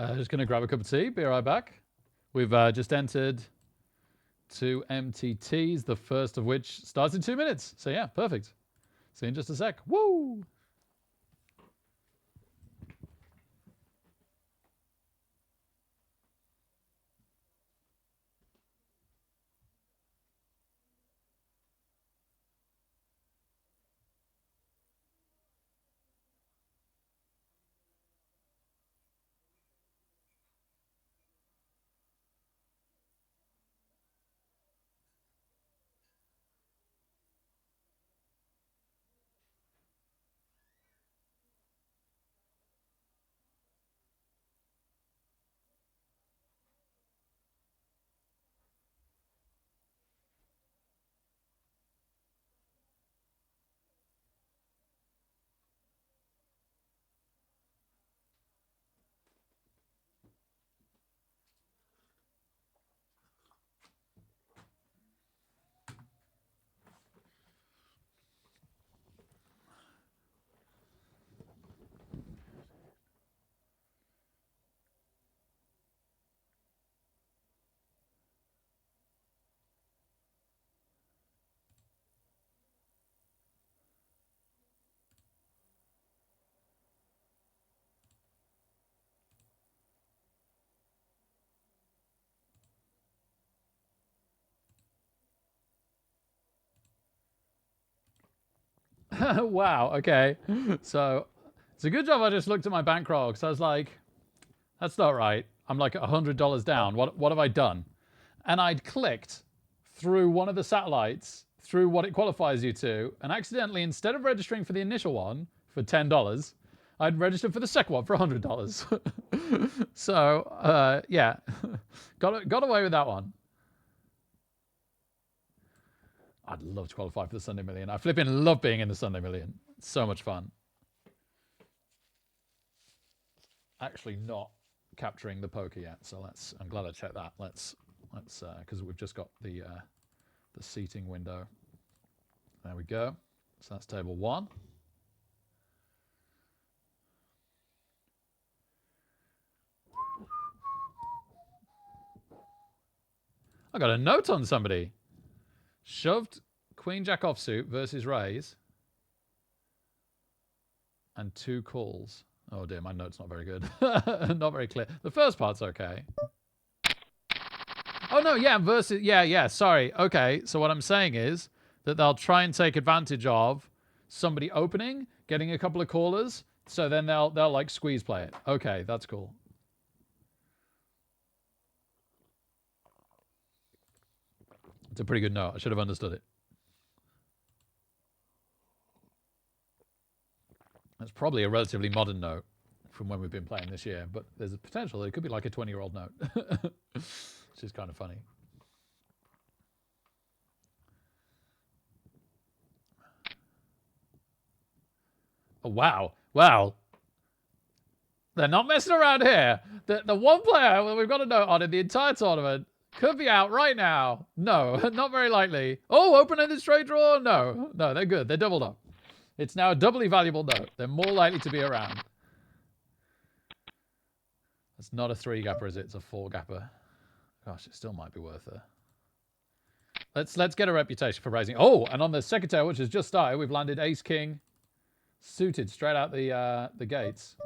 Just going to grab a cup of tea. Be right back. We've just entered 2 MTTs, the first of which starts in 2 minutes. So yeah, perfect. See you in just a sec. Woo! Wow, okay. So it's a good job I just looked at my bankroll because I was like, that's not right. I'm like $100 down. What have I done? And I'd clicked through one of the satellites through what it qualifies you to, and accidentally, instead of registering for the initial one for $10, I'd registered for the second one for $100. So yeah, got away with that one. I'd love to qualify for the Sunday Million. I flipping love being in the Sunday Million. It's so much fun. Actually, not capturing the poker yet, so I'm glad I checked that. Let's because we've just got the seating window. There we go. So that's table 1. I got a note on somebody. Shoved Queen Jack offsuit versus raise. And 2 calls. Oh dear, my note's not very good. Not very clear. The first part's okay. Oh no, yeah, versus yeah, sorry. Okay, so what I'm saying is that they'll try and take advantage of somebody opening, getting a couple of callers, so then they'll like squeeze play it. Okay, that's cool. It's a pretty good note. I should have understood it. That's probably a relatively modern note from when we've been playing this year, but there's a potential it could be like a 20-year-old note, which is kind of funny. Oh, wow. Wow. They're not messing around here. The one player we've got a note on in the entire tournament could be out right now. No, not very likely. Oh, open-ended straight draw? No, they're good. They're doubled up. It's now a doubly valuable note. They're more likely to be around. It's not a 3-gapper, is it? It's a 4-gapper. Gosh, it still might be worth it. Let's get a reputation for raising. Oh, and on the secretary, which has just started, we've landed Ace King suited straight out the gates.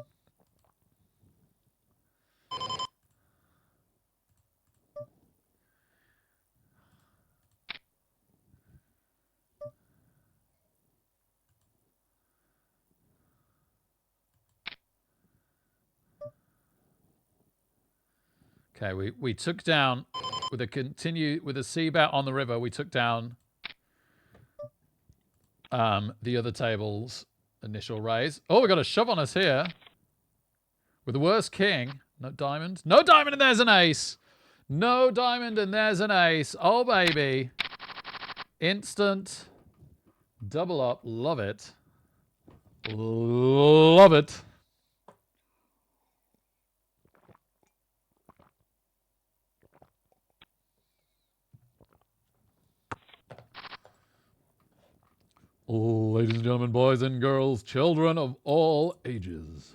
Okay, we took down with a C bet on the river. We took down the other table's initial raise. Oh, we got a shove on us here with the worst king. No diamond. No diamond, and there's an ace. No diamond, and there's an ace. Oh baby, instant double up. Love it. Love it. Ladies and gentlemen, boys and girls, children of all ages.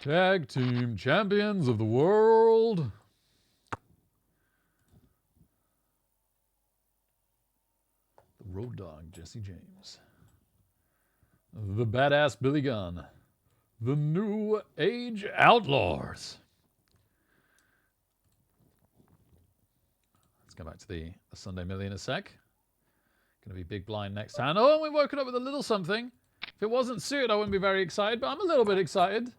Tag team champions of the world. The Road Dogg, Jesse James. The Badass Billy Gunn. The New Age Outlaws. Let's go back to the Sunday Millie in a sec. Gonna be big blind next hand. Oh, we've woken up with a little something. If it wasn't suited, I wouldn't be very excited, but I'm a little bit excited.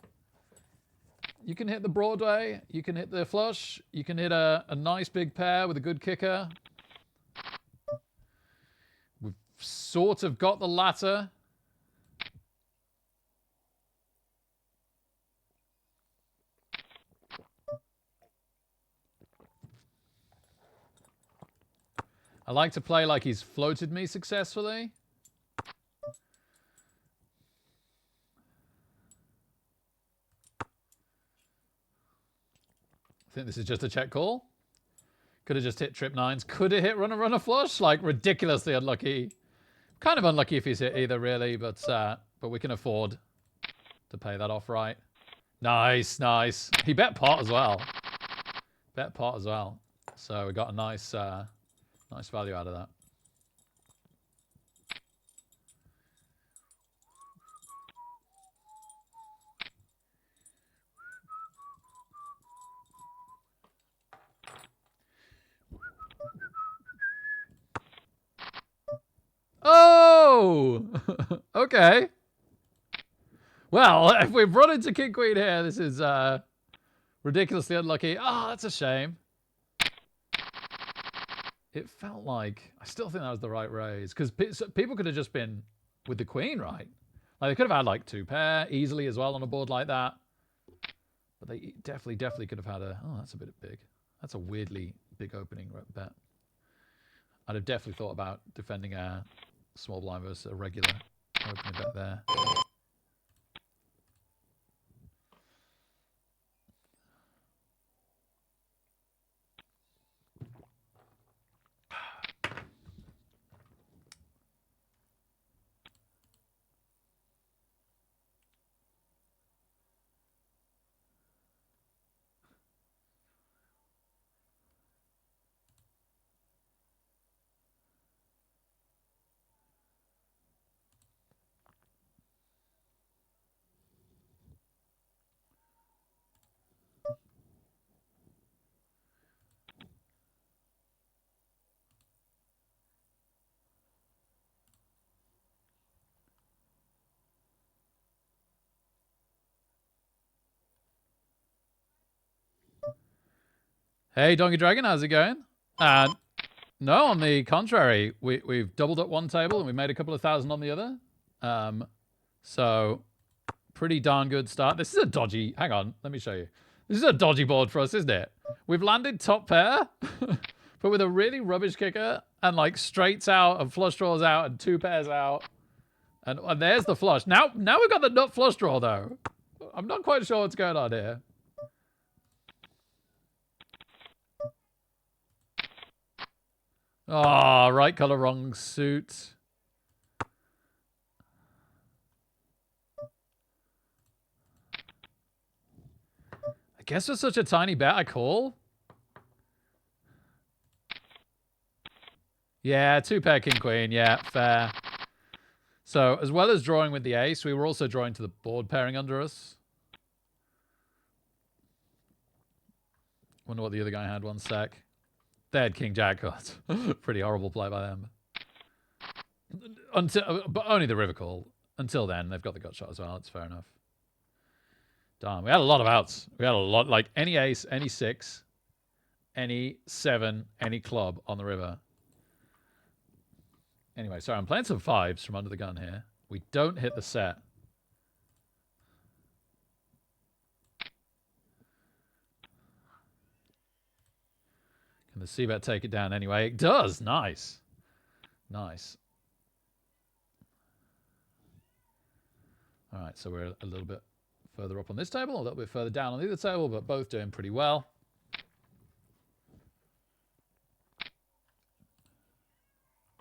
You can hit the Broadway. You can hit the flush. You can hit a nice big pair with a good kicker. We've sort of got the latter. I like to play like he's floated me successfully. I think this is just a check call. Could have just hit trip nines. Could have hit runner flush. Like ridiculously unlucky. Kind of unlucky if he's hit either really, but we can afford to pay that off right. Nice, nice. He bet pot as well. Bet pot as well. So we got a nice nice value out of that. Oh! Okay. Well, if we've run into King Queen here, this is ridiculously unlucky. Oh, that's a shame. It felt like... I still think that was the right raise. Because people could have just been with the Queen, right? Like, they could have had, like, two pair easily as well on a board like that. But they definitely could have had a... Oh, that's a bit big. That's a weirdly big opening bet. I'd have definitely thought about defending a small blind versus a regular opening bet there. Hey, Donkey Dragon, how's it going? No, on the contrary, we've doubled up one table and we made a couple of thousand on the other. So, pretty darn good start. This is a dodgy... Hang on, let me show you. This is a dodgy board for us, isn't it? We've landed top pair, but with a really rubbish kicker and like straights out and flush draws out and two pairs out. And there's the flush. Now we've got the nut flush draw, though. I'm not quite sure what's going on here. Oh, right color, wrong suit. I guess with such a tiny bet, I call. Yeah, two pair king queen. Yeah, fair. So as well as drawing with the ace, we were also drawing to the board pairing under us. Wonder what the other guy had. One sec. They had king jack cards. Pretty horrible play by them. But only the river call. Until then, they've got the gut shot as well. It's fair enough. Darn, we had a lot of outs. We had a lot, like any ace, any six, any seven, any club on the river. Anyway, sorry, I'm playing some fives from under the gun here. We don't hit the set. Can the c-bet take it down anyway? It does. Nice. Nice. All right, so we're a little bit further up on this table, a little bit further down on the other table, but both doing pretty well.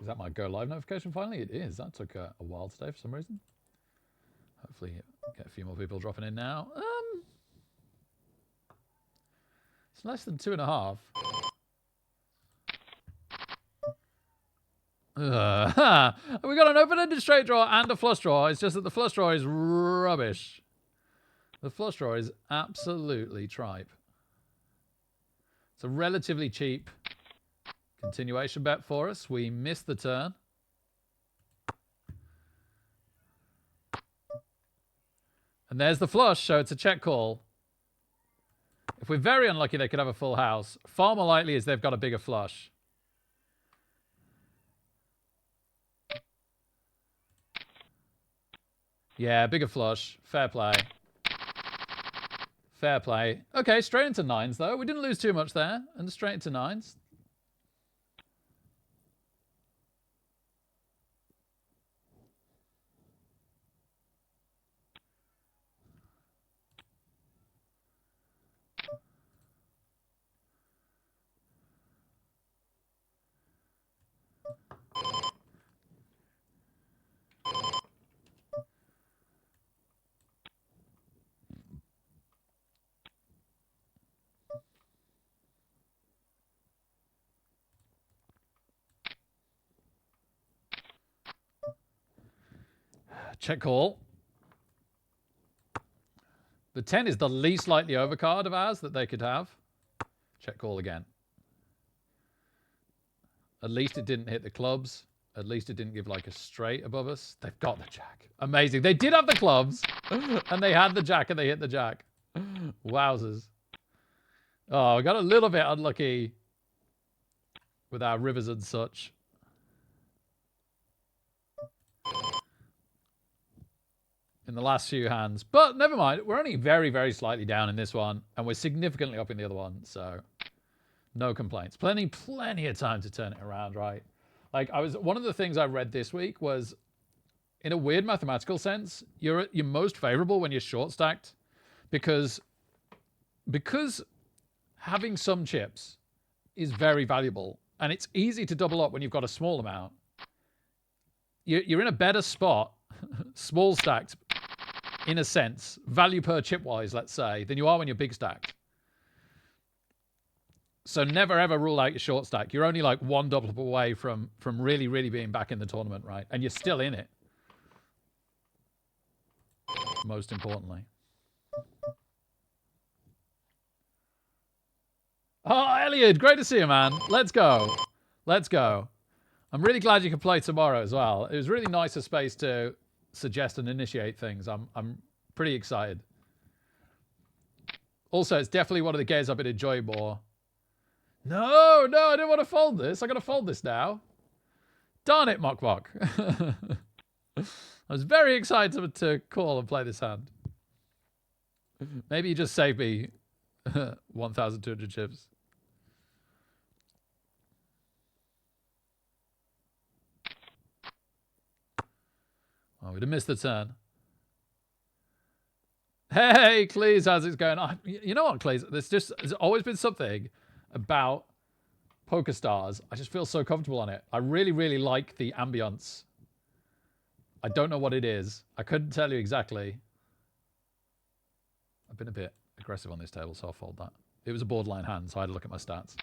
Is that my go live notification finally? It is. That took a while today for some reason. Hopefully get a few more people dropping in now. It's less than 2.5. We got an open-ended straight draw and a flush draw. It's just that the flush draw is rubbish. The flush draw is absolutely tripe. It's a relatively cheap continuation bet for us. We missed the turn. And there's the flush, so it's a check call. If we're very unlucky, they could have a full house. Far more likely is they've got a bigger flush. Yeah, bigger flush. Fair play. Fair play. Okay, straight into nines, though. We didn't lose too much there. And straight into nines. Check call. The 10 is the least likely overcard of ours that they could have. Check call again. At least it didn't hit the clubs. At least it didn't give like a straight above us. They've got the jack. Amazing. They did have the clubs. And they had the jack and they hit the jack. Wowzers. Oh, we got a little bit unlucky with our rivers and such. In the last few hands. But never mind. We're only very, very slightly down in this one. And we're significantly up in the other one. So no complaints. Plenty of time to turn it around, right? Like one of the things I read this week was, in a weird mathematical sense, you're most favorable when you're short stacked because having some chips is very valuable and it's easy to double up when you've got a small amount. You're in a better spot, small stacked, in a sense, value per chip wise, let's say, than you are when you're big stacked. So never ever rule out your short stack. You're only like one double up away from really, really being back in the tournament, right? And you're still in it. Most importantly. Oh, Elliot, great to see you, man. Let's go. Let's go. I'm really glad you can play tomorrow as well. It was really nice a space to suggest and initiate things. I'm pretty excited. Also, it's definitely one of the games I've been enjoying more. No, I didn't want to fold this. I got to fold this now. Darn it, Mok Mok. I was very excited to call and play this hand. Maybe you just saved me 1,200 chips. Oh, we'd have missed the turn. Hey, Cleese, how's it going? You know what, Cleese? There's always been something about PokerStars. I just feel so comfortable on it. I really, really like the ambience. I don't know what it is. I couldn't tell you exactly. I've been a bit aggressive on this table, so I'll fold that. It was a borderline hand, so I had to look at my stats.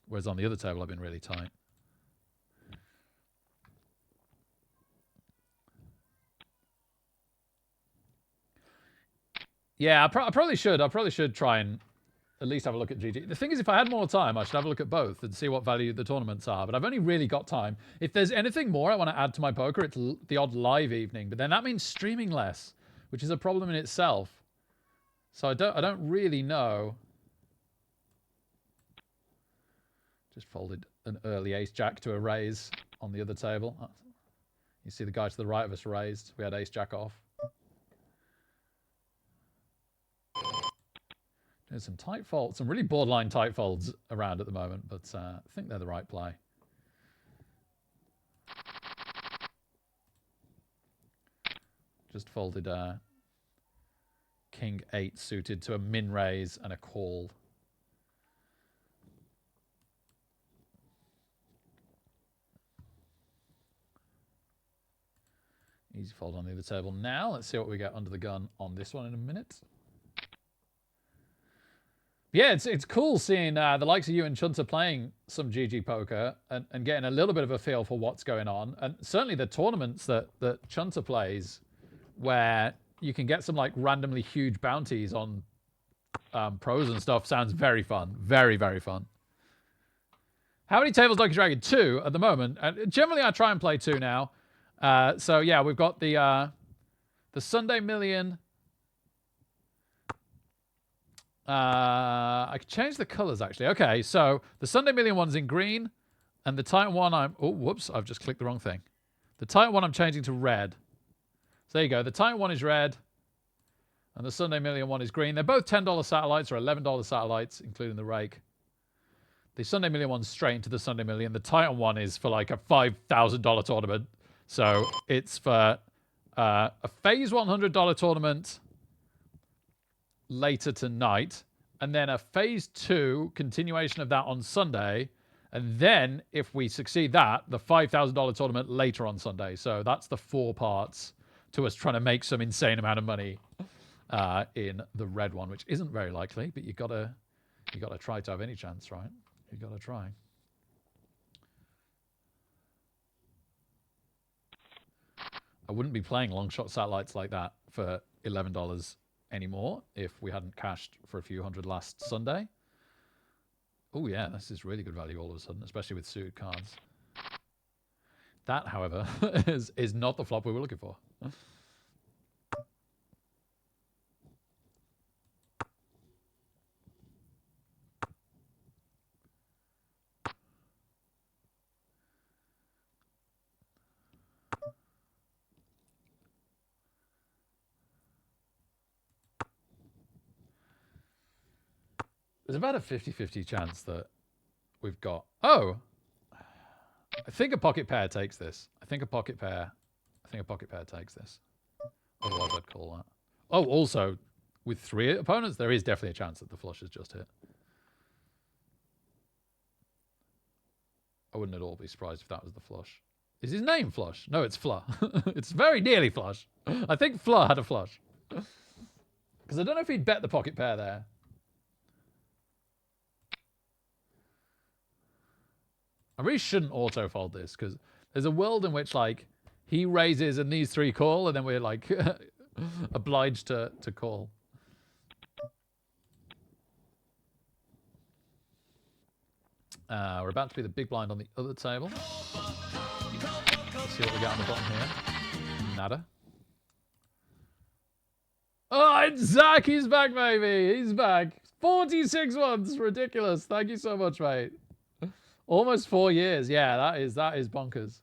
Whereas on the other table, I've been really tight. Yeah, I probably should. I probably should try and at least have a look at GG. The thing is, if I had more time, I should have a look at both and see what value the tournaments are. But I've only really got time. If there's anything more I want to add to my poker, it's the odd live evening. But then that means streaming less, which is a problem in itself. So I don't really know. Just folded an early ace jack to a raise on the other table. You see the guy to the right of us raised. We had ace jack off. There's some tight folds, some really borderline tight folds around at the moment, but I think they're the right play. Just folded King 8 suited to a min raise and a call. Easy fold on the other table now. Let's see what we get under the gun on this one in a minute. Yeah, it's cool seeing the likes of you and Chunter playing some GG poker and getting a little bit of a feel for what's going on. And certainly the tournaments that Chunter plays, where you can get some like randomly huge bounties on pros and stuff, sounds very fun. Very, very fun. How many tables Lucky Dragon? 2 at the moment. Generally, I try and play 2 now. So yeah, we've got the Sunday Million. I could change the colors actually. Okay, so the Sunday Million one's in green, and the Titan one whoops, I've just clicked the wrong thing. The Titan one I'm changing to red. So there you go. The Titan one is red, and the Sunday Million one is green. They're both $10 satellites or $11 satellites, including the rake. The Sunday Million one's straight into the Sunday Million. The Titan one is for like a $5,000 tournament. So it's for a phase $100 tournament later tonight, and then a phase 2 continuation of that on Sunday, and then if we succeed that, the $5,000 tournament later on Sunday. So that's the 4 parts to us trying to make some insane amount of money in the red one, which isn't very likely, but you gotta try to have any chance, right? You gotta try. I wouldn't be playing long shot satellites like that for $11 anymore if we hadn't cashed for a few hundred last Sunday. Oh yeah, this is really good value all of a sudden, especially with suited cards. That, however, is not the flop we were looking for. There's about a 50-50 chance that we've got... Oh! I think a pocket pair takes this. I think a pocket pair takes this. Otherwise I'd call that. Oh, also, with 3 opponents, there is definitely a chance that the flush has just hit. I wouldn't at all be surprised if that was the flush. Is his name Flush? No, it's Fla. It's very nearly Flush. I think Fla had a flush. Because I don't know if he'd bet the pocket pair there. I really shouldn't auto-fold this, because there's a world in which, like, he raises and these 3 call, and then we're, like, obliged to call. We're about to be the big blind on the other table. Let's see what we got on the bottom here. Nada. Oh, it's Zach! He's back, baby! He's back. 46 ones! Ridiculous. Thank you so much, mate. Almost 4 years. Yeah, that is bonkers.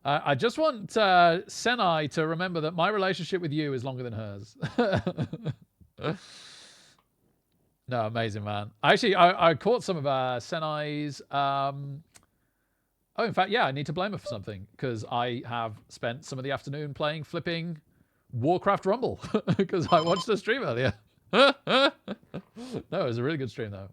I just want Senai to remember that my relationship with you is longer than hers. No, amazing, man. Actually, I caught some of Senai's... Oh, in fact, yeah, I need to blame her for something, because I have spent some of the afternoon playing flipping Warcraft Rumble, because I watched the stream earlier. No, it was a really good stream, though.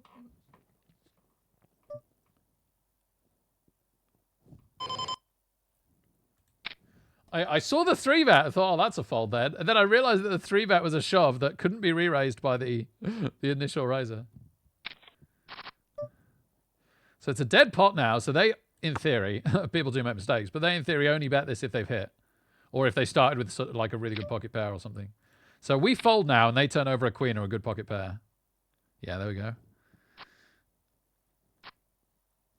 I saw the 3-bet. I thought, oh, that's a fold then. And then I realized that the 3-bet was a shove that couldn't be re-raised by the initial raiser. So it's a dead pot now. So they, in theory, people do make mistakes, but they, in theory, only bet this if they've hit. Or if they started with sort of like a really good pocket pair or something. So we fold now, and they turn over a queen or a good pocket pair. Yeah, there we go.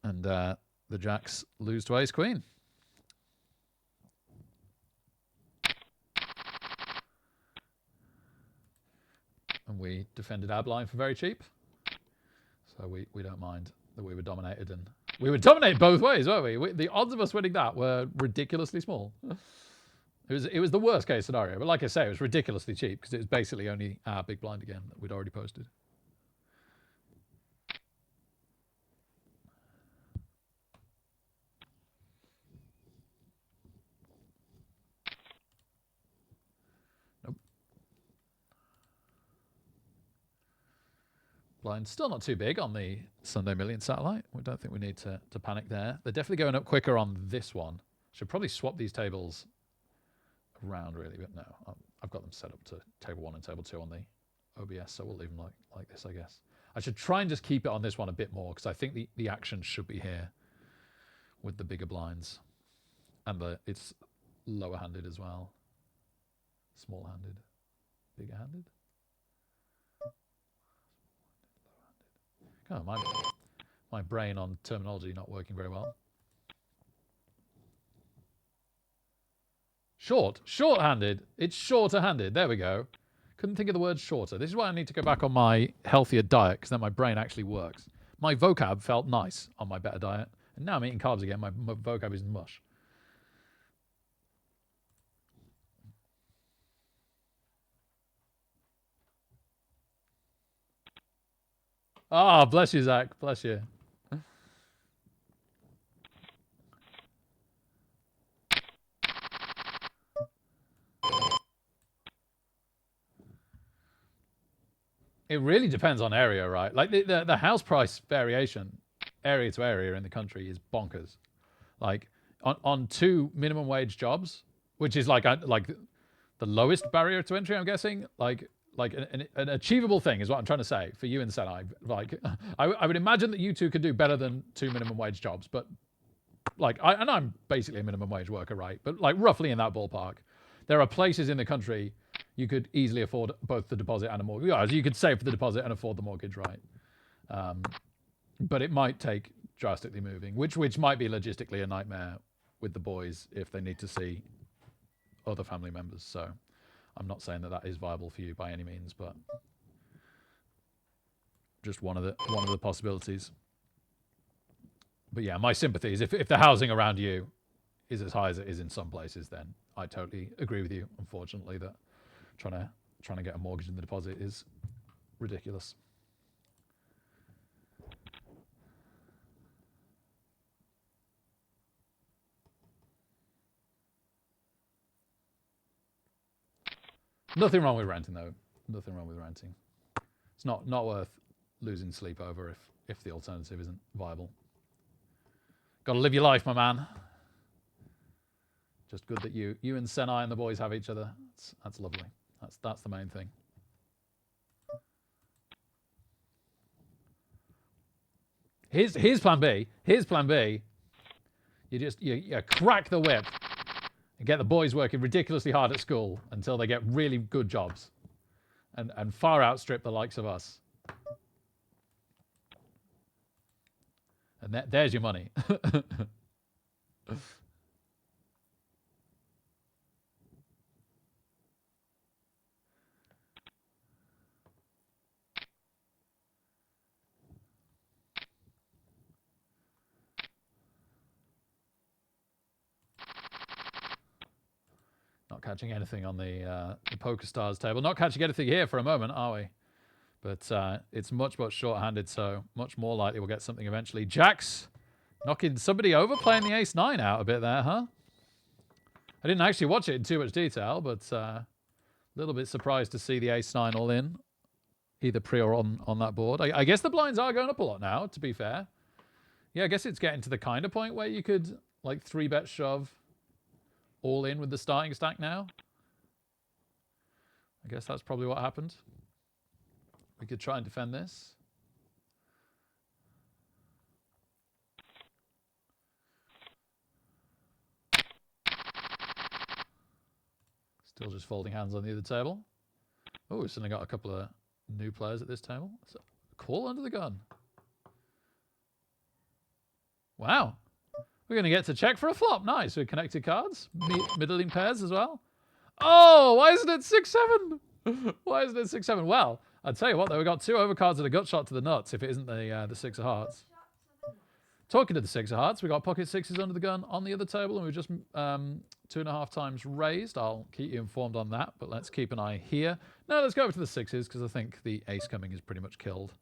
And the jacks lose to ace queen. And we defended our blind for very cheap. So we don't mind that we were dominated. And we were dominated both ways, weren't we? The odds of us winning that were ridiculously small. It was the worst case scenario. But like I say, it was ridiculously cheap because it was basically only our big blind again that we'd already posted. Blind still not too big on the Sunday Million satellite. We don't think we need to panic there. They're definitely going up quicker on this one. Should probably swap these tables around really, but no. I've got them set up to table 1 and table 2 on the OBS, so we'll leave them like this, I guess. I should try and just keep it on this one a bit more because I think the action should be here with the bigger blinds. And it's lower-handed as well. Small-handed. Bigger-handed. Oh, my brain on terminology not working very well. Short-handed. It's shorter-handed. There we go. Couldn't think of the word shorter. This is why I need to go back on my healthier diet, because then my brain actually works. My vocab felt nice on my better diet, and now I'm eating carbs again. My vocab is mush. Ah, oh, bless you, Zach. Bless you. It really depends on area, right? Like the house price variation, area to area in the country, is bonkers. Like on 2 minimum wage jobs, which is like the lowest barrier to entry, I'm guessing. Like an achievable thing is what I'm trying to say for you and Senai. Like I would imagine that you two could do better than 2 minimum wage jobs, but like and I'm basically a minimum wage worker, right? But like roughly in that ballpark. There are places in the country you could easily afford both the deposit and a mortgage. Yeah, you could save for the deposit and afford the mortgage, right? But it might take drastically moving, which might be logistically a nightmare with the boys if they need to see other family members. So I'm not saying that is viable for you by any means, but just one of the possibilities. But yeah, my sympathy is if the housing around you is as high as it is in some places, then I totally agree with you. Unfortunately, that trying to get a mortgage in the deposit is ridiculous. Nothing wrong with renting though. Nothing wrong with renting. It's not worth losing sleep over if the alternative isn't viable. Got to live your life, my man. Just good that you and Senai and the boys have each other. That's lovely. That's the main thing. Here's plan B. Here's plan B. You crack the whip and get the boys working ridiculously hard at school until they get really good jobs and far outstrip the likes of us. And there's your money. Not catching anything on the Poker Stars table. Not catching anything here for a moment, are we? But it's much short-handed, so much more likely we'll get something eventually. Jack's knocking somebody over, playing the ace-9 out a bit there, huh? I didn't actually watch it in too much detail, but a little bit surprised to see the ace-9 all in, either pre or on that board. I guess the blinds are going up a lot now, to be fair. Yeah, I guess it's getting to the kind of point where you could, like, 3-bet shove all in with the starting stack now. I guess that's probably what happened. We could try and defend this. Still just folding hands on the other table. Oh, we've suddenly got a couple of new players at this table. So, call under the gun. Wow. We're going to get to check for a flop. Nice. We're connected cards. Middling pairs as well. Oh, why isn't it 6-7? Why isn't it 6-7? Well, I'll tell you what, though. We've got 2 overcards and a gut shot to the nuts if it isn't the 6 of hearts. Talking to the 6 of hearts, we got pocket 6s under the gun on the other table, and we've just 2.5 times raised. I'll keep you informed on that, but let's keep an eye here. Now let's go over to the 6s, because I think the ace coming is pretty much killed.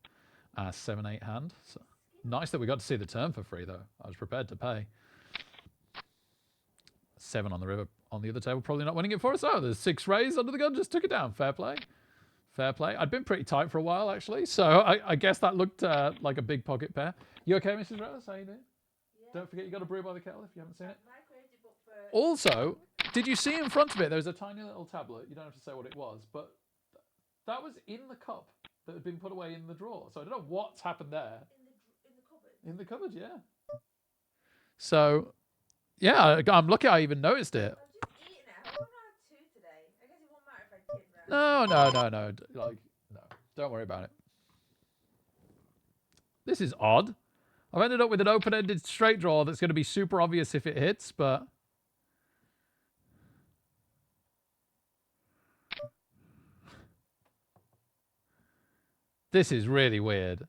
7-8 hand. So, nice that we got to see the turn for free, though. I was prepared to pay. 7 on the river on the other table, probably not winning it for us. Oh, there's 6 raised under the gun, just took it down. Fair play. Fair play. I'd been pretty tight for a while, actually, so I guess that looked like a big pocket pair. You okay, Mrs. Rose? How you doing? Yeah. Don't forget you got a brew by the kettle if you haven't seen it. Also, did you see in front of it, there's a tiny little tablet. You don't have to say what it was, but that was in the cup that had been put away in the drawer. So I don't know what's happened there. In the cupboard. In the cupboard, yeah. So, yeah, I'm lucky I even noticed it. I've just eaten it. I only had 2 today. I guess it won't matter if I did, right? No. Like, no. Don't worry about it. This is odd. I've ended up with an open-ended straight draw that's going to be super obvious if it hits, but... This is really weird.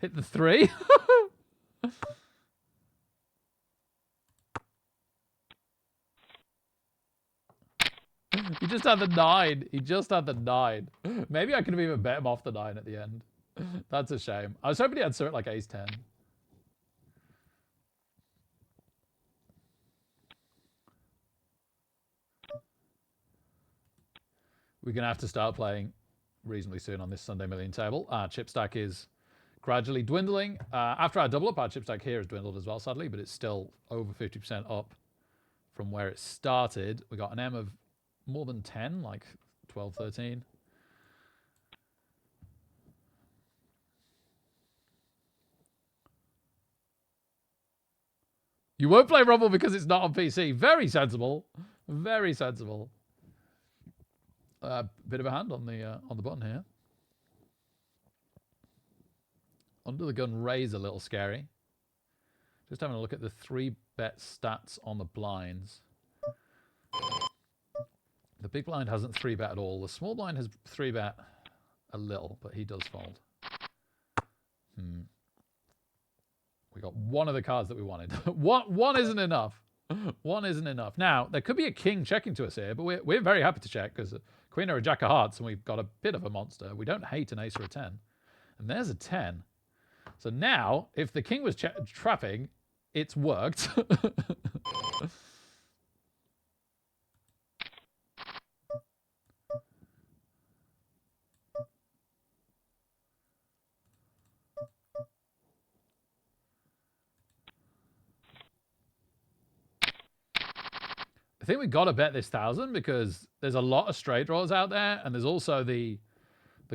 Hit the 3? He just had the 9. He just had the 9. Maybe I could have even bet him off the 9 at the end. That's a shame. I was hoping he had something like ace 10. We're going to have to start playing reasonably soon on this Sunday Million table. Our chip stack is gradually dwindling. After our double up, our chip stack here has dwindled as well, sadly, but it's still over 50% up from where it started. We got an M of more than 10, like 12, 13. You won't play Rumble because it's not on PC. Very sensible. Very sensible. Bit of a hand on the button here. Under the gun raise a little scary. Just having a look at the 3-bet stats on the blinds. The big blind hasn't 3-bet at all. The small blind has 3-bet a little, but he does fold. We got one of the cards that we wanted. One isn't enough. One isn't enough. Now, there could be a king checking to us here, but we're very happy to check because queen or a jack of hearts, and we've got a bit of a monster. We don't hate an ace or a 10. And there's a 10. So now, if the king was trapping, it's worked. I think we got to bet this 1,000 because there's a lot of straight draws out there, and there's also the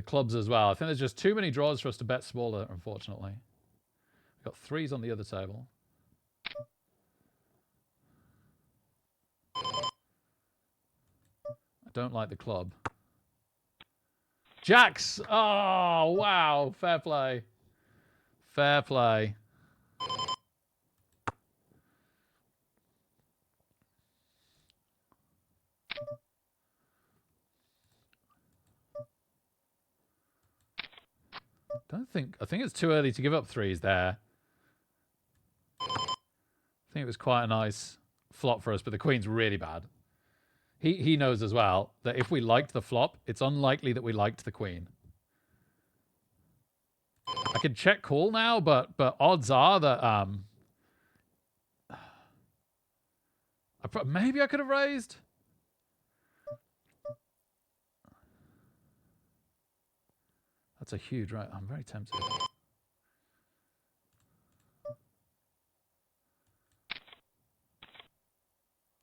clubs as well. I think there's just too many draws for us to bet smaller, unfortunately. We've got 3s on the other table. I don't like the club. Jacks! Oh, wow. Fair play. Fair play. I think it's too early to give up 3s there. I think it was quite a nice flop for us, but the queen's really bad. He knows as well that if we liked the flop, it's unlikely that we liked the queen. I can check call now, but odds are that maybe I could have raised. That's a huge right. I'm very tempted.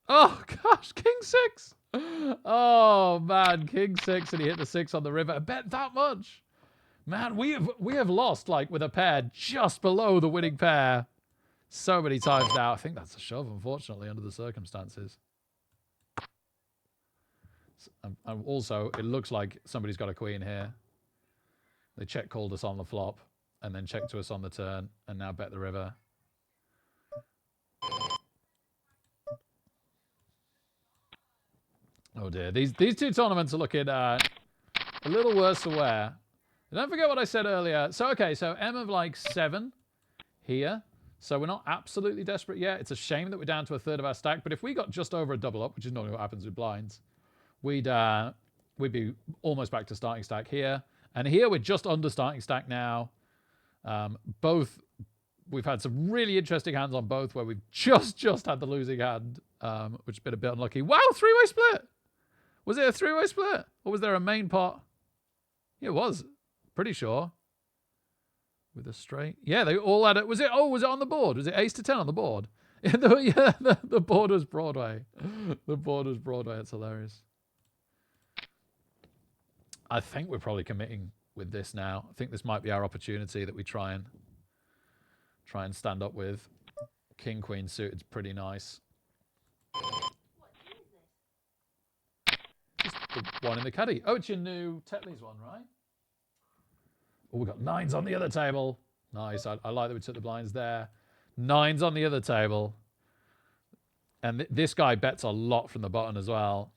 Oh, gosh. King 6. Oh, man. King 6, and he hit the 6 on the river. I bet that much. Man, we have lost, like, with a pair just below the winning pair so many times now. I think that's a shove, unfortunately, under the circumstances. And also, it looks like somebody's got a queen here. They check called us on the flop and then checked to us on the turn and now bet the river. Oh dear. These two tournaments are looking a little worse for wear. Don't forget what I said earlier. So, okay, so M of like 7 here. So we're not absolutely desperate yet. It's a shame that we're down to a third of our stack. But if we got just over a double up, which is normally what happens with blinds, we'd be almost back to starting stack here. And here we're just under starting stack now. We've had some really interesting hands on both where we've just had the losing hand, which has been a bit unlucky. Wow, 3-way split. Was it a 3-way split? Or was there a main pot? Yeah, it was. Pretty sure. With a straight. Yeah, they all had it. Was it on the board? Was it ace to 10 on the board? The border's Broadway. The border's Broadway. It's hilarious. I think we're probably committing with this now. I think this might be our opportunity that we try and stand up with. King Queen suited's pretty nice. What team is this? Just the one in the caddy. Oh, it's your new Tetley's one, right? Oh, we got nines on the other table. Nice. I like that we took the blinds there. Nines on the other table. And this guy bets a lot from the button as well.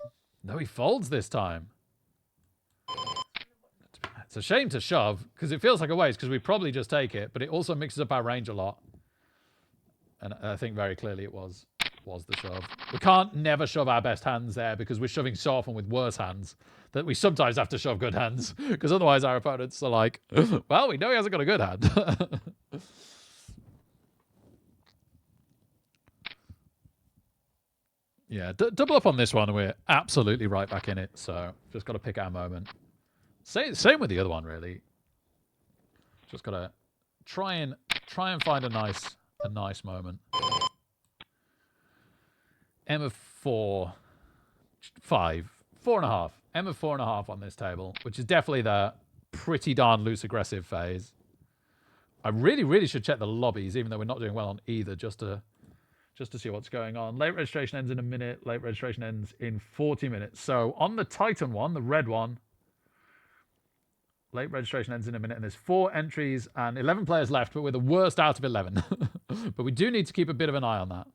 No, he folds this time. It's a shame to shove, because it feels like a waste, because we probably just take it, but it also mixes up our range a lot. And I think very clearly it was the shove. We can't never shove our best hands there, because we're shoving so often with worse hands that we sometimes have to shove good hands, because otherwise our opponents are like, well, we know he hasn't got a good hand. Yeah, double up on this one, and we're absolutely right back in it, so just got to pick our moment. Same with the other one, really. Just got to try and find a nice moment. M of 4, 5, 4.5. M of 4.5 on this table, which is definitely the pretty darn loose aggressive phase. I really should check the lobbies, even though we're not doing well on either, just to see what's going on. Late registration ends in a minute. Late registration ends in 40 minutes. So on the Titan one, the red one, late registration ends in a minute, and there's 4 entries and 11 players left, but we're the worst out of 11. But we do need to keep a bit of an eye on that.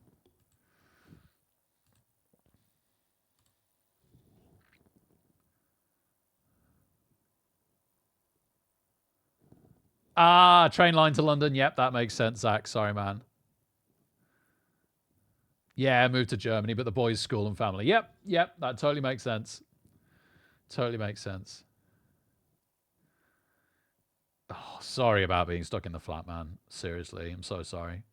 Ah, train line to London. Yep, that makes sense, Zach. Sorry, man. Yeah, moved to Germany, but the boys' school and family. Yep, that totally makes sense. Totally makes sense. Oh, sorry about being stuck in the flat, man. Seriously, I'm so sorry.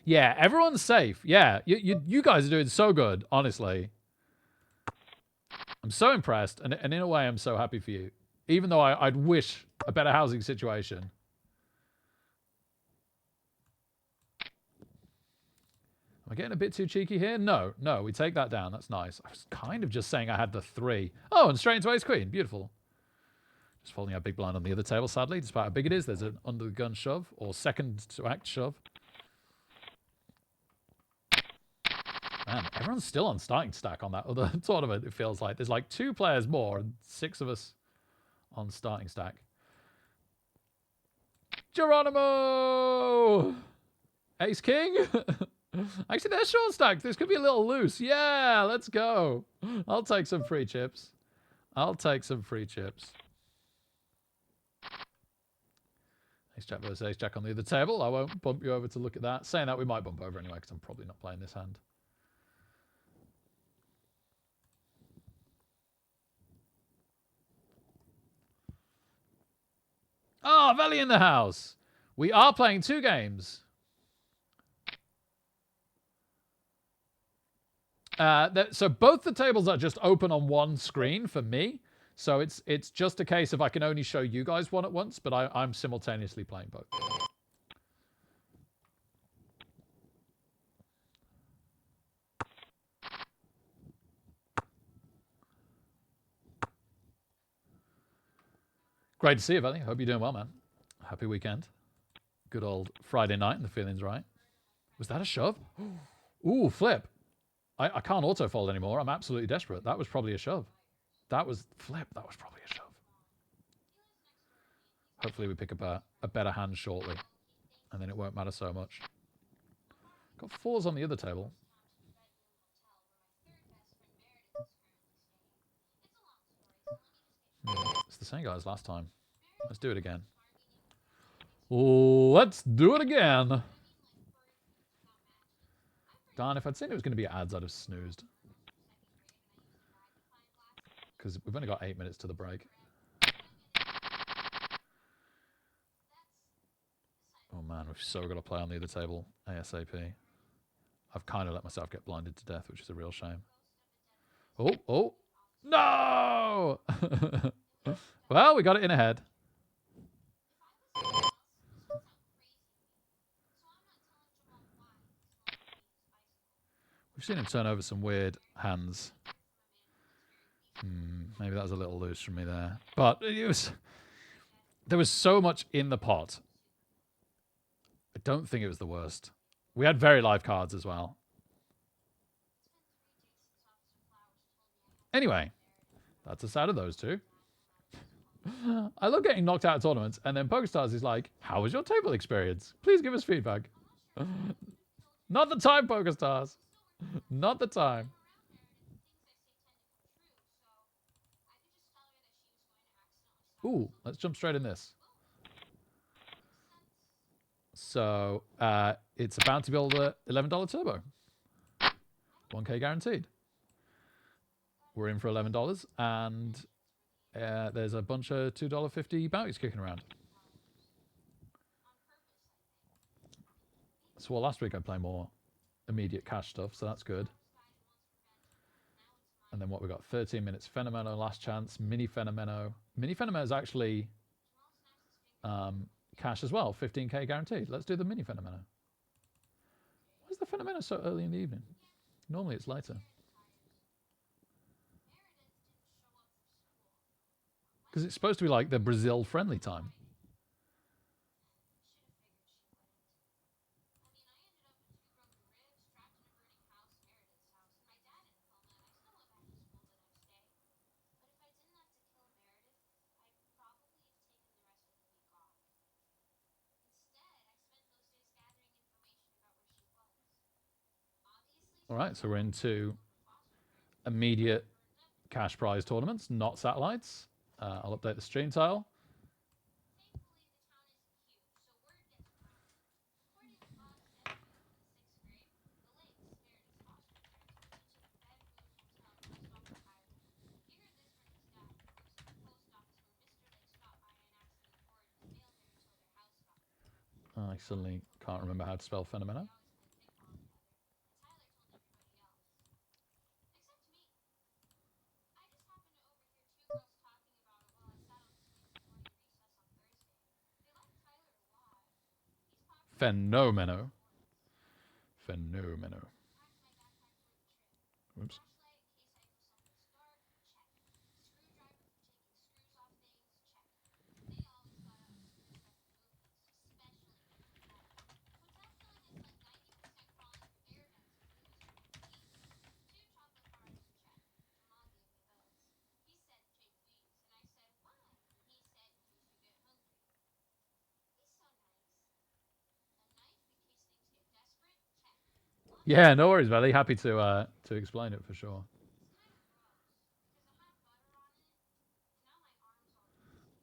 Yeah, everyone's safe. Yeah, you guys are doing so good, honestly. I'm so impressed, and in a way, I'm so happy for you. Even though I'd wish a better housing situation. Am I getting a bit too cheeky here? No, we take that down. That's nice. I was kind of just saying I had the 3. Oh, and straight into ace queen. Beautiful. Just folding our big blind on the other table, sadly. Despite how big it is, there's an under the gun shove, or second to act shove. Man, everyone's still on starting stack on that other tournament, it feels like. There's like 2 players more and 6 of us on starting stack. Geronimo! Ace king? Actually, they're short stacked. This could be a little loose. Yeah, let's go. I'll take some free chips. Ace jack versus ace jack on the other table. I won't bump you over to look at that. Saying that, we might bump over anyway, because I'm probably not playing this hand. Oh, Valley in the house. We are playing 2 games. So both the tables are just open on one screen for me. So it's just a case of I can only show you guys one at once, but I'm simultaneously playing both. Great to see you, buddy. Hope you're doing well, man. Happy weekend. Good old Friday night and the feeling's right. Was that a shove? Ooh, flip. I can't auto-fold anymore. I'm absolutely desperate. That was probably a shove. That was flip. That was probably a shove. Hopefully we pick up a better hand shortly. And then it won't matter so much. Got 4s on the other table. It's the same guy as last time. Let's do it again. Let's do it again. Darn, if I'd seen it was going to be ads, I'd have snoozed. Because we've only got 8 minutes to the break. Oh man, we've so got to play on the other table ASAP. I've kind of let myself get blinded to death, which is a real shame. Oh. No! Well, we got it in ahead. We've seen him turn over some weird hands. Maybe that was a little loose from me there. But there was so much in the pot. I don't think it was the worst. We had very live cards as well. Anyway, that's the side of those two. I love getting knocked out of tournaments, and then PokerStars is like, how was your table experience? Please give us feedback. Not the time, PokerStars. Not the time. Ooh, let's jump straight in this. So it's a Bounty Builder $11 turbo. 1K guaranteed. We're in for $11, and there's a bunch of $2.50 bounties kicking around. So last week I played more immediate cash stuff, so that's good. And then what we got? 13 minutes Fenomeno, last chance, mini Fenomeno. Mini Fenomeno is actually cash as well, 15K guaranteed. Let's do the mini Fenomeno. Why is the Fenomeno so early in the evening? Normally it's later. Because it's supposed to be like the Brazil friendly time. All right, so we're into immediate cash prize tournaments, not satellites. I'll update the stream tile. I suddenly can't remember how to spell Fenomeno. Fenomeno. Fenomeno. Oops. Yeah, no worries, Valley. Happy to explain it for sure.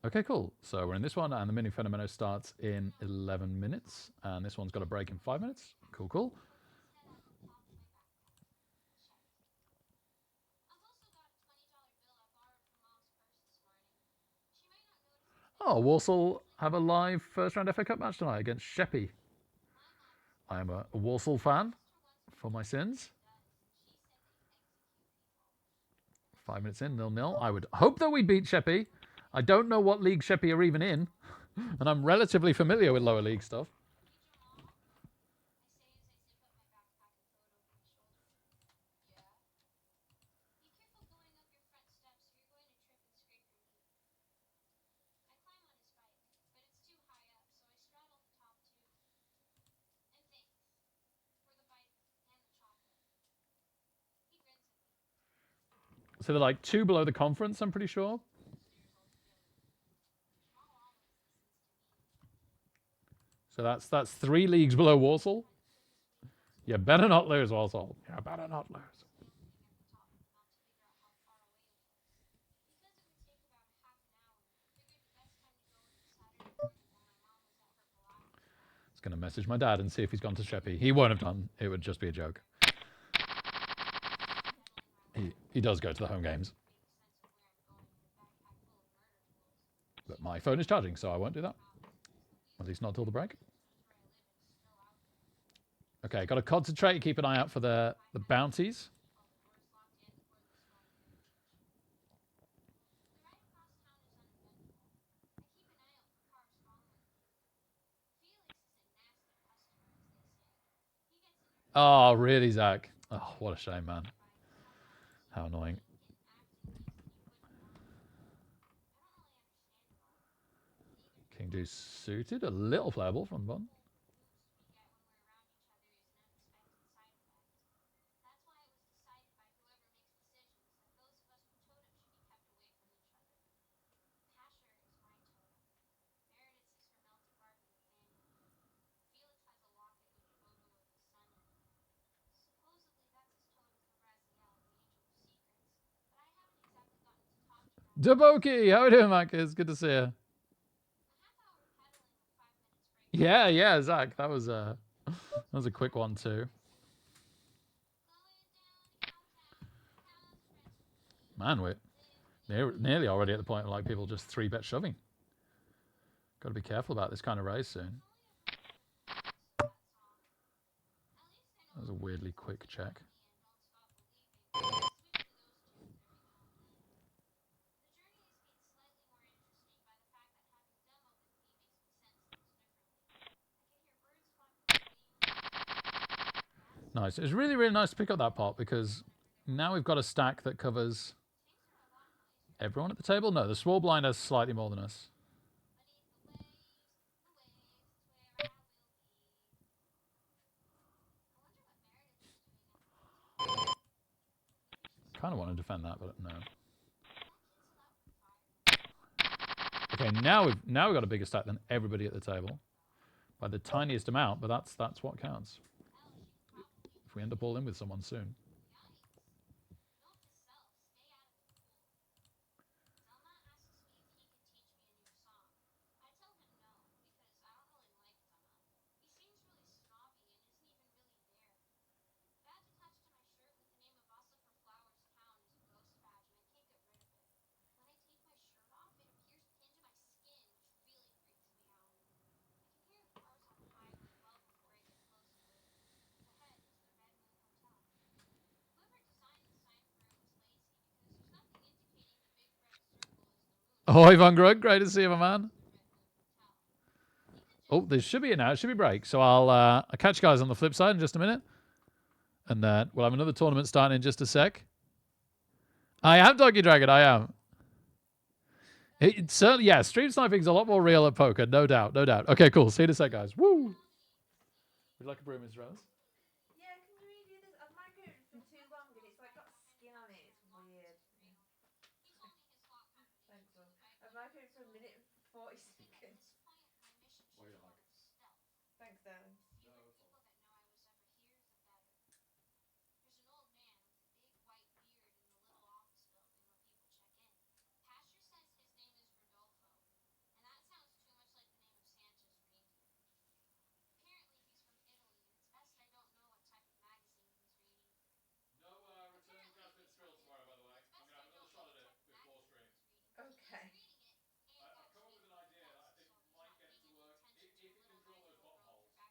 Okay, cool. So we're in this one, and the mini Fenomeno starts in 11 minutes, and this one's got a break in 5 minutes. Cool, cool. Oh, Walsall have a live first round FA Cup match tonight against Sheppey. I am a Walsall fan for my sins. 5 minutes in, 0-0. I would hope that we beat Sheppey. I don't know what league Sheppey are even in, and I'm relatively familiar with lower league stuff. So they're like 2 below the conference, I'm pretty sure. So that's 3 leagues below Walsall. You better not lose, Walsall. You better not lose. It's going to message my dad and see if he's gone to Sheppey. He won't have done. It would just be a joke. He does go to the home games. But my phone is charging, so I won't do that. At least not till the break. Okay, got to concentrate. Keep an eye out for the bounties. Oh, really, Zach? Oh, what a shame, man. How annoying. King deuce suited, a little playable from the bottom. Deboki, how are you doing, Mike? It's good to see you. Yeah, Zach. That was a quick one too. Man, we're nearly already at the point of like people just 3-bet shoving. Got to be careful about this kind of raise soon. That was a weirdly quick check. Nice. It's really, really nice to pick up that pot because now we've got a stack that covers everyone at the table. No, the small blind has slightly more than us. Kind of want to defend that, but no. Okay, now we've got a bigger stack than everybody at the table by the tiniest amount, but that's what counts. If we end up all in with someone soon. Ahoy, Van Grug. Great to see you, my man. Oh, there should be it now. It should be break. So I'll catch you guys on the flip side in just a minute. And we'll have another tournament starting in just a sec. I am Doggy Dragon. I am. It certainly, yeah, stream sniping is a lot more real at poker. No doubt. No doubt. Okay, cool. See you in a sec, guys. Woo! Would you like a brew, Mr. Rose? Yeah, can you redo this? I've microwaved it for too long and it's like got skin on it. It's weird. Thanks, love. I've microwaved for a minute and 40 seconds. What do you like? Thanks, darling. No return Jasmine Thrill tomorrow, by the way. I'm going to have another shot at it before streams. Okay. I've come up with an idea that I think might get to work if it can draw those bottom holes. I'm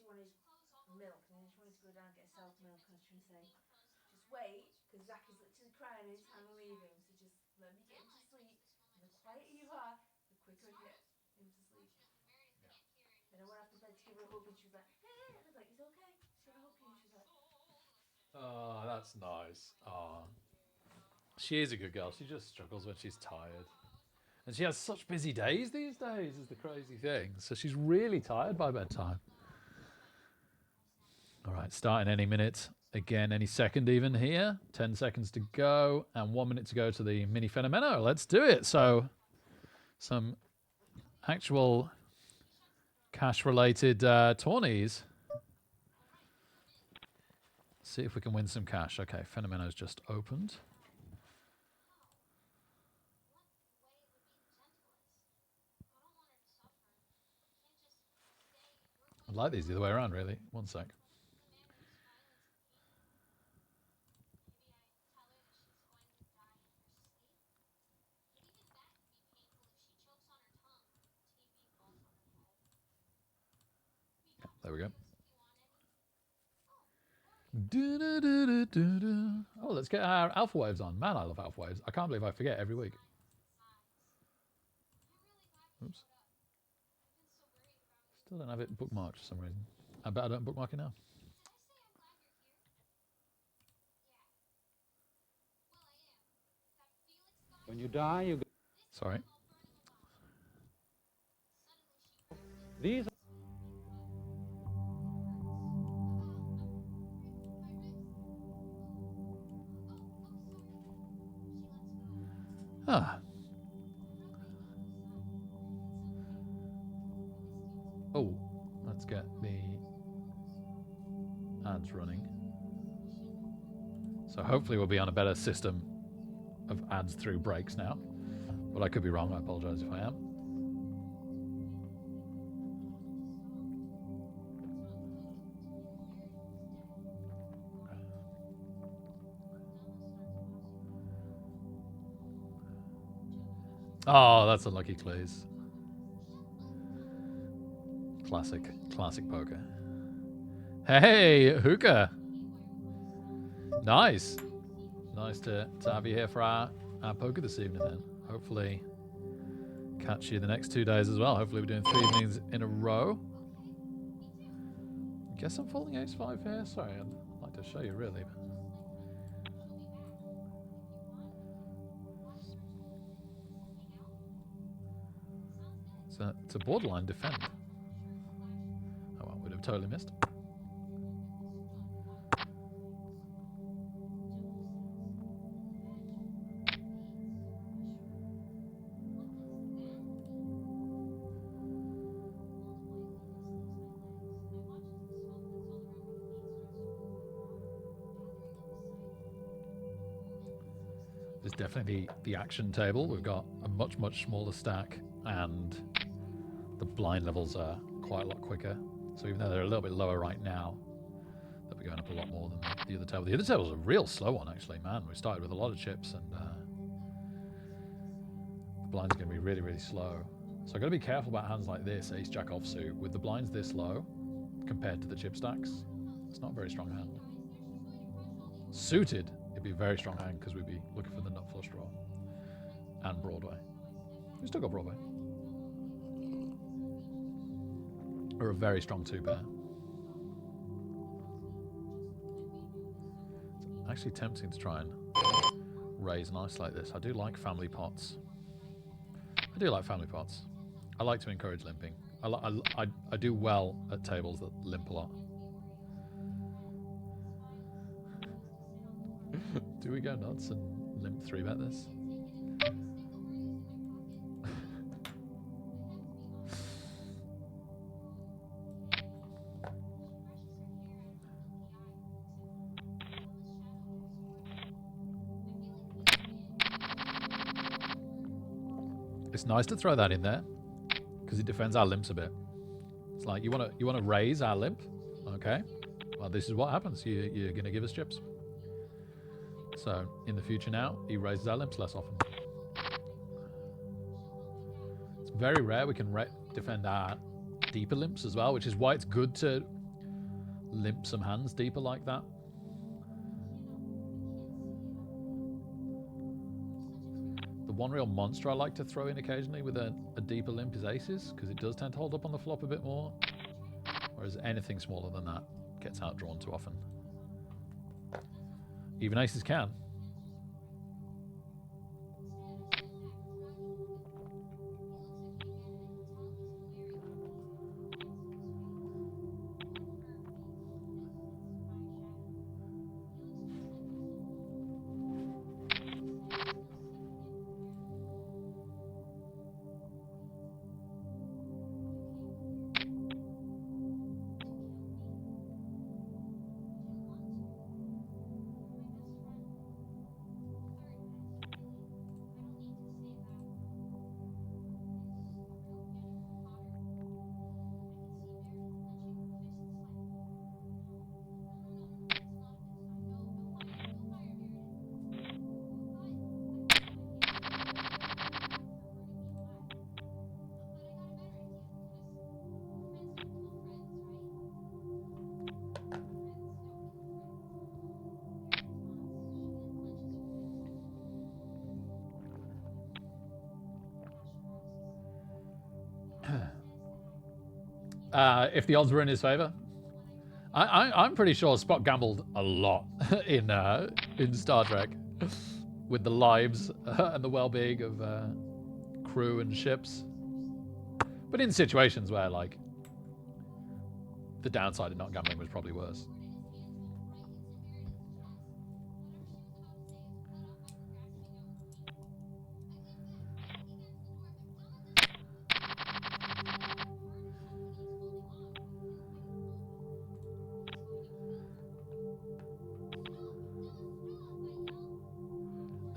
she wanted milk, and then she wanted to go down and get herself milk, and I was trying to say, just wait, because Zach is literally crying any time I leave him, so just let me get him to sleep. And the quieter you are, the quicker I get him to sleep. And I went off to bed to give her a hug, and she was like, hey, and I was like, he's okay, she's gonna hug you, and she was like, Oh, that's nice. Oh. She is a good girl. She just struggles when she's tired. And she has such busy days these days, is the crazy thing. So she's really tired by bedtime. All right, starting any minute. Again, any second even here. 10 seconds to go and 1 minute to go to the mini fenomeno. Let's do it. So some actual cash-related tourneys. See if we can win some cash. Okay, fenomeno's just opened. I'd like these the other way around, really. 1 sec. There we go. Oh, let's get our alpha waves on. Man, I love alpha waves. I can't believe I forget every week. Oops. Still don't have it bookmarked for some reason. I bet I don't bookmark it now. When you die, you go. Sorry. These Ah. Oh, let's get the ads running. So hopefully we'll be on a better system of ads through breaks now. But I could be wrong. I apologize if I am. Oh, that's unlucky, please. Classic poker. Hey, hookah. Nice. Nice to have you here for our poker this evening then. Hopefully catch you the next 2 days as well. Hopefully we're doing 3 evenings in a row. Guess I'm folding ace-5 here. Sorry, I'd like to show you really. It's a borderline defend. Oh well, would have totally missed. There's definitely the action table. We've got a much smaller stack, and the blind levels are quite a lot quicker. So even though they're a little bit lower right now, they'll be going up a lot more than the other table. The other table's a real slow one, actually, man. We started with a lot of chips, and the blind's going to be really slow. So I've got to be careful about hands like this, ace-jack offsuit. With the blinds this low, compared to the chip stacks, it's not a very strong hand. Suited, it'd be a very strong hand because we'd be looking for the nut flush draw. And Broadway. We still got Broadway. Or a very strong 2-pair. It's actually tempting to try and raise nice like this. I do like family pots. I like to encourage limping. I do well at tables that limp a lot. Do we go nuts and limp 3-bet this? It's nice to throw that in there because it defends our limps a bit. It's like you want to raise our limp, okay? Well, this is what happens. You're going to give us chips. So in the future now, he raises our limps less often. It's very rare we can defend our deeper limps as well, which is why it's good to limp some hands deeper like that. The one real monster I like to throw in occasionally with a deeper limp is aces, because it does tend to hold up on the flop a bit more. Whereas anything smaller than that gets outdrawn too often. Even aces can. If the odds were in his favor, I'm pretty sure Spock gambled a lot in Star Trek with the lives and the well-being of crew and ships, but in situations where like the downside of not gambling was probably worse.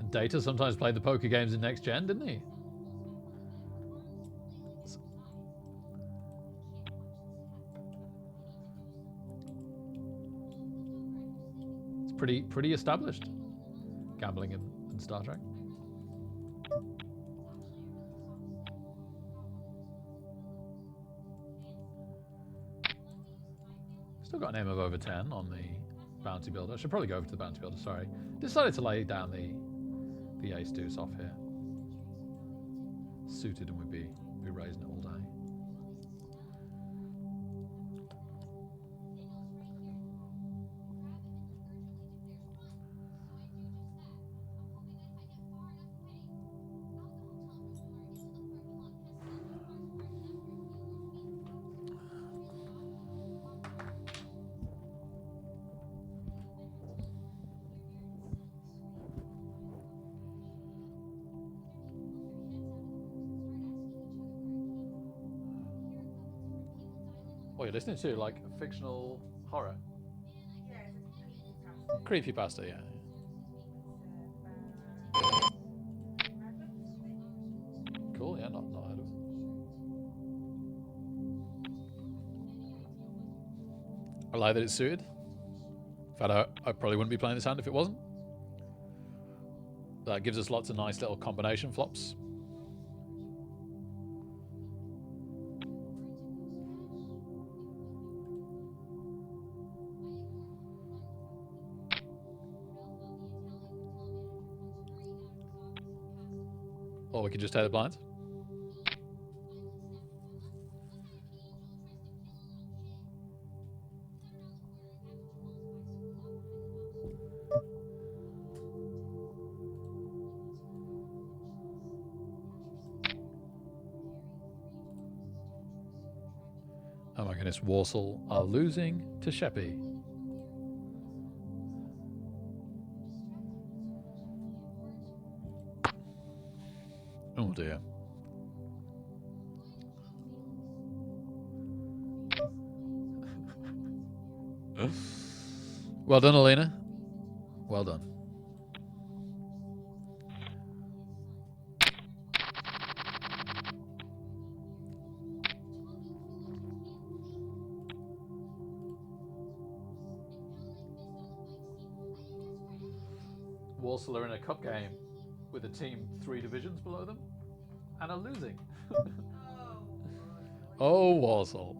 Data sometimes played the poker games in Next Gen, didn't he? It's pretty established, gambling in Star Trek. Still got an aim of over 10 on the bounty builder. I should probably go over to the bounty builder, sorry. Decided to lay down the ace deuce off here. Suited and we'd be raising it all day. What you're listening to, like a fictional horror? Yeah, it's a creepypasta. Creepypasta, yeah. Cool, yeah, not heard of it. I like that it's suited. In fact, I probably wouldn't be playing this hand if it wasn't. That gives us lots of nice little combination flops. Or we could just take the blinds. Oh my goodness, Warsaw are losing to Sheppey. Oh dear. Well done, Alina. Well done. Walsall are in a cup game with a team 3 divisions below them and are losing. Oh, Walsall.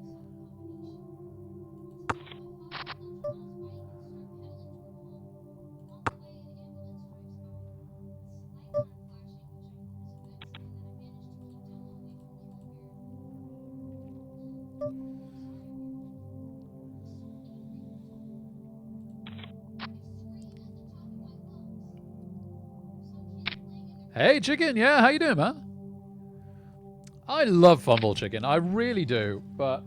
Hey, Chicken. Yeah, how you doing, man? I love Fumble Chicken. I really do. But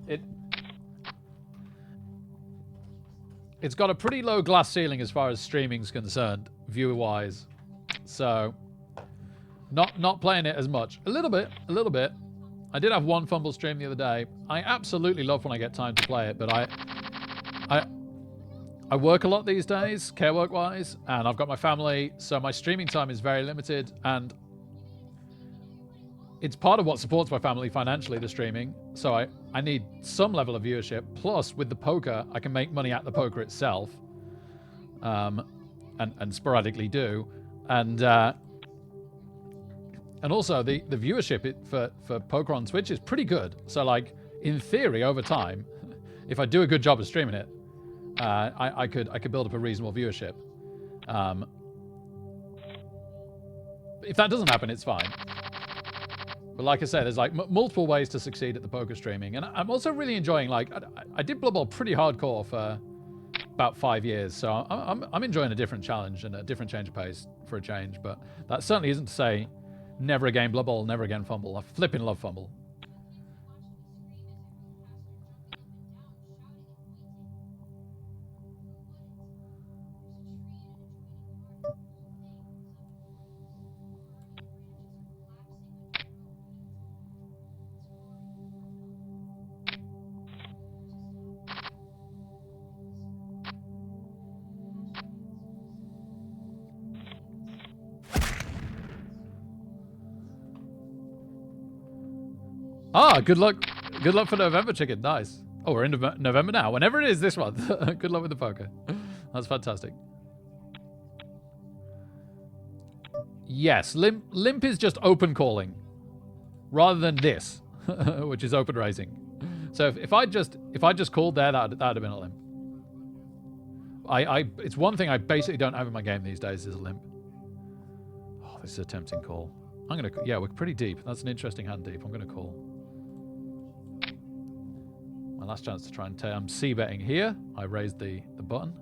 it's got a pretty low glass ceiling as far as streaming's concerned, viewer-wise. So, not playing it as much. A little bit. I did have one Fumble stream the other day. I absolutely love when I get time to play it, but I work a lot these days, care work-wise, and I've got my family, so my streaming time is very limited, and it's part of what supports my family financially, the streaming. So I need some level of viewership. Plus, with the poker, I can make money at the poker itself, and sporadically do, and also the viewership for poker on Twitch is pretty good. So like in theory, over time, if I do a good job of streaming it, I could build up a reasonable viewership. If that doesn't happen, it's fine. But like I said, there's like multiple ways to succeed at the poker streaming, and I'm also really enjoying. Like I did Blood Bowl pretty hardcore for about 5 years, so I'm enjoying a different challenge and a different change of pace for a change. But that certainly isn't to say never again Blood Bowl, never again Fumble. I flipping love Fumble. Ah, good luck. Good luck for November, Chicken. Nice. Oh, we're in November now. Whenever it is this month. Good luck with the poker. That's fantastic. Yes, limp is just open calling, rather than this, which is open raising. So if I just called there, that'd have been a limp. It's one thing I basically don't have in my game these days is a limp. Oh, this is a tempting call. Yeah, we're pretty deep. That's an interesting hand deep. I'm gonna call. My last chance to try and tell. I'm c-betting here. I raised the button.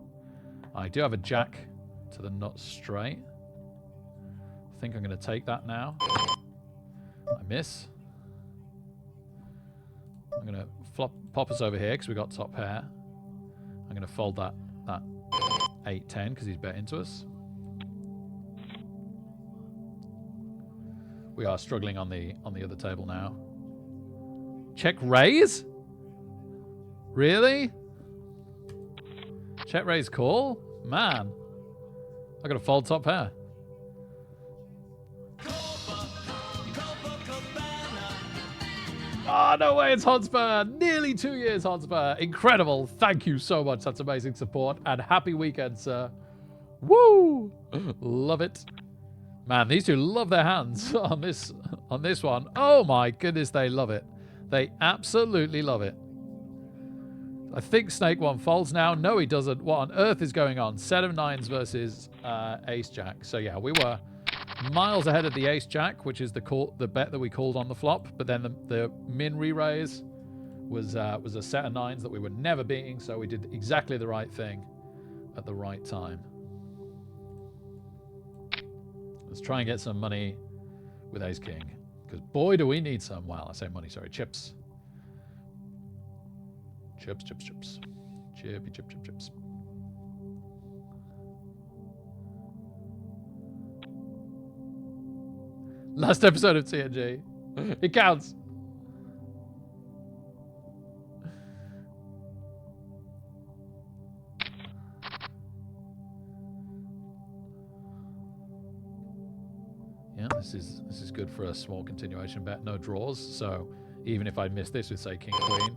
I do have a jack to the nut straight. I think I'm going to take that now. I miss. I'm going to pop us over here because we got top pair. I'm going to fold that 8-10 because he's bet into us. We are struggling on the other table now. Check raise? Really? Check raise call? Man. I got to fold top pair. Oh, no way, it's Hotspur. Nearly 2 years, Hotspur. Incredible. Thank you so much. That's amazing support. And happy weekend, sir. Woo! Love it. Man, these two love their hands on this one. Oh my goodness, they love it. They absolutely love it. I think Snake 1 folds now. No, he doesn't. What on earth is going on? Set of nines versus ace jack. So yeah, we were miles ahead of the ace jack, which is the bet that we called on the flop. But then the min re-raise was a set of nines that we were never beating. So we did exactly the right thing at the right time. Let's try and get some money with ace king, because boy do we need some. Well, I say money, sorry, chips. Chips. Chippy chips. Last episode of TNG. It counts. Yeah, this is good for a small continuation bet. No draws, so even if I missed this with, say, king, queen,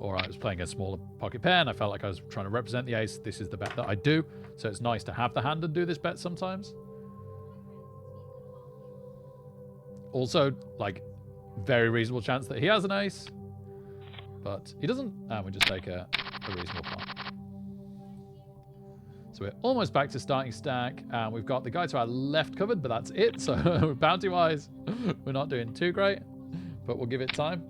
or I was playing a smaller pocket pair and I felt like I was trying to represent the ace, this is the bet that I do. So it's nice to have the hand and do this bet sometimes. Also, like, very reasonable chance that he has an ace, but he doesn't, and we just take a reasonable pot. So we're almost back to starting stack, and we've got the guy to our left covered, but that's it. So bounty-wise, we're not doing too great, but we'll give it time.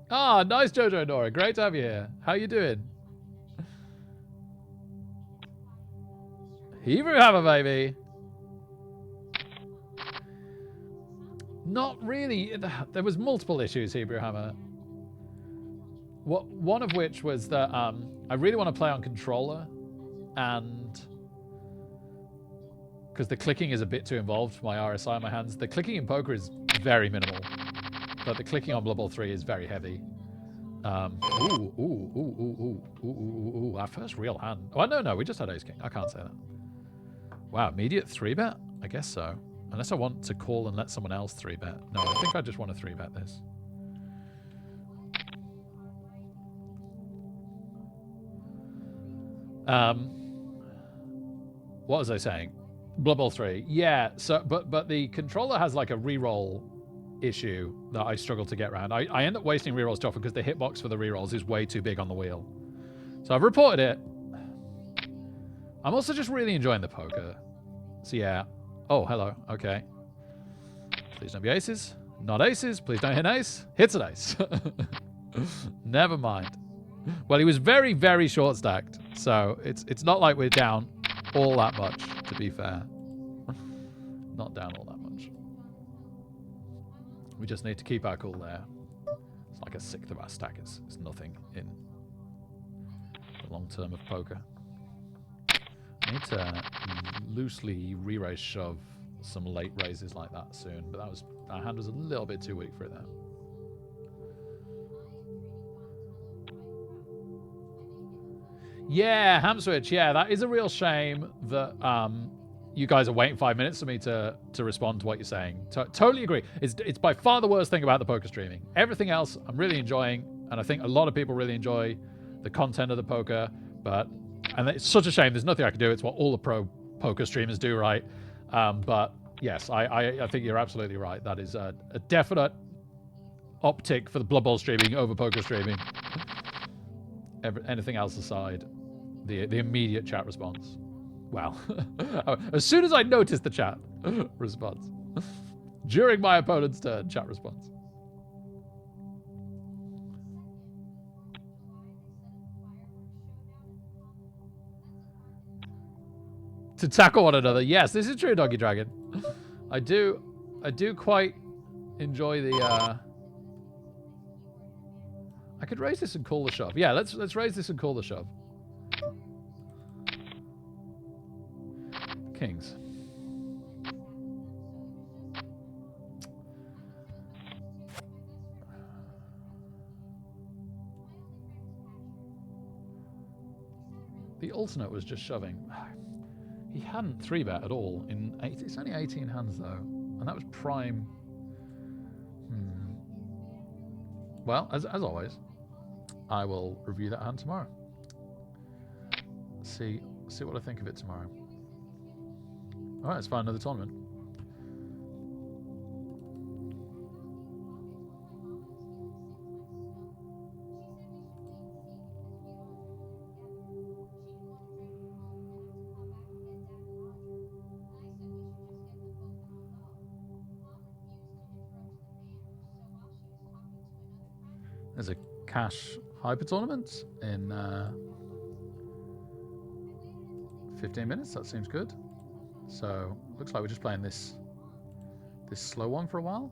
Ah, nice, Jojo Nora. Great to have you here. How you doing? Hebrew Hammer, baby. Not really. There was multiple issues, Hebrew Hammer. One of which was that I really want to play on controller, and because the clicking is a bit too involved for my RSI on my hands. The clicking in poker is very minimal, but the clicking on Blood Bowl 3 is very heavy. Our first real hand. Oh, no, we just had ace king. I can't say that. Wow, immediate 3-bet? I guess so. Unless I want to call and let someone else 3-bet. No, I think I just want to 3-bet this. What was I saying? Blood Bowl 3. Yeah, so but the controller has like a reroll issue that I struggle to get around. I end up wasting rerolls too often because the hitbox for the rerolls is way too big on the wheel. So I've reported it. I'm also just really enjoying the poker. So yeah. Oh, hello. Okay. Please don't be aces. Not aces. Please don't hit an ace. Hits an ace. Never mind. Well, he was very, very short stacked. So it's not like we're down all that much, to be fair. Not down all that much. We just need to keep our cool there. It's like a sixth of our stack. It's nothing in the long term of poker. I need to loosely re-raise shove some late raises like that soon, but our hand was a little bit too weak for it there. Yeah, ham switch. Yeah, that is a real shame that you guys are waiting 5 minutes for me to respond to what you're saying. Totally agree. It's by far the worst thing about the poker streaming. Everything else I'm really enjoying, and I think a lot of people really enjoy the content of the poker, and it's such a shame. There's nothing I can do. It's what all the pro poker streamers do, right? But yes, I think you're absolutely right. That is a definite uptick for the Blood Bowl streaming over poker streaming. Anything else aside, the immediate chat response. Wow. As soon as I noticed the chat response. During my opponent's turn, chat response. To tackle one another. Yes, this is true, Doggy Dragon. I do quite enjoy the I could raise this and call the shove. Yeah, let's raise this and call the shove. Kings. The alternate was just shoving. He hadn't 3-bet at all in it's only 18 hands though, and that was prime. Well, as always, I will review that hand tomorrow. See what I think of it tomorrow. All right, let's find another tournament. There's a cash hyper tournament in 15 minutes. That seems good. So looks like we're just playing this slow one for a while.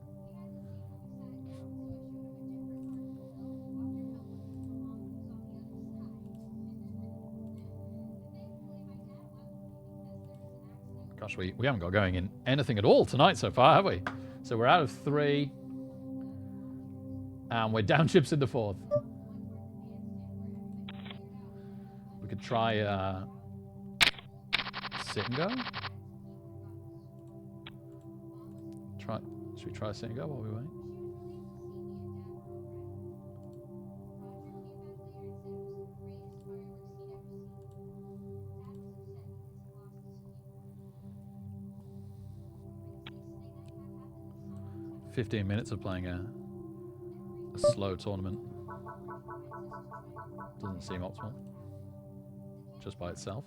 Gosh, we haven't got going in anything at all tonight so far, have we? So we're out of 3. And we're down chips in the 4th. We could try sit and go. Should we try sit and go while we wait? "15 minutes of playing a slow tournament doesn't seem optimal just by itself."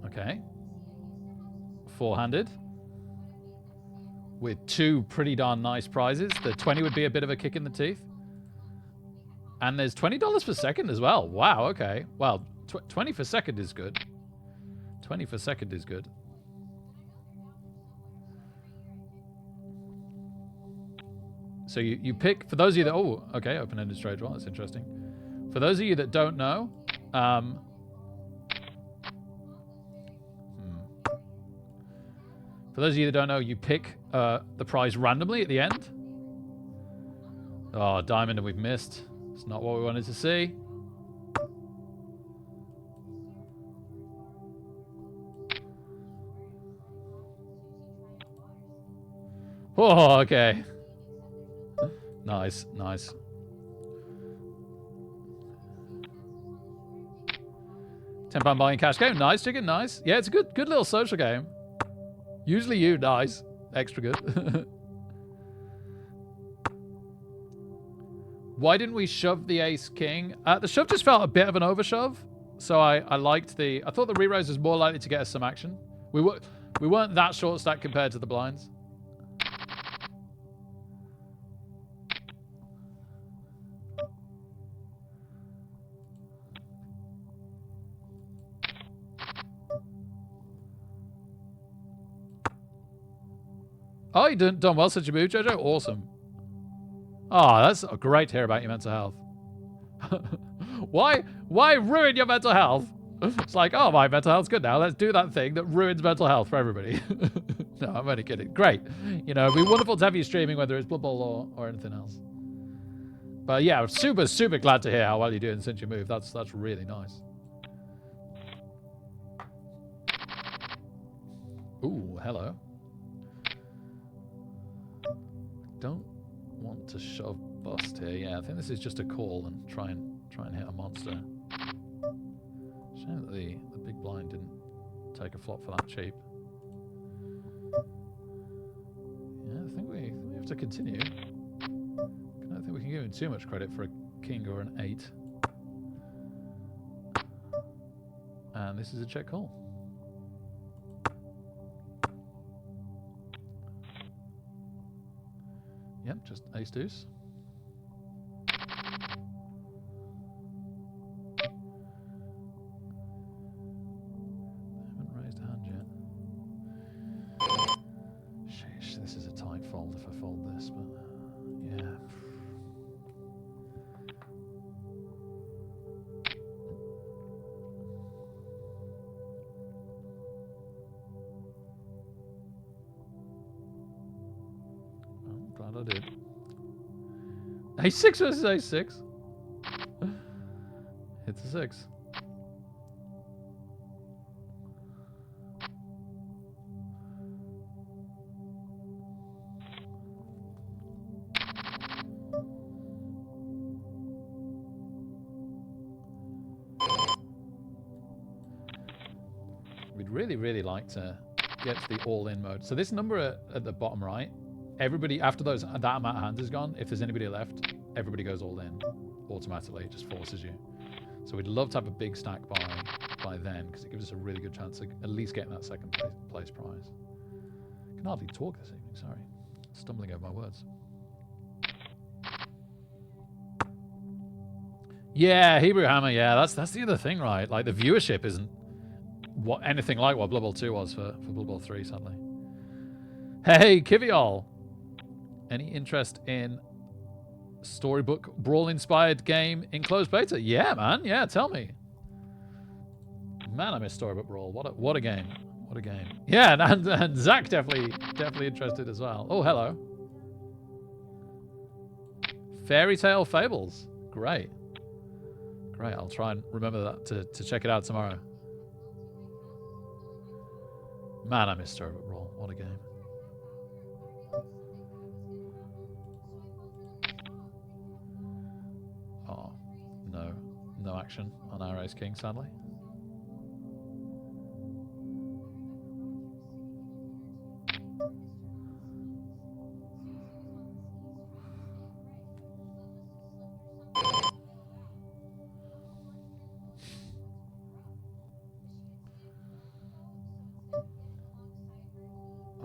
Okay. 4-handed. with 2 pretty darn nice prizes. The 20 would be a bit of a kick in the teeth. And there's $20 per second as well. Wow, okay. Well, 20 for second is good. 20 for second is good. So you pick, for those of you that, oh, okay, open-ended straight draw, that's interesting. For those of you that don't know, for those of you that don't know, you pick the prize randomly at the end. Oh, diamond, and we've missed. It's not what we wanted to see. Oh, okay. Nice, nice. £10 buying cash game. Nice, chicken, nice. Yeah, it's a good little social game. Usually you, nice. Extra good. Why didn't we shove the ace king? The shove just felt a bit of an overshove. So I liked the... I thought the re-raise was more likely to get us some action. We weren't that short stack compared to the blinds. Oh, you done well since you moved, Jojo? Awesome. Oh, that's great to hear about your mental health. Why ruin your mental health? It's like, oh, my mental health's good now. Let's do that thing that ruins mental health for everybody. No, I'm only kidding. Great. You know, it'd be wonderful to have you streaming, whether it's Blood Bowl or anything else. But yeah, super, super glad to hear how well you're doing since you moved. That's really nice. Ooh, hello. Don't want to shove bust here. Yeah, I think this is just a call and try and hit a monster. Shame that the big blind didn't take a flop for that cheap. Yeah, I think we have to continue. I don't think we can give him too much credit for a king or an 8. And this is a check call. Yep, just ace deuce. Haven't raised a hand yet. Sheesh, this is a tight fold if I fold this, but yeah. I'm glad I did. A6 versus A6. It's a 6. We'd really like to get to the all-in mode. So this number at the bottom right, everybody, after that amount of hands is gone, if there's anybody left, everybody goes all in automatically. It just forces you. So we'd love to have a big stack by then, because it gives us a really good chance of at least getting that second place prize. I can hardly talk this evening, sorry. Stumbling over my words. Yeah, Hebrew Hammer, yeah, that's the other thing, right? Like, the viewership isn't anything like what Blood Bowl 2 was for Blood Bowl 3, sadly. Hey, Kiviol! Any interest in storybook brawl-inspired game in closed beta? Yeah, man. Yeah, tell me. Man, I miss storybook brawl. What a game. What a game. Yeah, and Zach definitely interested as well. Oh, hello. Fairy Tale Fables. Great. Great. I'll try and remember that to check it out tomorrow. Man, I miss storybook brawl. What a game. Oh, no action on our ace king, sadly.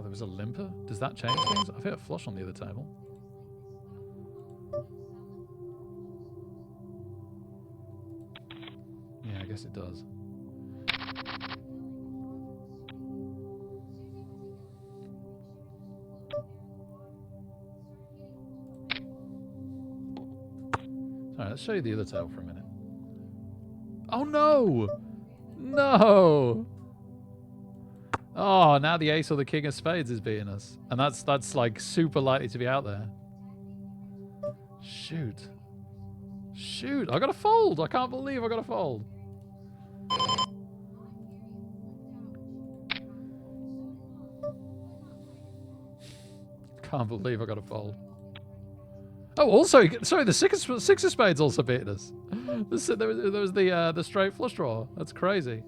there was a limper? Does that change things? I've hit a flush on the other table. Yeah, I guess it does. Alright, let's show you the other table for a minute. Oh no! No! Oh, now the ace or the king of spades is beating us. And that's like super likely to be out there. Shoot. Shoot, I got to fold. I can't believe I got to fold. Can't believe I got to fold. Oh, also, sorry, the six of spades also beat us. There was the straight flush draw. That's crazy.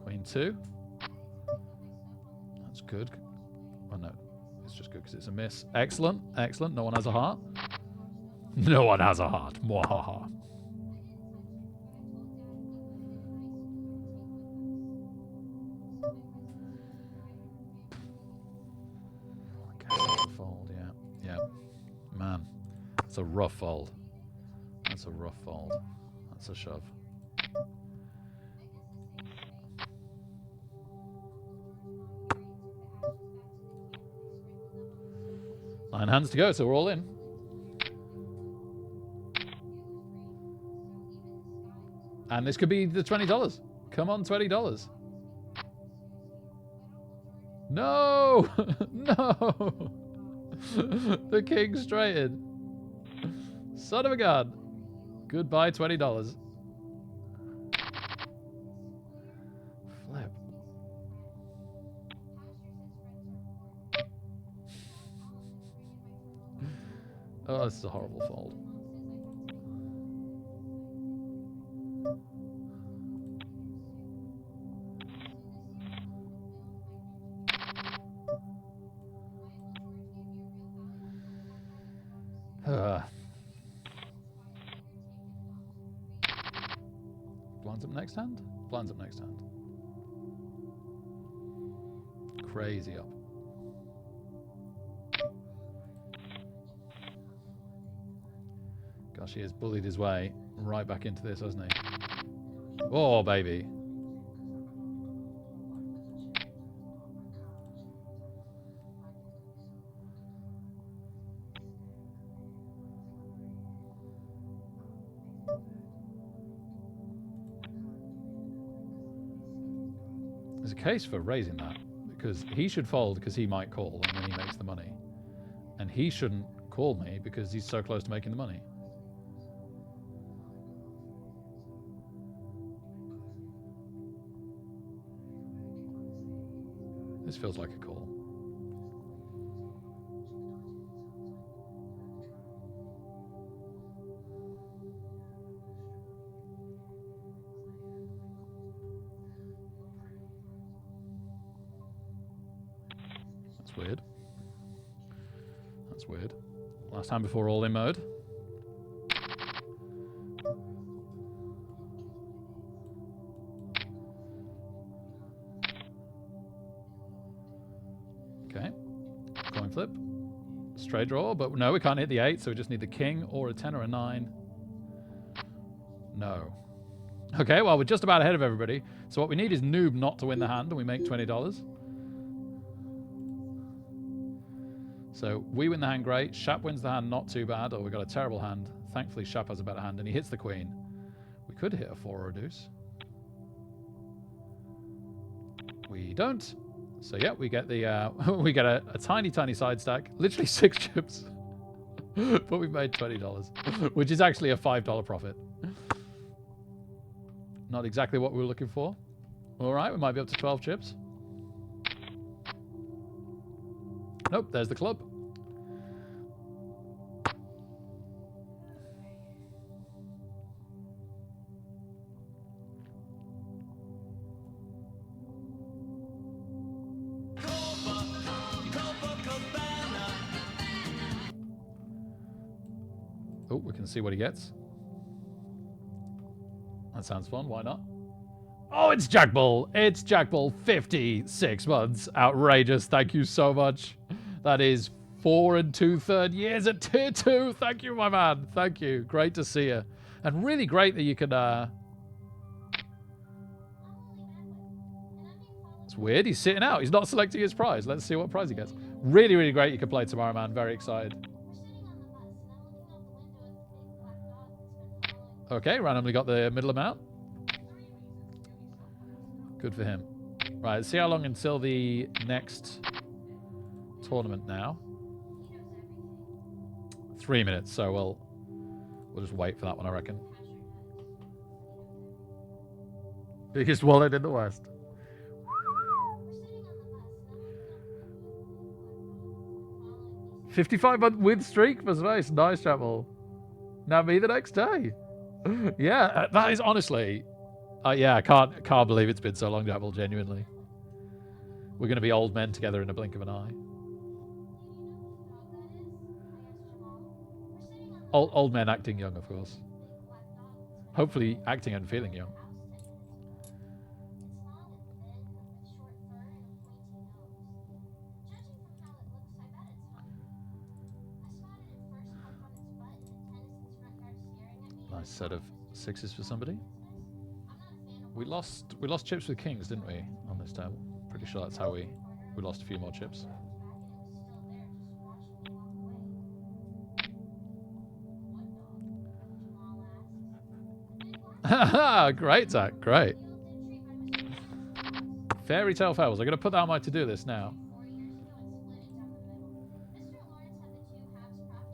Queen 2. That's good. Oh no, it's just good because it's a miss. Excellent, excellent. No one has a heart. No one has a heart. Mwahaha. Fold, yeah. Yeah. Man, it's a rough fold. That's a rough fold. That's a shove. Nine hands to go, so we're all in. And this could be the $20. Come on, $20. No! No! The king straighted. Son of a gun. Goodbye, $20. Flip. Oh, this is a horrible fold. Blinds up next hand? Blinds up next hand. Crazy up. Gosh, he has bullied his way right back into this, hasn't he? Oh, baby. There's a case for raising that, because he should fold because he might call and then he makes the money. And he shouldn't call me because he's so close to making the money. This feels like a call. That's weird. That's weird. Last time before all in mode. Okay. Coin flip. Straight draw, but no, we can't hit the 8, so we just need the king or a 10 or a 9. No. Okay, well, we're just about ahead of everybody. So what we need is noob not to win the hand, and we make $20. So we win the hand, great. Shap wins the hand, not too bad. Or we got a terrible hand. Thankfully, Shap has a better hand, and he hits the queen. We could hit a 4 or a deuce. We don't. So yeah, we get the we get a tiny, tiny side stack. Literally 6 chips. But we've made $20, which is actually a $5 profit. Not exactly what we were looking for. All right, we might be up to 12 chips. Nope, there's the club. Oh, we can see what he gets. That sounds fun. Why not? Oh, it's Jack Bull. It's Jack Bull. 56 months. Outrageous. Thank you so much. That is 4 2/3 years at tier 2. Thank you, my man. Thank you. Great to see you. And really great that you can... It's weird. He's sitting out. He's not selecting his prize. Let's see what prize he gets. Really, really great you can play tomorrow, man. Very excited. Okay, randomly got the middle amount. Good for him. Right, let's see how long until the next tournament now. 3 minutes, so we'll just wait for that one, I reckon. Biggest wallet in the West. $55-month win streak for Space. Nice, Chapel. Now me the next day. Yeah, that is honestly... yeah, I can't believe it's been so long, Chapel, genuinely. We're going to be old men together in a blink of an eye. Old men acting young, of course. Hopefully acting and feeling young. Nice set of 6s for somebody. We lost chips with kings, didn't we, on this turn? Pretty sure that's how we lost a few more chips. Great, Zach. Great. Fairy Tale Fables. I'm going to put that on my to-do list now.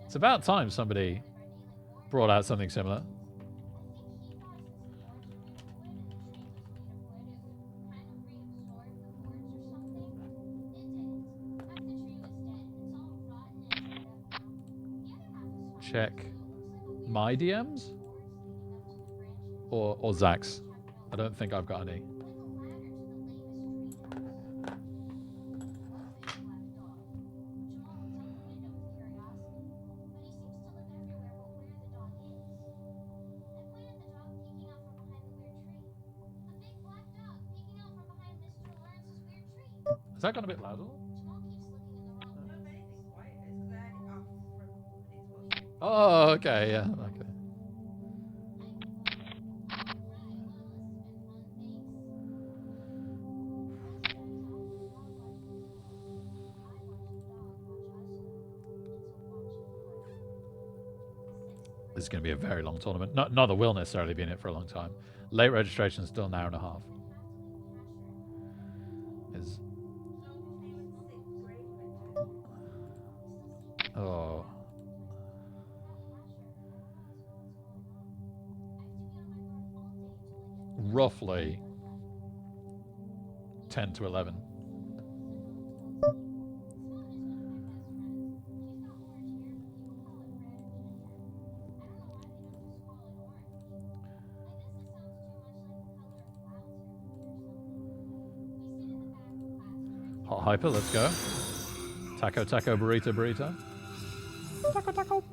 It's about time somebody brought out something similar. Check my DMs or Zach's. I don't think I've got any. Has that gone a bit louder? Oh, okay, yeah, okay. This is going to be a very long tournament. Not that we'll necessarily be in it for a long time. Late registration is still an hour and a half. Oh. Roughly 10 to 11. Hot hyper, let's go. Taco, taco, burrito, burrito. Taco, taco.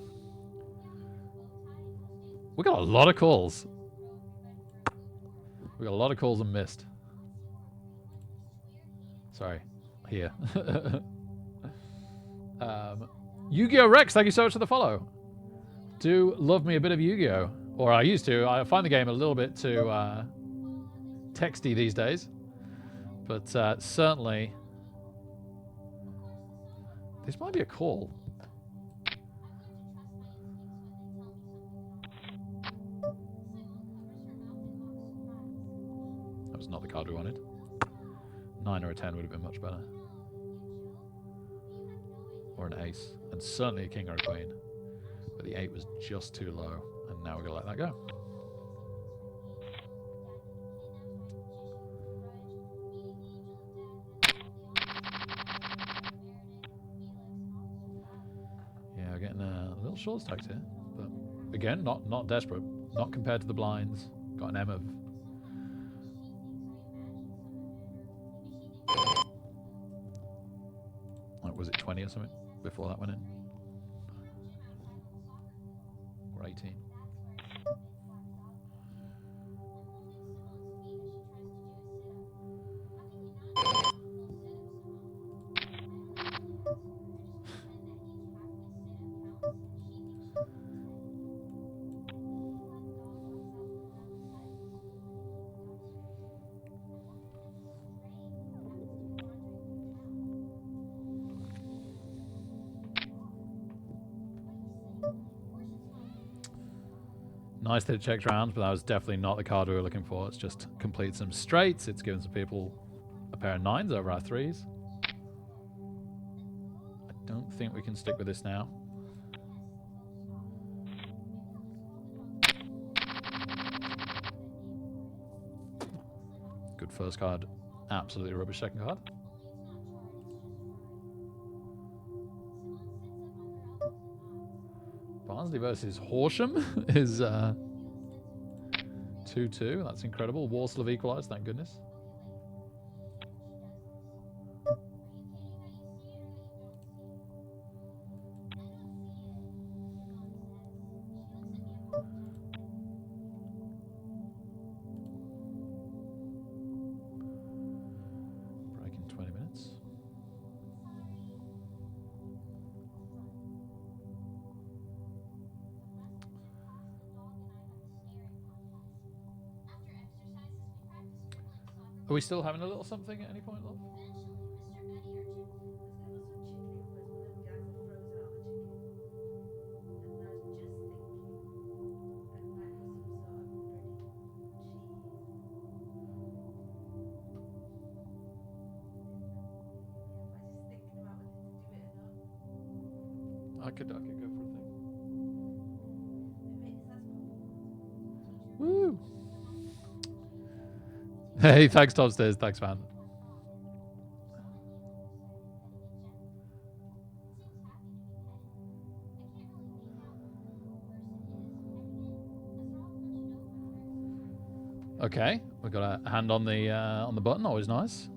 We got a lot of calls. We got a lot of calls and missed. Sorry. Here. Yu-Gi-Oh! Rex, thank you so much for the follow. Do love me a bit of Yu-Gi-Oh! Or I used to. I find the game a little bit too texty these days. But certainly... This might be a call. That was not the card we wanted. 9 or a 10 would have been much better. Or an ace. And certainly a king or a queen. But the 8 was just too low. And now we're going to let that go. Yeah, we're getting a little short stacked here. But again, not desperate. Not compared to the blinds. Got an M of... Like, was it 20 or something before that went in? Or 18? Nice that it checks rounds, but that was definitely not the card we were looking for. It's just complete some straights. It's given some people a pair of 9s over our 3s. I don't think we can stick with this now. Good first card. Absolutely rubbish second card. Barnsley versus Horsham is 2-2. That's incredible. Warsaw have equalised, thank goodness. Break in 20 minutes. Are we still having a little something at any point, love? I could go for a thing. Woo! Hey, thanks, Topstairs. Thanks, man. Okay, we've got a hand on the button. Always nice.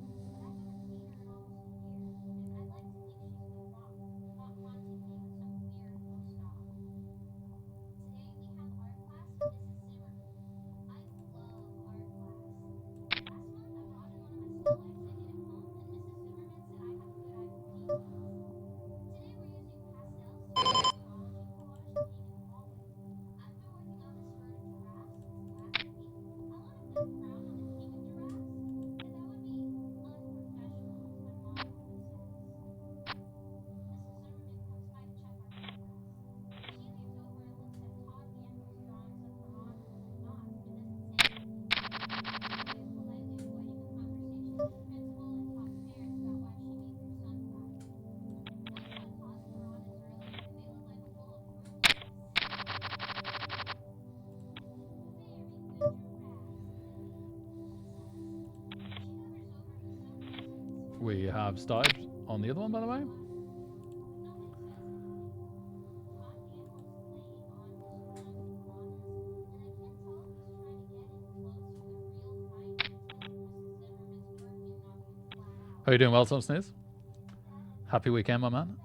We have started on the other one, by the way. How are you doing well, Tom Sneers? Happy weekend, my man.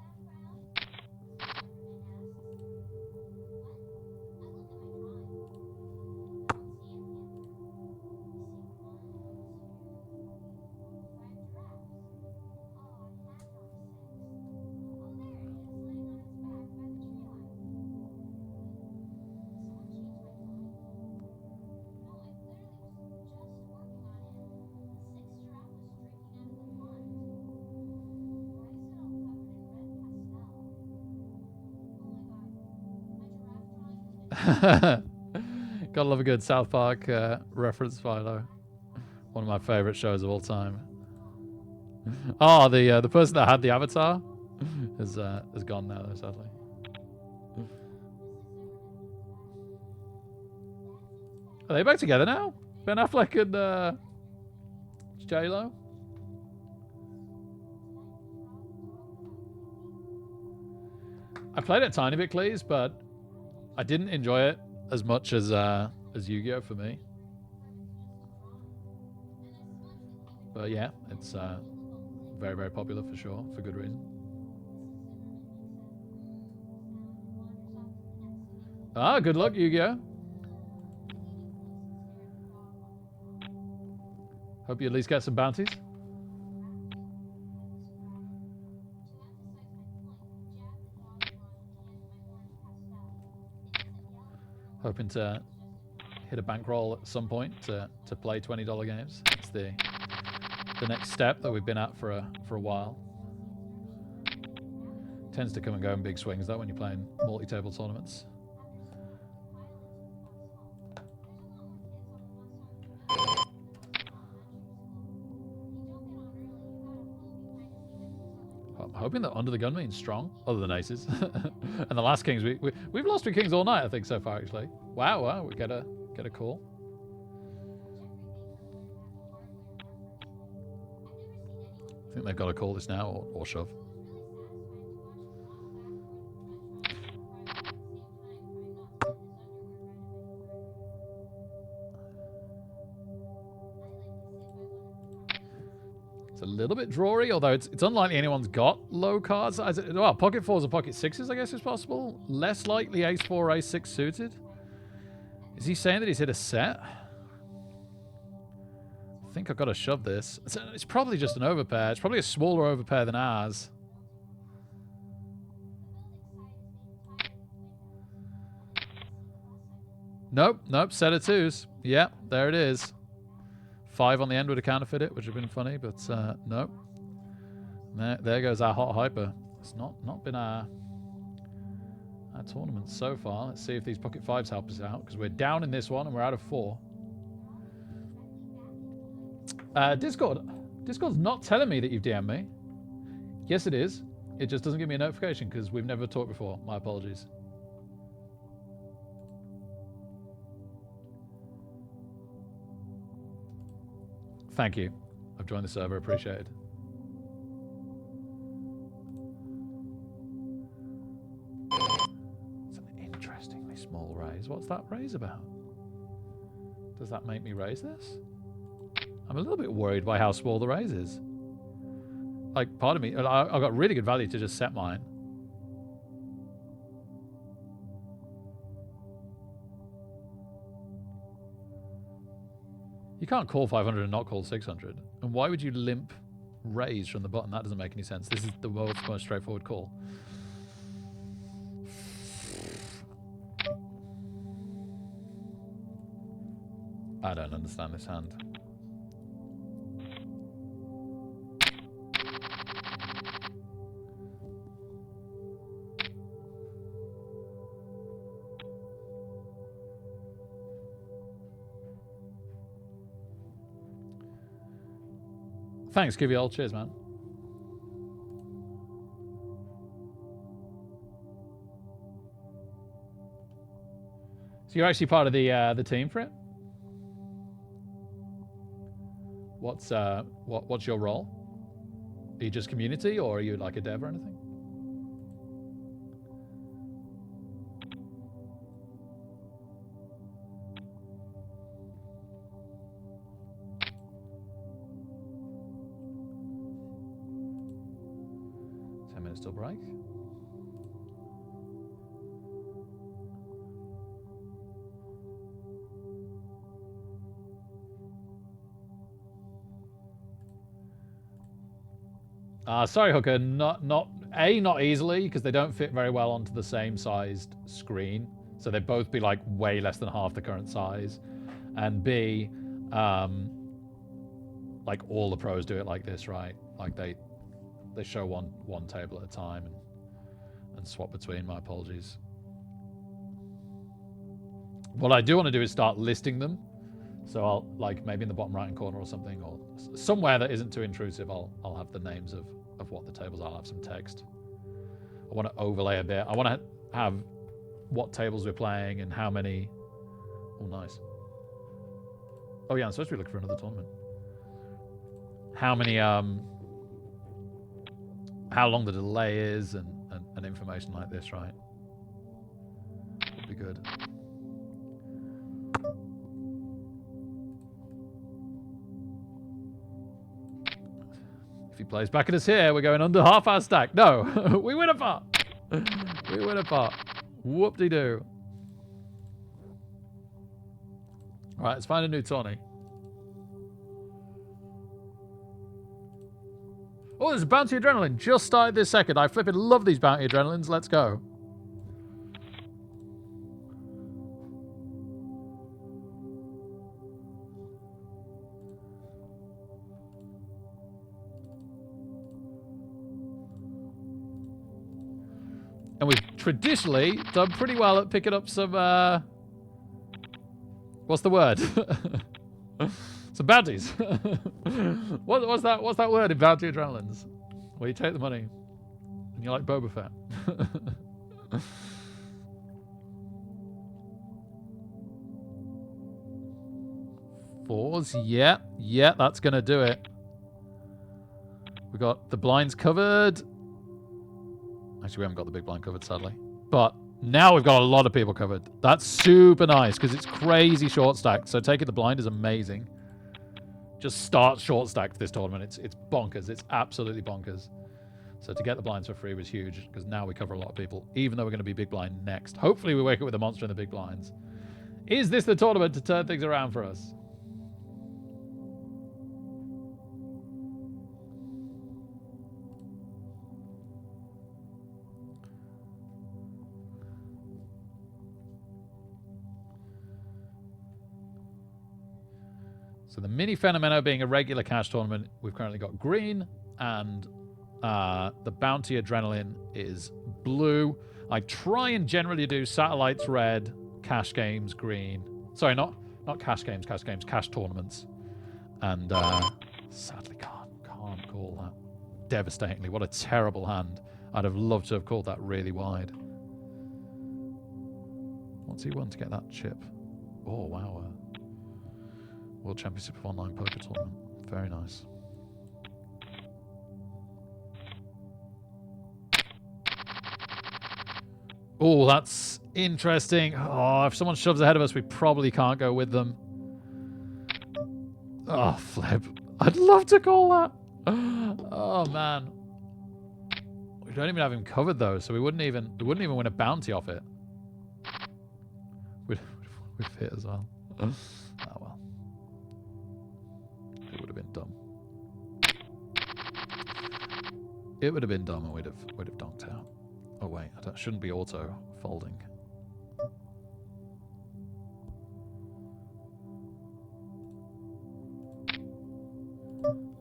Gotta love a good South Park reference, Philo. One of my favorite shows of all time. Oh, the person that had the avatar is gone now, though, sadly. Are they back together now? Ben Affleck and J-Lo? I played it a tiny bit, please, but I didn't enjoy it as much as Yu-Gi-Oh for me. But yeah, it's very, very popular for sure, for good reason. Ah, good luck, Yu-Gi-Oh. Hope you at least get some bounties. Hoping to hit a bankroll at some point to play $20 games. It's the next step that we've been at for a while. Tends to come and go in big swings though when you're playing multi-table tournaments. hoping that Under the Gun means strong, other than aces. And the last kings, we've lost 3 kings all night, I think, so far, actually. Wow, we get a call. I think they've got to call this now or shove. It's a little bit drawy, although it's unlikely anyone's got low cards. Well, pocket 4s or pocket 6s, I guess, is possible. Less likely ace 4 or ace 6 suited. Is he saying that he's hit a set? I think I've got to shove this. It's probably just an overpair. It's probably a smaller overpair than ours. Nope, set of 2s. Yeah, there it is. 5 on the end would have counterfeit it, which would have been funny, but nope. There goes our hot hyper. It's not been our tournament so far. Let's see if these pocket 5s help us out, because we're down in this one and we're out of 4. Discord's not telling me that you've DM'd me. Yes, it is. It just doesn't give me a notification because we've never talked before. My apologies. Thank you. I've joined the server. Appreciated. It's an interestingly small raise. What's that raise about? Does that make me raise this? I'm a little bit worried by how small the raise is. Like, part of me, I've got really good value to just set mine. You can't call 500 and not call 600. And why would you limp raise from the button? That doesn't make any sense. This is the world's most straightforward call. I don't understand this hand. Thanks, give you all. Cheers, man. So you're actually part of the team for it? What's your role? Are you just community, or are you like a dev or anything? Till break. Sorry, Hooker, not easily, because they don't fit very well onto the same sized screen. So they'd both be like way less than half the current size. And B, like all the pros do it like this, right? Like they show one table at a time and swap between. My apologies. What I do want to do is start listing them. So I'll, like, maybe in the bottom right hand corner or something, or somewhere that isn't too intrusive, I'll have the names of what the tables are. I'll have some text. I want to overlay a bit. I want to have what tables we're playing and how many. Oh, nice. Oh yeah, I'm supposed to be looking for another tournament. How many how long the delay is and information like this, right? Would be good. If he plays back at us here, we're going under half our stack. No, we win a pot. We win a pot. Whoop-de-doo. All right, let's find a new tourney. Oh, there's a Bounty Adrenaline. Just started this second. I flipping love these Bounty Adrenalines. Let's go. And we've traditionally done pretty well at picking up some, what's the word? Some bounties. What's that word in Bounty Adrenalines? Where you take the money. And you like Boba Fett. Fours. Yeah. Yeah, that's going to do it. We got the blinds covered. Actually, we haven't got the big blind covered, sadly. But now we've got a lot of people covered. That's super nice because it's crazy short stacked. So taking the blind is amazing. Just start short stacked this tournament. It's bonkers. It's absolutely bonkers. So to get the blinds for free was huge because now we cover a lot of people, even though we're going to be big blind next. Hopefully we wake up with a monster in the big blinds. Is this the tournament to turn things around for us? So the mini Fenomeno being a regular cash tournament, we've currently got green, and the bounty adrenaline is blue. I try and generally do satellites red, cash games green. Sorry, not cash games, cash tournaments. And sadly can't call that. Devastatingly, what a terrible hand. I'd have loved to have called that really wide. What's he won to get that chip? Oh, wow. World Championship of Online Poker Tournament. Very nice. Oh, that's interesting. Oh, if someone shoves ahead of us, we probably can't go with them. Oh, flip. I'd love to call that. Oh, man. We don't even have him covered, though, so we wouldn't even win a bounty off it. We'd hit as well. Oh, well. It would have been dumb. It would have been dumb and we'd have donked out. Oh wait, that shouldn't be auto folding.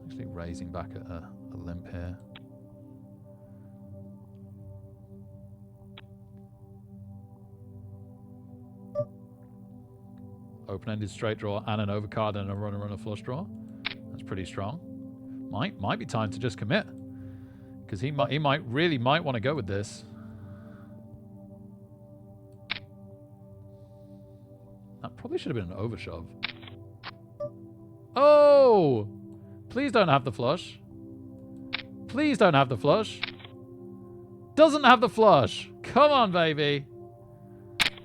Actually raising back at a limp here. Open-ended straight draw and an overcard and a runner flush draw. That's pretty strong. Might be time to just commit. Because he might really want to go with this. That probably should have been an overshove. Oh! Please don't have the flush. Please don't have the flush. Doesn't have the flush. Come on, baby.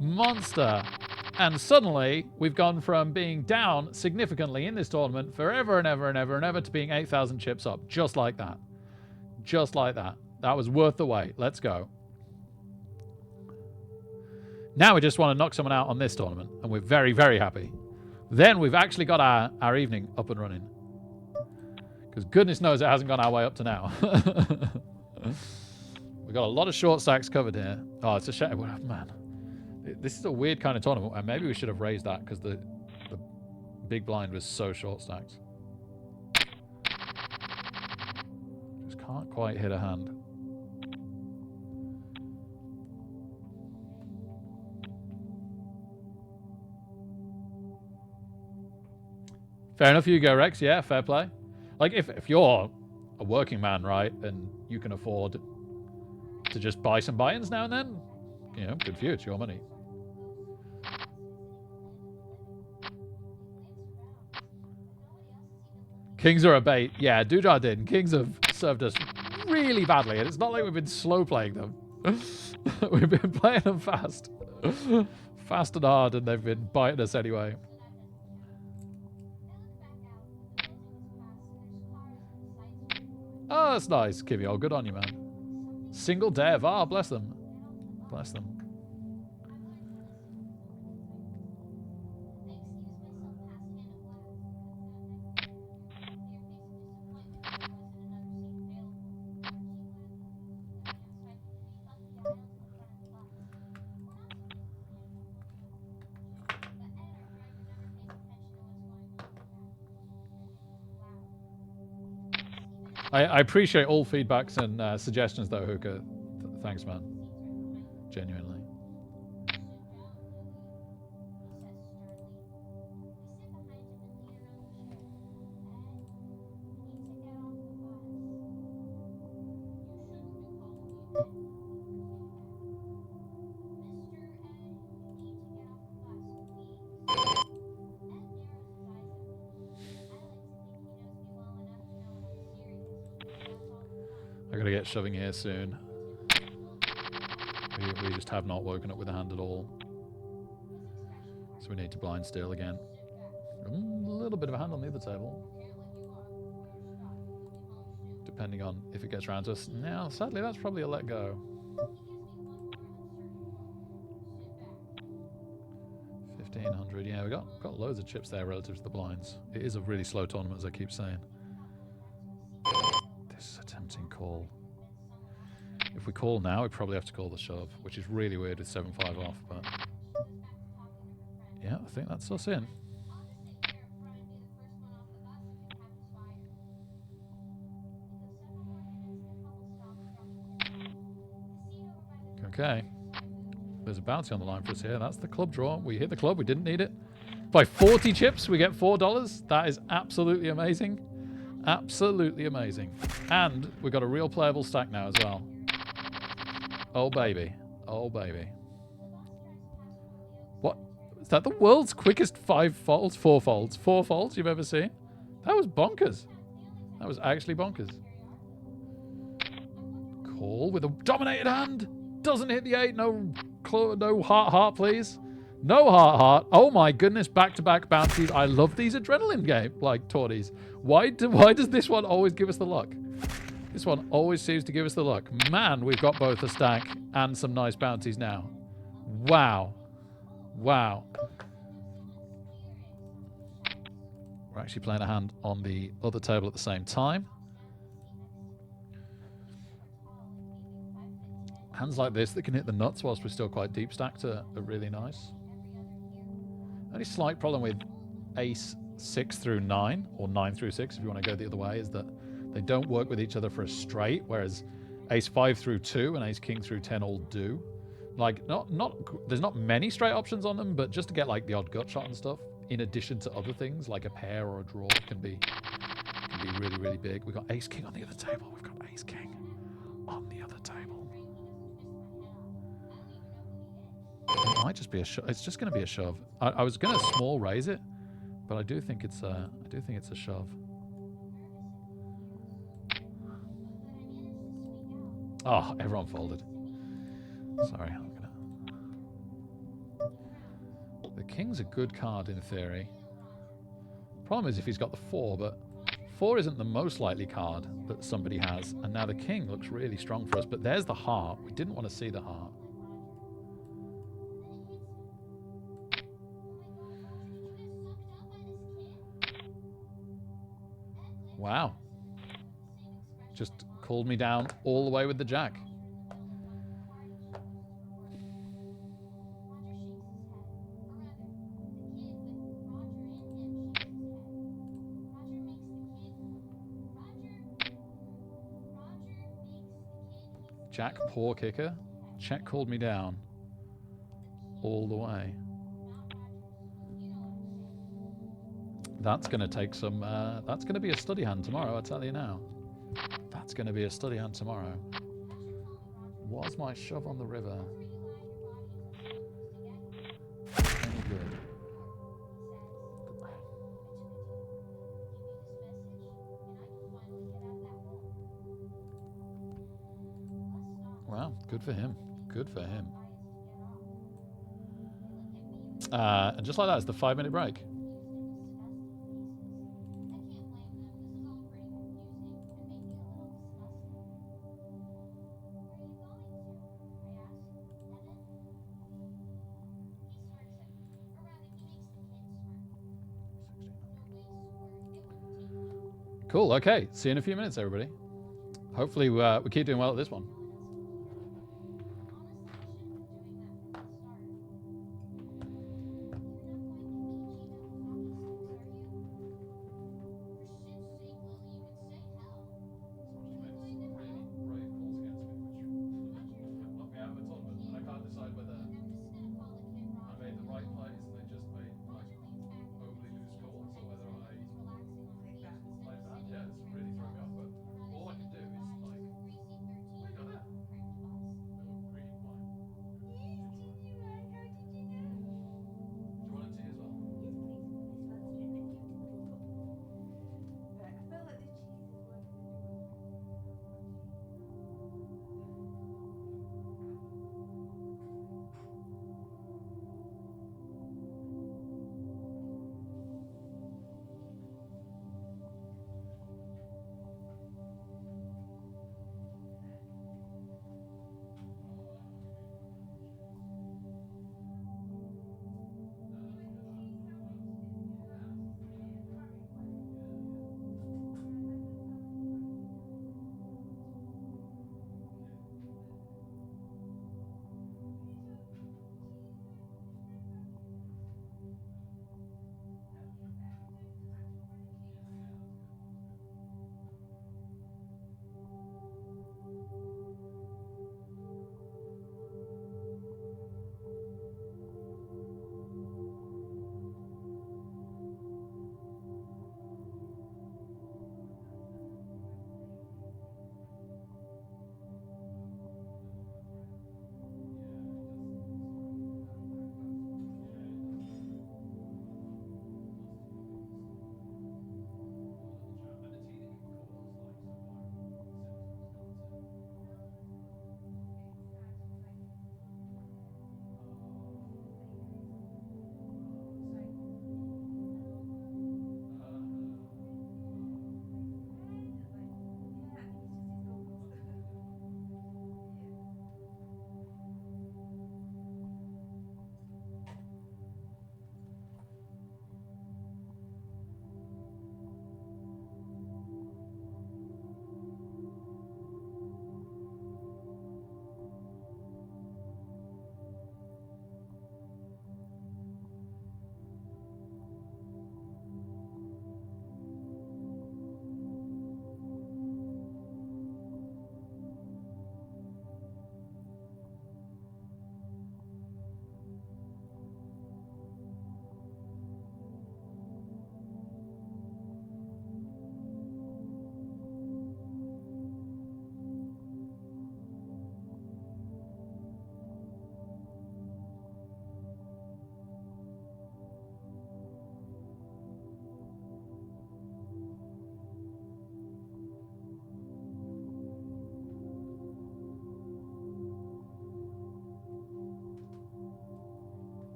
Monster. And suddenly, we've gone from being down significantly in this tournament forever and ever and ever and ever to being 8,000 chips up. Just like that. Just like that. That was worth the wait. Let's go. Now we just want to knock someone out on this tournament. And we're very, very happy. Then we've actually got our evening up and running. Because goodness knows it hasn't gone our way up to now. We've got a lot of short stacks covered here. Oh, it's a shame. Man. This is a weird kind of tournament. And maybe we should have raised that because the big blind was so short stacked. Just can't quite hit a hand. Fair enough, you go, Rex. Yeah, fair play. Like, if you're a working man, right, and you can afford to just buy some buy-ins now and then, you know, good for you. It's your money. Kings are a bait. Yeah, Dujar did. Kings have served us really badly, and it's not like we've been slow playing them. We've been playing them fast. Fast and hard, and they've been biting us anyway. Oh, that's nice, Kimmy. Oh, good on you, man. Single dev. Ah, oh, bless them. Bless them. I appreciate all feedbacks and suggestions, though, Hookah. Thanks, man. Genuinely. Gotta get shoving here soon. We just have not woken up with a hand at all. So we need to blind steal again. A little bit of a hand on the other table. Depending on if it gets around to us. Now, sadly, that's probably a let go. 1,500. Yeah, we got loads of chips there relative to the blinds. It is a really slow tournament, as I keep saying. This is a tempting call. If we call now, we probably have to call the shove, which is really weird with 7-5 off, but... yeah, I think that's us in. Okay. There's a bounty on the line for us here. That's the club draw. We hit the club. We didn't need it. By 40 chips, we get $4. That is absolutely amazing. Absolutely amazing. And we got a real playable stack now as well. Oh, baby. Oh, baby. What? Is that the world's quickest 4 folds you've ever seen? That was bonkers. That was actually bonkers. Call with a dominated hand. Doesn't hit the 8. No heart, please. No heart. Oh my goodness, back-to-back bounties. I love these adrenaline game, like tourneys. Why does this one always give us the luck? This one always seems to give us the luck. Man, we've got both a stack and some nice bounties now. Wow. Wow. We're actually playing a hand on the other table at the same time. Hands like this that can hit the nuts whilst we're still quite deep stacked are really nice. Only slight problem with ace 6 through 9, or 9 through 6 if you want to go the other way, is that they don't work with each other for a straight, whereas ace 5 through 2 and ace king through 10 all do. Like, there's not many straight options on them, but just to get like the odd gut shot and stuff, in addition to other things like a pair or a draw, can be really, really big. We've got ace king on the other table. We've got ace king on the other table. It might just be a shove. It's just going to be a shove. I was going to small raise it, but I do think it's a shove. Oh, everyone folded. Sorry, I'm gonna. The king's a good card in theory. Problem is if he's got the 4, but 4 isn't the most likely card that somebody has, and now the king looks really strong for us. But there's the heart. We didn't want to see the heart. Wow. Just called me down all the way with the jack. Jack, poor kicker. Check called me down all the way. That's going to take some... that's going to be a study hand tomorrow, I tell you now. That's going to be a study hand tomorrow. Was my shove on the river any good? Wow, good for him. Good for him. And just like that, it's the 5-minute break. Cool, okay. See you in a few minutes, everybody. Hopefully we keep doing well at this one.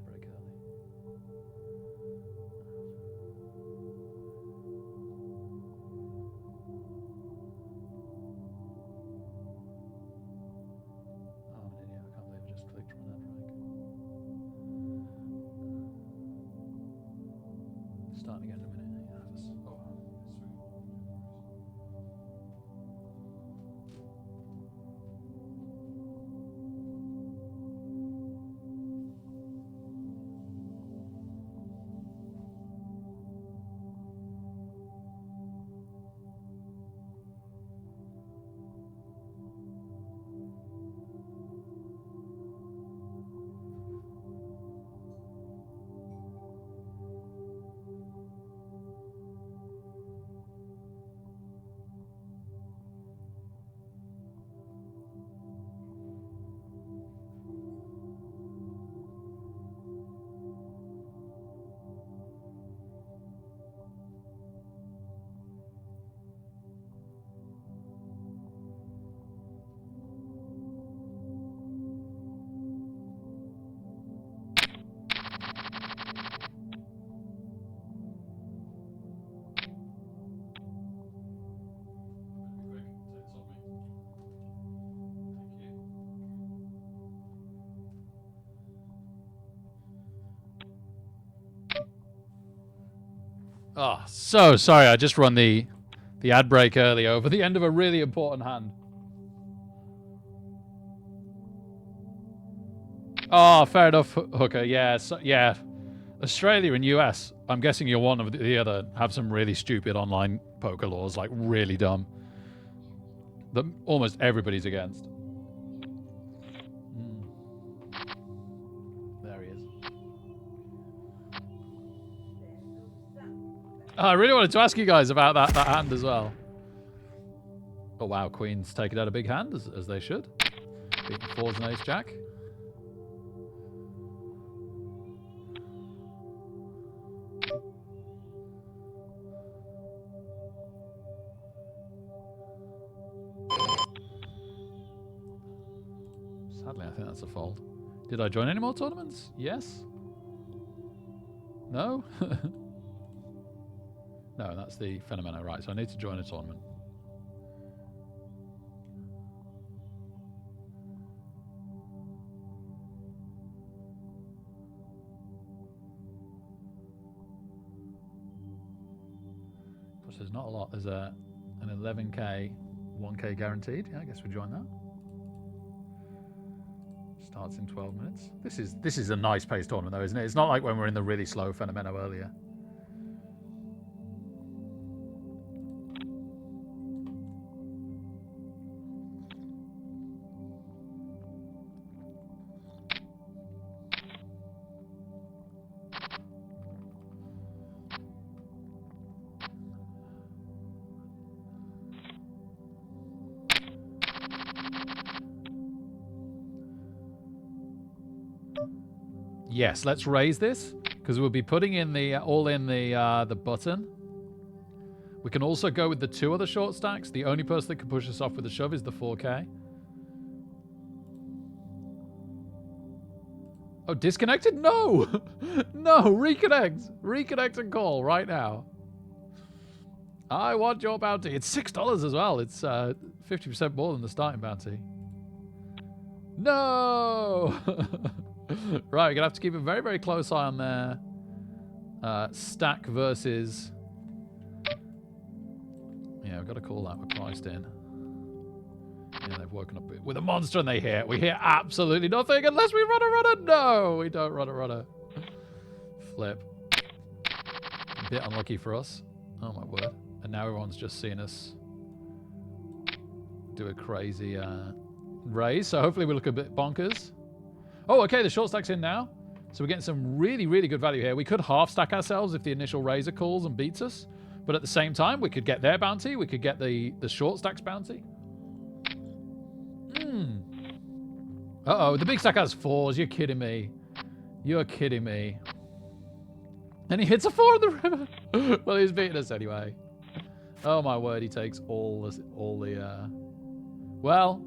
ad break early. Oh, I'm an idiot. I can't believe I just clicked on ad break. Starting again in a minute. Yeah, just, oh, oh, so sorry. I just run the ad break early over the end of a really important hand. Oh, fair enough, Hooker. Yeah, so, yeah. Australia and US, I'm guessing you're one of the other, have some really stupid online poker laws, like really dumb, that almost everybody's against. There he is. Oh, I really wanted to ask you guys about that hand as well. Oh wow, Queen's taken out a big hand, as they should. Beating fours and ace jack. Sadly, I think that's a fold. Did I join any more tournaments? Yes? No? No, that's the Fenomeno, right. So I need to join a tournament. Plus, there's not a lot. There's an 11k, 1k guaranteed. Yeah, I guess we join that. Starts in 12 minutes. This is a nice pace tournament though, isn't it? It's not like when we're in the really slow Fenomeno earlier. Yes, let's raise this because we'll be putting in the all in the button. We can also go with the two other short stacks. The only person that can push us off with a shove is the 4K. Oh, disconnected? No! No, reconnect! Reconnect and call right now. I want your bounty. It's $6 as well. It's 50% more than the starting bounty. No! Right, we're going to have to keep a very, very close eye on their stack versus... Yeah, we've got to call that. We're priced in. Yeah, they've woken up with a monster and they hit. We hear absolutely nothing unless we run a runner. No, we don't run a runner. Flip. A bit unlucky for us. Oh, my word. And now everyone's just seen us do a crazy raise. So hopefully we look a bit bonkers. Oh, okay, the short stack's in now. So we're getting some really, really good value here. We could half stack ourselves if the initial raiser calls and beats us. But at the same time, we could get their bounty. We could get the short stack's bounty. Uh-oh, the big stack has fours. You're kidding me. You're kidding me. And he hits a 4 in the river. Well, he's beating us anyway. Oh, my word. He takes all the well,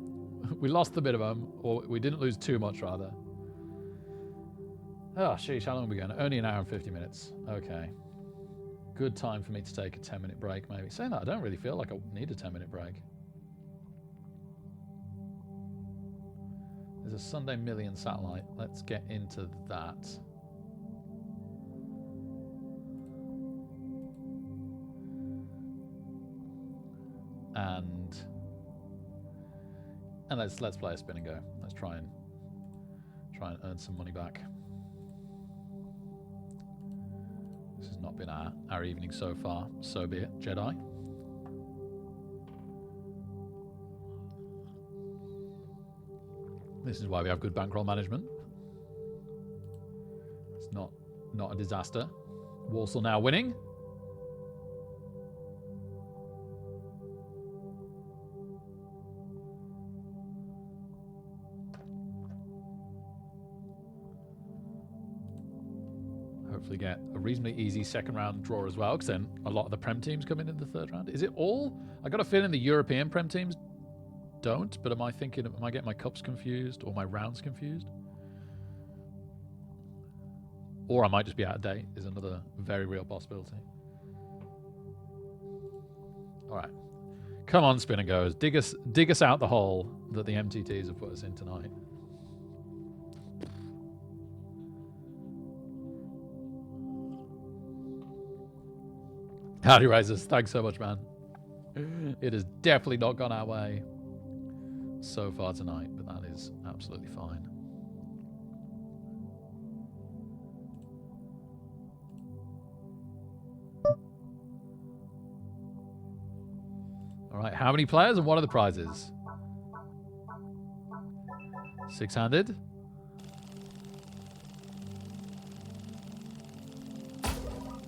we lost the minimum. Or we didn't lose too much, rather. Oh, sheesh, how long are we going? Only an hour and 50 minutes. Okay. Good time for me to take a 10-minute break, maybe. Saying that, I don't really feel like I need a 10-minute break. There's a Sunday Million satellite. Let's get into that. And let's play a spin and go. Let's try and earn some money back. This has not been our evening so far. So be it, Jedi. This is why we have good bankroll management. It's not a disaster. Walsall now winning. Hopefully get a reasonably easy second round draw as well, because then a lot of the Prem teams come in the third round. Is it all? I got a feeling the European Prem teams don't, but am I getting my cups confused or my rounds confused? Or I might just be out of date, is another very real possibility. All right. Come on, spin and goes. Dig us out the hole that the MTTs have put us in tonight. Howdy, Risers. Thanks so much, man. It has definitely not gone our way so far tonight, but that is absolutely fine. All right, how many players and what are the prizes? Six-handed.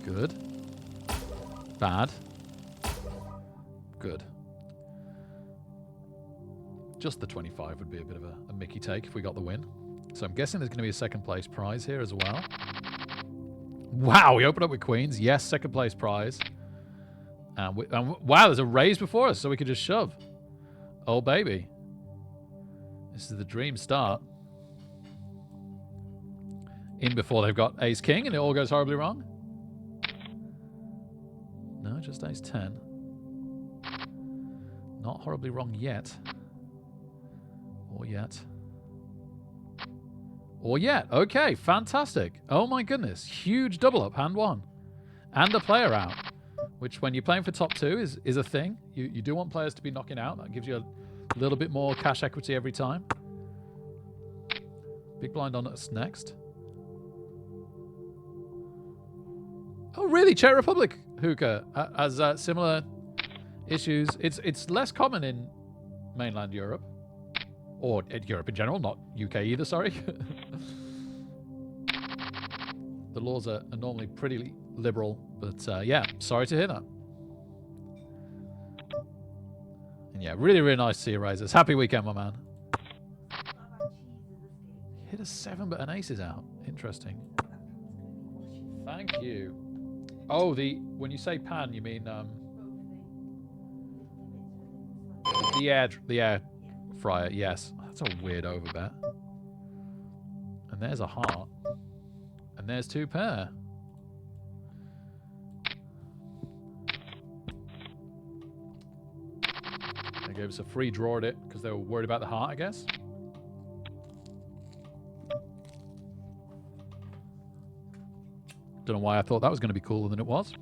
Good. Bad. Good. Just the 25 would be a bit of a Mickey take if we got the win. So I'm guessing there's going to be a second place prize here as well. Wow, we opened up with queens. Yes, second place prize. And wow, there's a raise before us, so we could just shove. Oh, baby. This is the dream start. In before they've got ace king and it all goes horribly wrong. No, just ace 10. Not horribly wrong yet. Or yet. Or yet. Okay, fantastic. Oh my goodness. Huge double up, hand one. And a player out. Which, when you're playing for top two, is a thing. You do want players to be knocking out. That gives you a little bit more cash equity every time. Big blind on us next. Oh, really? Czech Republic hookah has similar issues. It's less common in mainland Europe. Or in Europe in general, not UK either, sorry. The laws are normally pretty liberal, but yeah, sorry to hear that. And yeah, really, really nice to see you, Razors. Happy weekend, my man. Hit a 7, but an ace is out. Interesting. Thank you. Oh, when you say pan, you mean the air fryer. Yes, that's a weird overbet. And there's a heart, and there's 2 pair. They gave us a free draw at it because they were worried about the heart, I guess. Don't know why I thought that was going to be cooler than it was.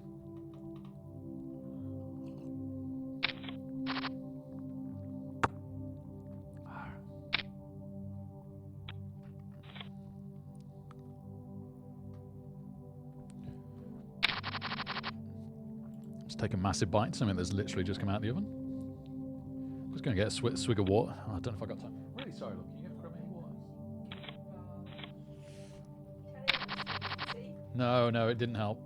Let's take a massive bite, something that's literally just come out of the oven. I'm just going to get a swig of water. Oh, I don't know if I got time. Really sorry, look, can you grab me any water? No, it didn't help.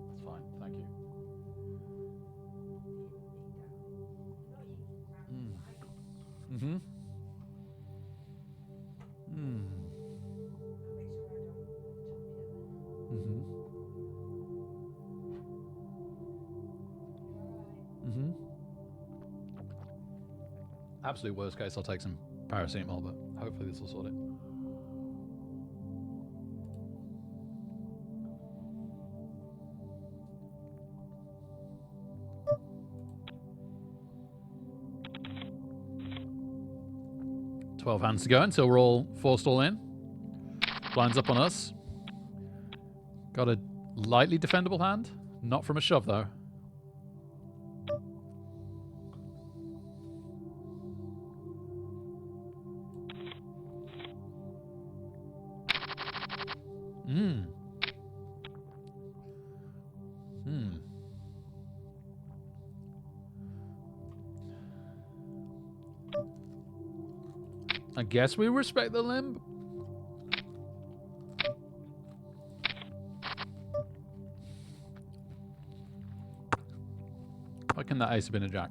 That's fine, thank you. Mm-hmm. Mm-hmm. Mm-hmm. Absolute worst case, I'll take some paracetamol, but hopefully this will sort it. $12 hands to go until we're all forced all in. Blinds up on us. Got a lightly defendable hand. Not from a shove, though. Hmm. Hmm. I guess we respect the limb. Why can that ace have been a jack?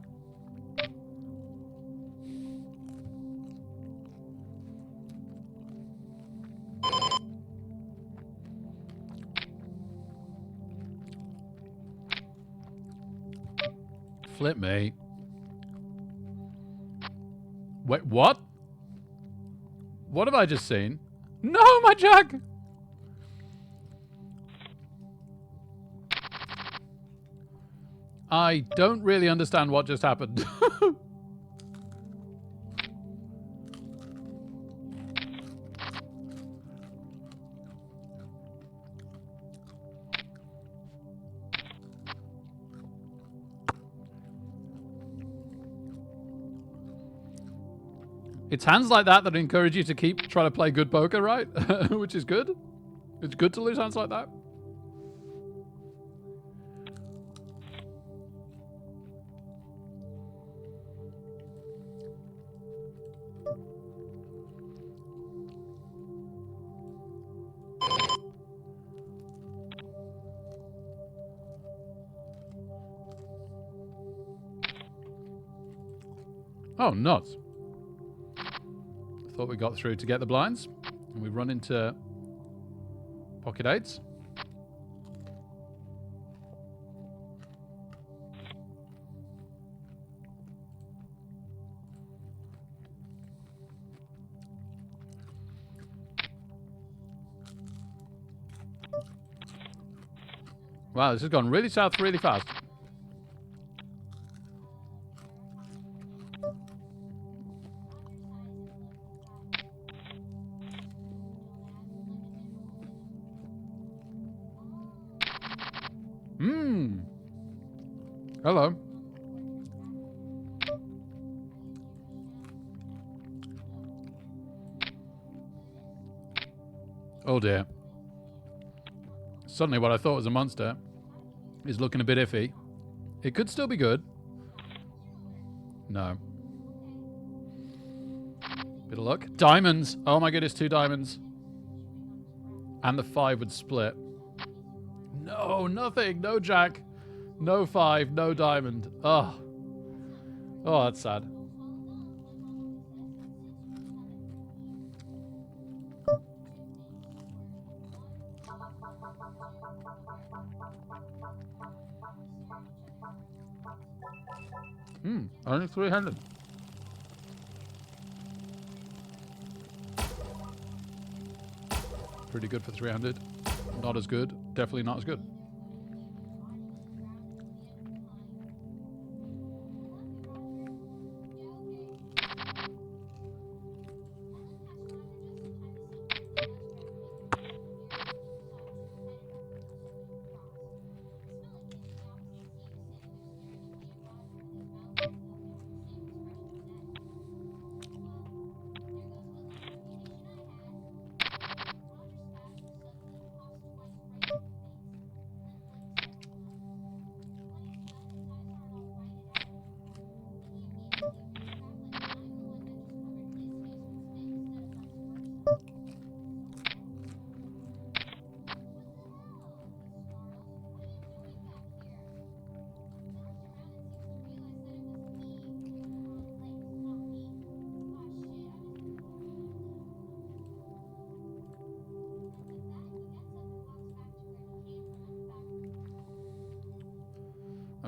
Flip me. Wait, what? What have I just seen? No, my jack! I don't really understand what just happened. It's hands like that that encourage you to keep trying to play good poker, right? Which is good. It's good to lose hands like that. Oh, nuts. Thought we got through to get the blinds. And we run into pocket eights. Wow, this has gone really south really fast. Mmm. Hello. Oh dear. Suddenly what I thought was a monster is looking a bit iffy. It could still be good. No. Bit of luck. Diamonds. Oh my goodness, 2 diamonds. And the 5 would split. No, nothing. No jack. No 5. No diamond. Oh. Oh, that's sad. Only 300. Pretty good for 300. Not as good. Definitely not as good.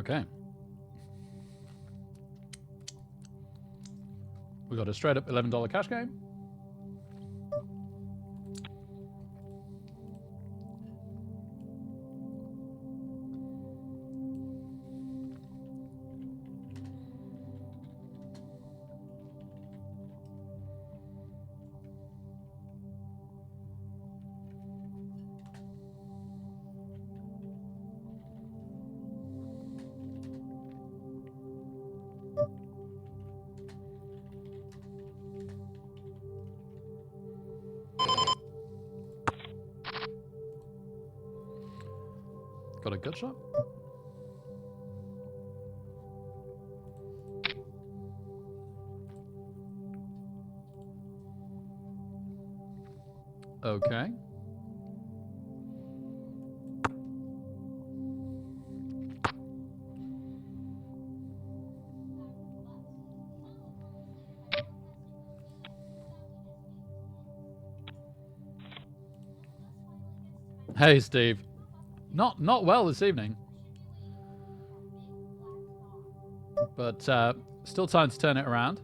Okay. We got a straight up $11 cash game. Got a gut shot? Okay. Hey, Steve. Not well this evening. But still time to turn it around.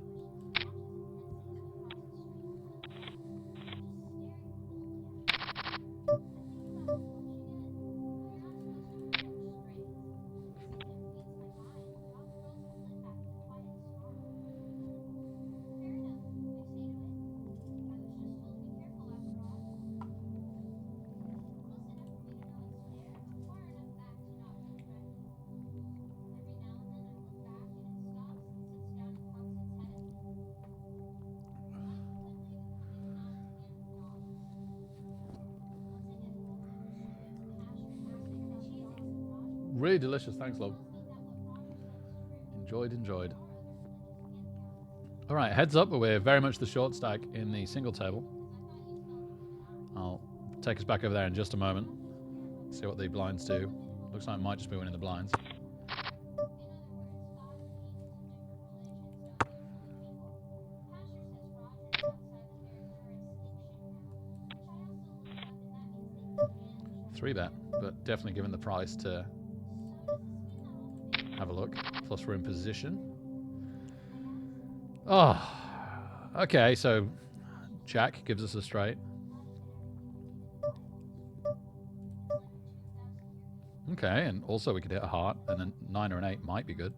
Really delicious. Thanks, love. Enjoyed. All right, heads up, but we're very much the short stack in the single table. I'll take us back over there in just a moment. See what the blinds do. Looks like it might just be winning the blinds. Three bet, but definitely given the price to have a look. Plus we're in position. Oh, okay, so Jack gives us a straight. Okay, and also we could hit a heart, and then 9 or an 8 might be good.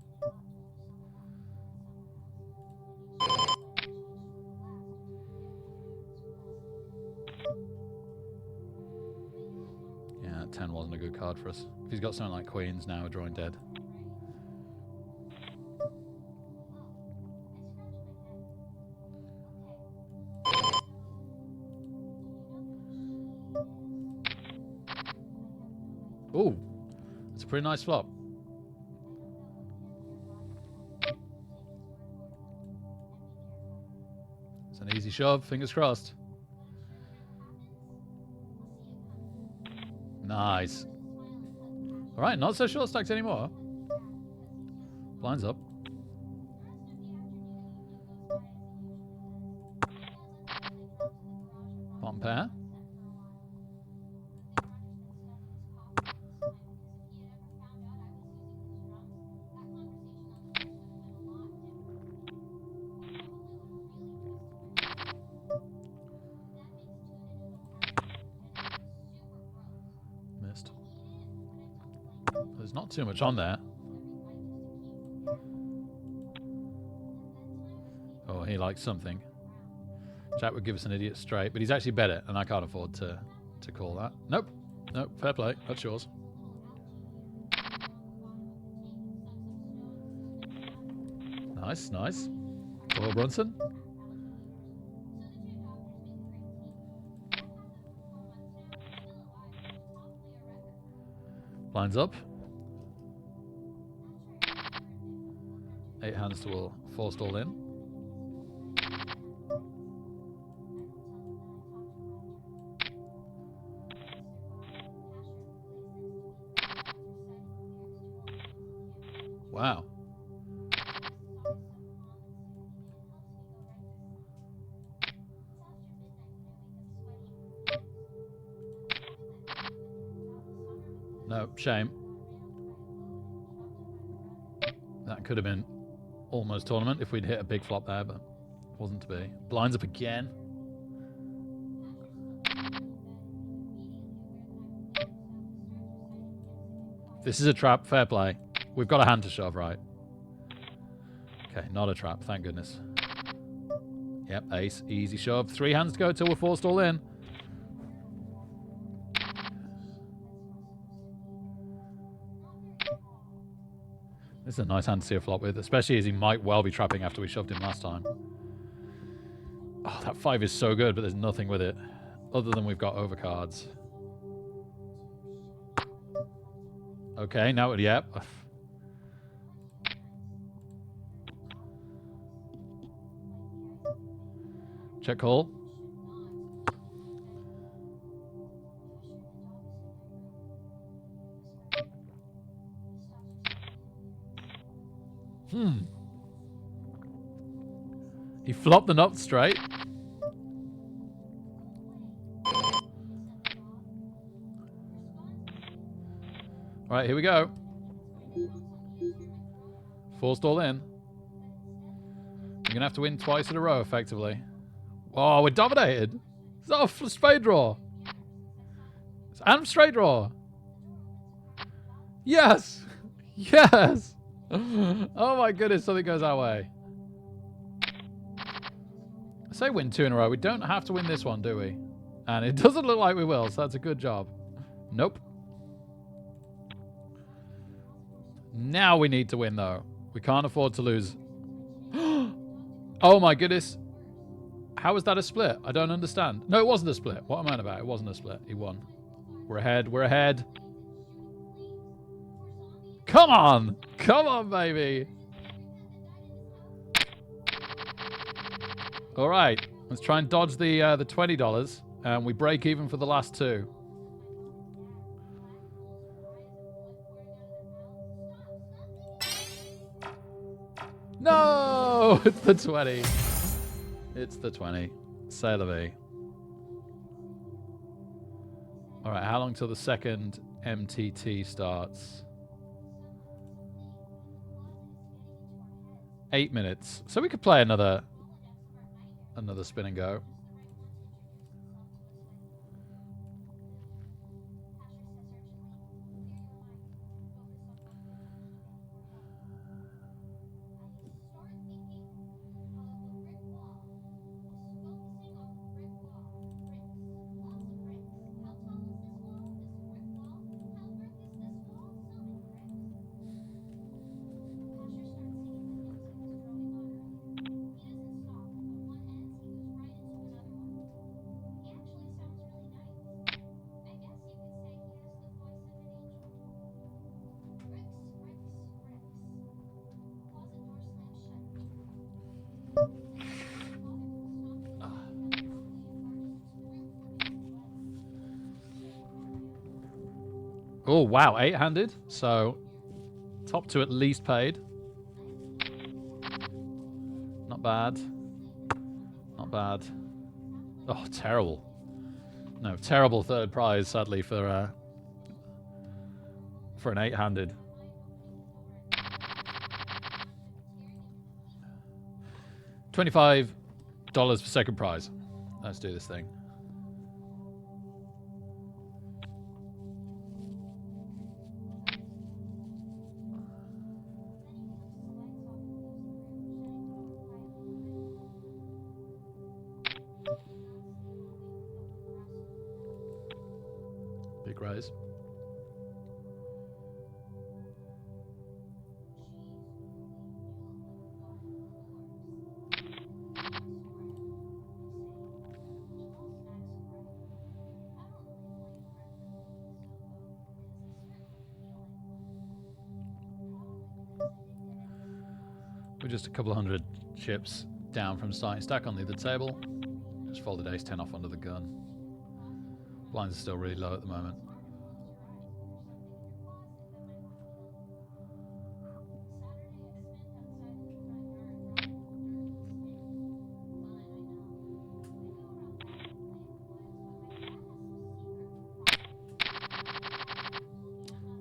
Yeah, 10 wasn't a good card for us. If he's got something like queens now, we're drawing dead. Ooh, it's a pretty nice flop. It's an easy shove, fingers crossed. Nice. All right, not so short stacks anymore. Blinds up. Bottom pair. Missed. There's not too much on there. Oh, he likes something. Jack would give us an idiot straight, but he's actually bet it, and I can't afford to call that. Nope. Nope, fair play. That's yours. Nice, nice. Doyle Brunson. Blinds up. 8 hands to all, forced all in. Wow. No, shame. That could have been almost tournament if we'd hit a big flop there, but wasn't to be. Blinds up again. This is a trap. Fair play. We've got a hand to shove, right? Okay, not a trap. Thank goodness. Yep, ace. Easy shove. 3 hands to go till we're forced all in. This is a nice hand to see a flop with, especially as he might well be trapping after we shoved him last time. Oh, that 5 is so good, but there's nothing with it. Other than we've got overcards. Okay, now, yep. Check call. He flopped the nut straight. Alright, here we go. Forced all in. We're going to have to win twice in a row, effectively. Oh, we're dominated. It's not a straight draw. And straight draw. Yes. Yes. Oh my goodness, something goes our way. I say win 2 in a row. We don't have to win this one, do we? And it doesn't look like we will, so that's a good job. Nope. Now we need to win, though. We can't afford to lose. Oh my goodness. How was that a split? I don't understand. No, it wasn't a split. What am I on about? It wasn't a split. He won. We're ahead. We're ahead. Come on. Come on, baby. All right. Let's try and dodge the $20. And we break even for the last 2. No! It's the 20. It's the 20. C'est la vie. All right, how long till the second MTT starts? 8 minutes. So we could play another spin and go. Oh, wow. 8-handed. So, top 2 at least paid. Not bad. Not bad. Oh, terrible. No, terrible third prize, sadly, for an 8-handed. $25 for second prize. Let's do this thing. Big raise. We're just a couple of hundred chips down from starting stack on the other table. Just folded ace-10 off under the gun. Blinds are still really low at the moment.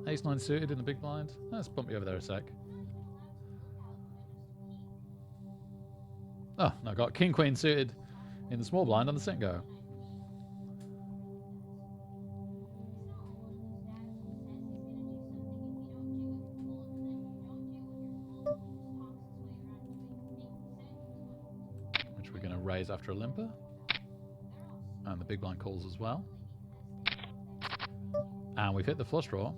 Ace-9 suited in the big blind. Let's bump you over there a sec. Oh, I got king queen suited in the small blind on the sit and go. Which we're going to raise after a limper. And the big blind calls as well. And we've hit the flush draw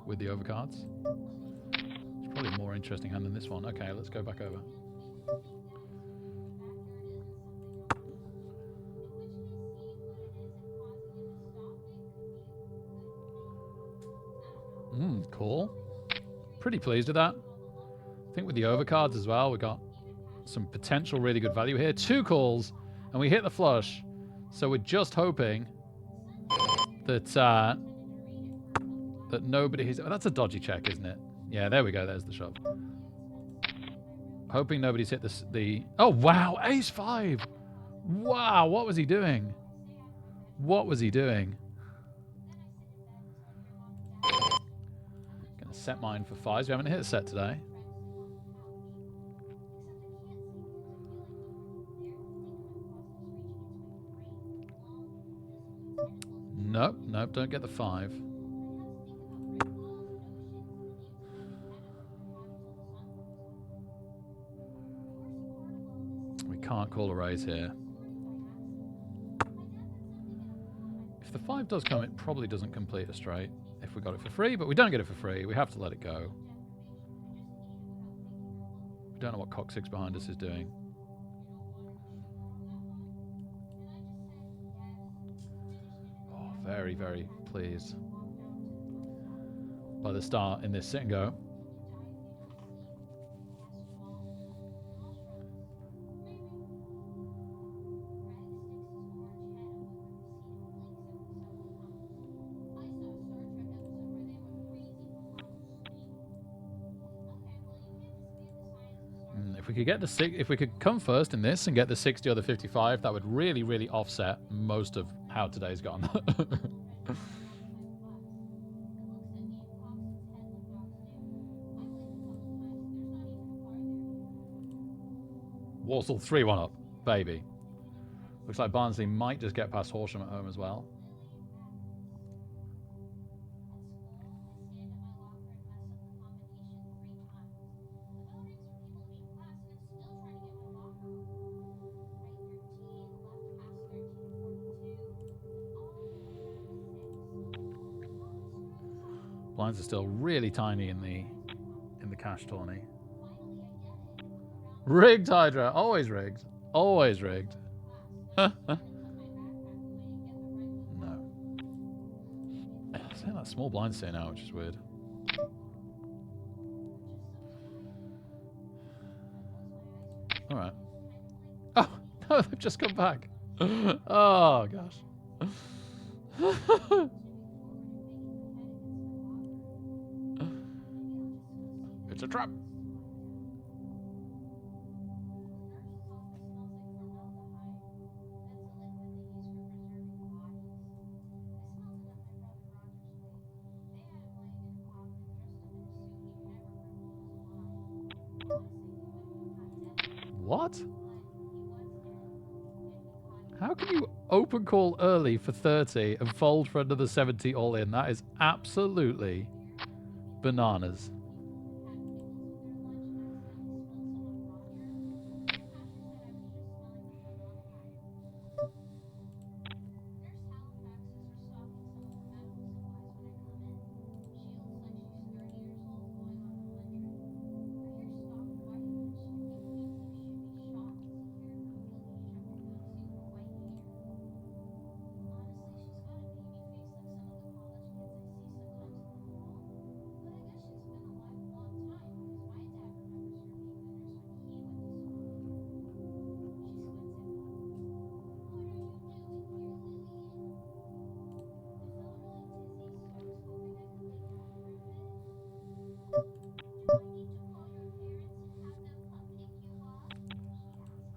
with the overcards. It's probably a more interesting hand than this one. Okay, let's go back over. Cool. Pretty pleased with that. I think with the overcards as well, we got some potential really good value here. 2 calls, and we hit the flush. So we're just hoping that that nobody hits. Oh, that's a dodgy check, isn't it? Yeah, there we go. There's the shove. Hoping nobody's hit the. Oh wow, ace 5. Wow, what was he doing? What was he doing? Gonna set mine for 5s. We haven't hit a set today. Nope, nope, don't get the 5. We can't call a raise here. If the 5 does come, it probably doesn't complete a straight if we got it for free, but we don't get it for free. We have to let it go. We don't know what cock 6 behind us is doing. Very, very pleased by the start in this sit and go. If we could get the if we could come first in this and get the 60 or the 55, that would really, really offset most of how today's gone. Walsall 3-1 up, baby. Looks like Barnsley might just get past Horsham at home as well. Blinds are still really tiny in the cash tourney. Rigged, Hydra. Always rigged. Always rigged. No. Saying that small blind stay now, which is weird. Alright. Oh, no, they've just come back. Oh, gosh. It's a trap. What? How can you open call early for 30 and fold for another 70 all in? That is absolutely bananas.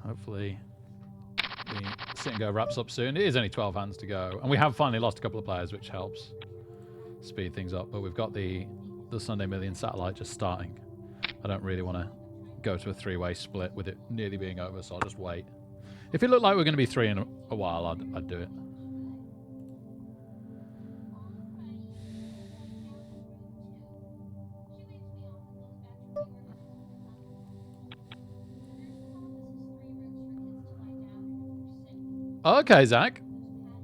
Hopefully the sit and go wraps up soon. It is only 12 hands to go. And we have finally lost a couple of players, which helps speed things up. But we've got the Sunday Million satellite just starting. I don't really want to go to a three-way split with it nearly being over, so I'll just wait. If it looked like we're going to be three in a while, I'd do it. Okay, Zach.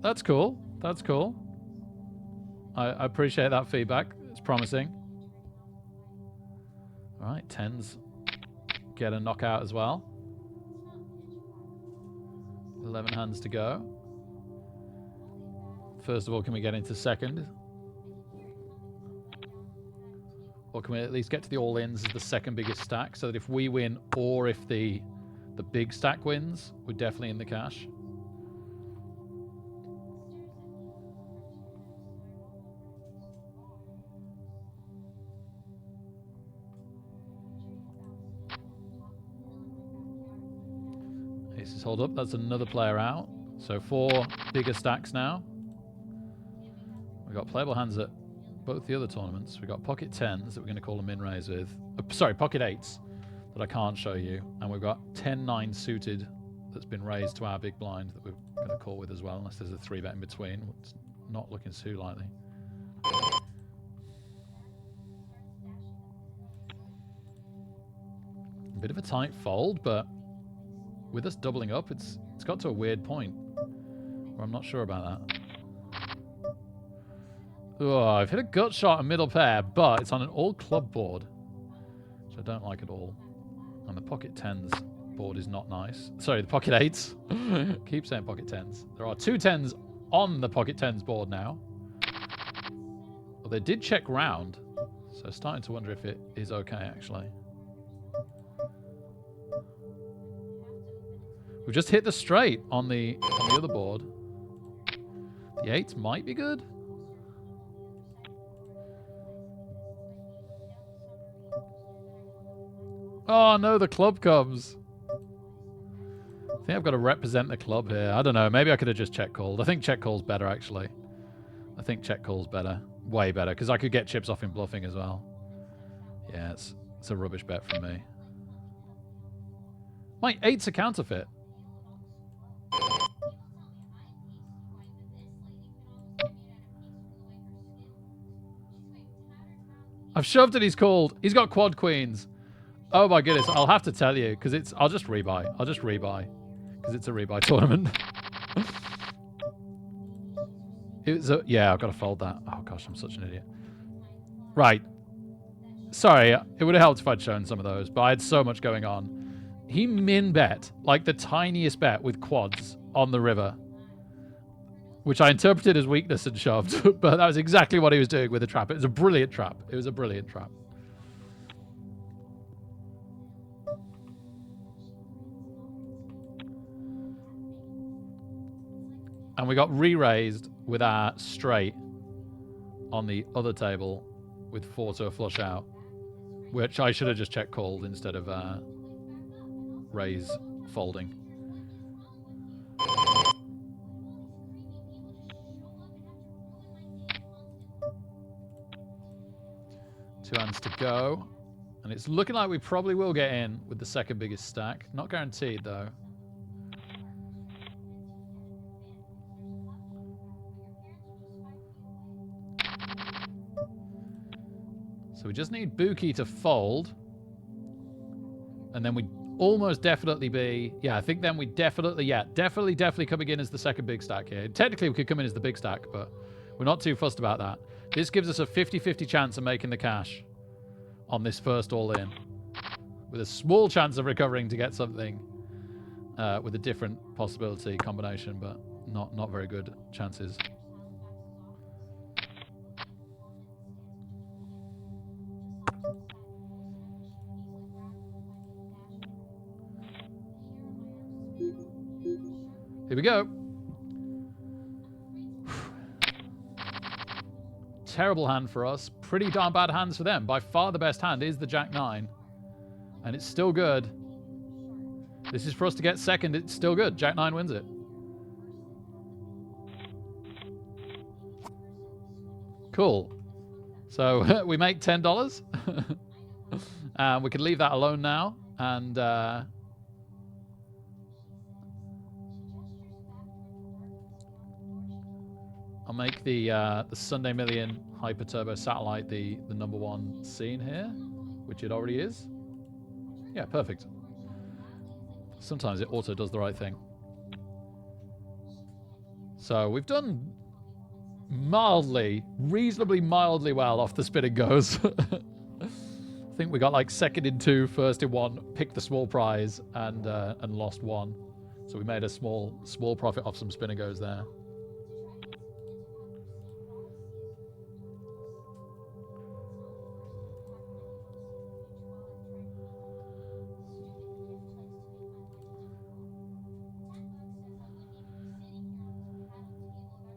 That's cool. That's cool. I appreciate that feedback. It's promising. All right, 10s get a knockout as well. 11 hands to go. First of all, can we get into second? Or can we at least get to the all-ins as the second biggest stack, so that if we win or if the big stack wins, we're definitely in the cash. Aces hold up. That's another player out. So 4 bigger stacks now. We've got playable hands at both the other tournaments. We've got pocket 10s that we're going to call a min raise with. Sorry, pocket 8s that I can't show you. And we've got 10-9 suited that's been raised to our big blind that we're going to call with as well, unless there's a 3-bet in between. It's not looking too likely. A bit of a tight fold, but with us doubling up, it's got to a weird point where I'm not sure about that. Oh, I've hit a gut shot a middle pair, but it's on an all club board, which I don't like at all. And the pocket 10s board is not nice. Sorry, the pocket 8s. Keep saying pocket 10s. There are 2 10s on the pocket 10s board now. Well, they did check round, so starting to wonder if it is okay, actually. We've just hit the straight on the other board. The 8s might be good. Oh no, the club comes. I think I've got to represent the club here. I don't know. Maybe I could have just check called. I think check call's better, actually. I think check call's better. Way better, because I could get chips off in bluffing as well. Yeah, it's a rubbish bet from me. My 8's a counterfeit. I've shoved it, he's called. He's got quad queens. Oh my goodness, I'll have to tell you, because it's... I'll just rebuy. I'll just rebuy. Because it's a rebuy tournament. Yeah, I've got to fold that. Oh gosh, I'm such an idiot. Right. Sorry, it would have helped if I'd shown some of those, but I had so much going on. He min bet, like the tiniest bet with quads on the river, which I interpreted as weakness and shoved, but that was exactly what he was doing with the trap. It was a brilliant trap. It was a brilliant trap. And we got re-raised with our straight on the other table with 4 to a flush out, which I should have just check called instead of raise folding. Two hands to go. And it's looking like we probably will get in with the second biggest stack. Not guaranteed, though. So we just need Buki to fold. And then we almost definitely be... Yeah, I think then we definitely... Yeah, definitely coming in as the second big stack here. Technically, we could come in as the big stack, but we're not too fussed about that. This gives us a 50-50 chance of making the cash on this first all-in, with a small chance of recovering to get something with a different possibility combination, but not very good chances. Here we go. Terrible hand for us. Pretty darn bad hands for them. By far the best hand is the Jack-9. And it's still good. This is for us to get second. It's still good. Jack-9 wins it. Cool. So we make $10. We can leave that alone now. And I'll make the Sunday Million Hyper Turbo Satellite the #1 scene here, which it already is. Yeah, perfect. Sometimes it auto does the right thing. So we've done reasonably mildly well off the spin and goes. I think we got like second in 2, first in 1, picked the small prize, and lost 1. So we made a small profit off some spin and goes there.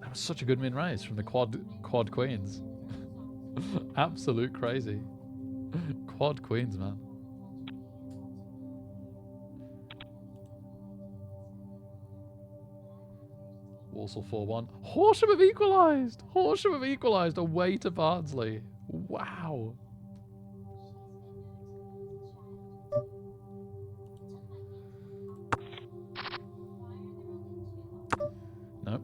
That was such a good min raise from the quad queens. Absolute crazy. Quad queens, man. Walsall 4-1. Horsham have equalised! Horsham have equalised away to Barnsley. Wow. No.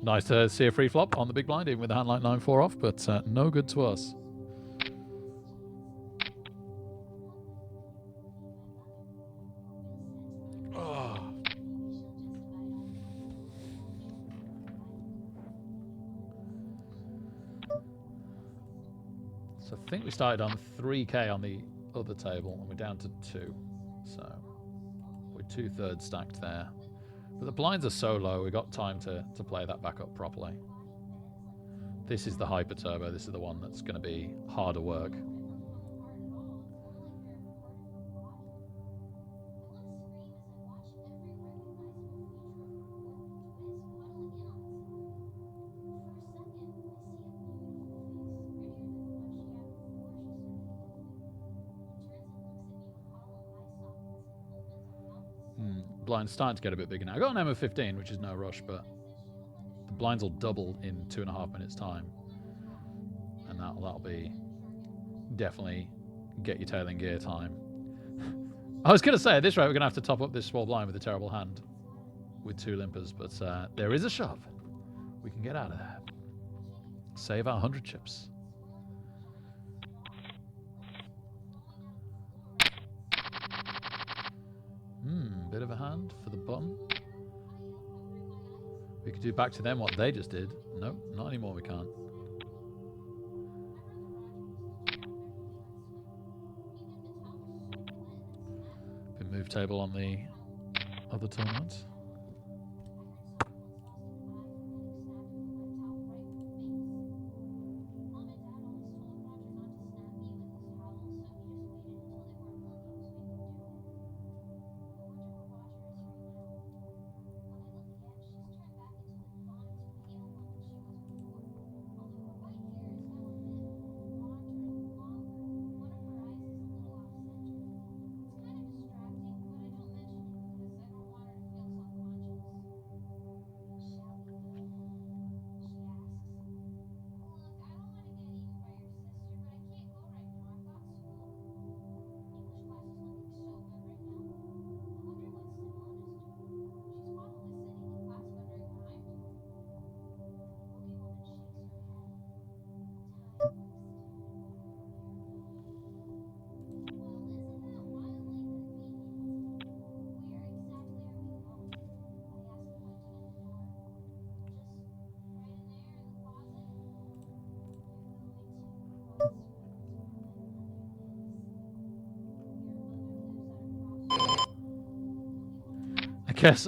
Nice to see a free flop on the big blind, even with the hand like 9-4 off, but no good to us. So I think we started on 3k on the other table, and we're down to 2. So we're 2/3 stacked there. But the blinds are so low, we've got time to play that back up properly. This is the Hyper Turbo. This is the one that's going to be harder work. Blind's starting to get a bit bigger now. I got an M of 15, which is no rush, but the blinds will double in 2.5 minutes time, and that'll be definitely get your tail in gear time. I was going to say, at this rate, we're going to have to top up this small blind with a terrible hand with 2 limpers, but there is a shove. We can get out of there. Save our 100 chips. Bit of a hand for the button. We could do back to them what they just did. Nope, not anymore, we can't. Been move table on the other tournaments.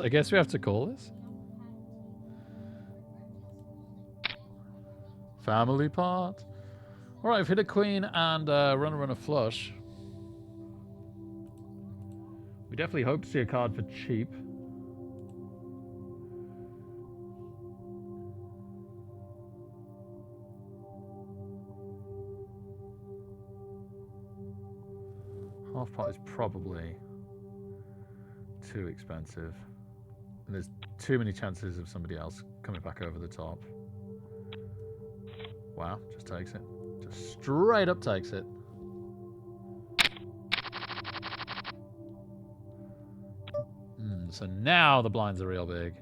I guess we have to call this. Family part. All right, we've hit a queen and run a flush. We definitely hope to see a card for cheap. Half pot is probably too expensive. And there's too many chances of somebody else coming back over the top. Wow, just takes it. Just straight up takes it. So now the blinds are real big.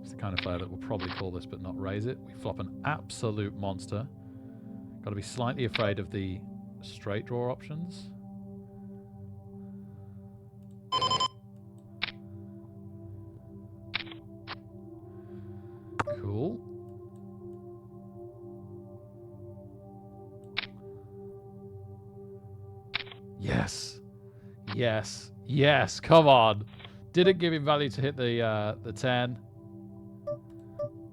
It's the kind of player that will probably call this but not raise it. We flop an absolute monster. Got to be slightly afraid of the straight draw options. Cool. Yes. Yes. Yes. Come on. Didn't give him value to hit the 10.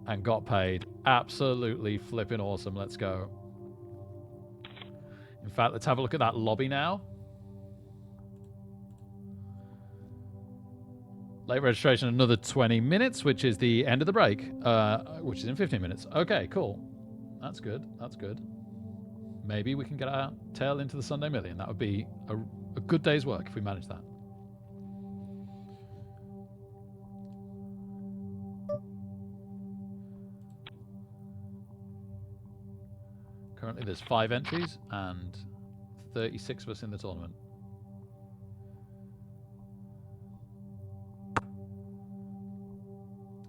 And got paid. Absolutely flipping awesome. Let's go. In fact, let's have a look at that lobby now. Late registration, another 20 minutes, which is the end of the break, which is in 15 minutes. Okay, cool. That's good. That's good. Maybe we can get our tail into the Sunday Million. That would be a good day's work if we manage that. Currently, there's 5 entries and 36 of us in the tournament.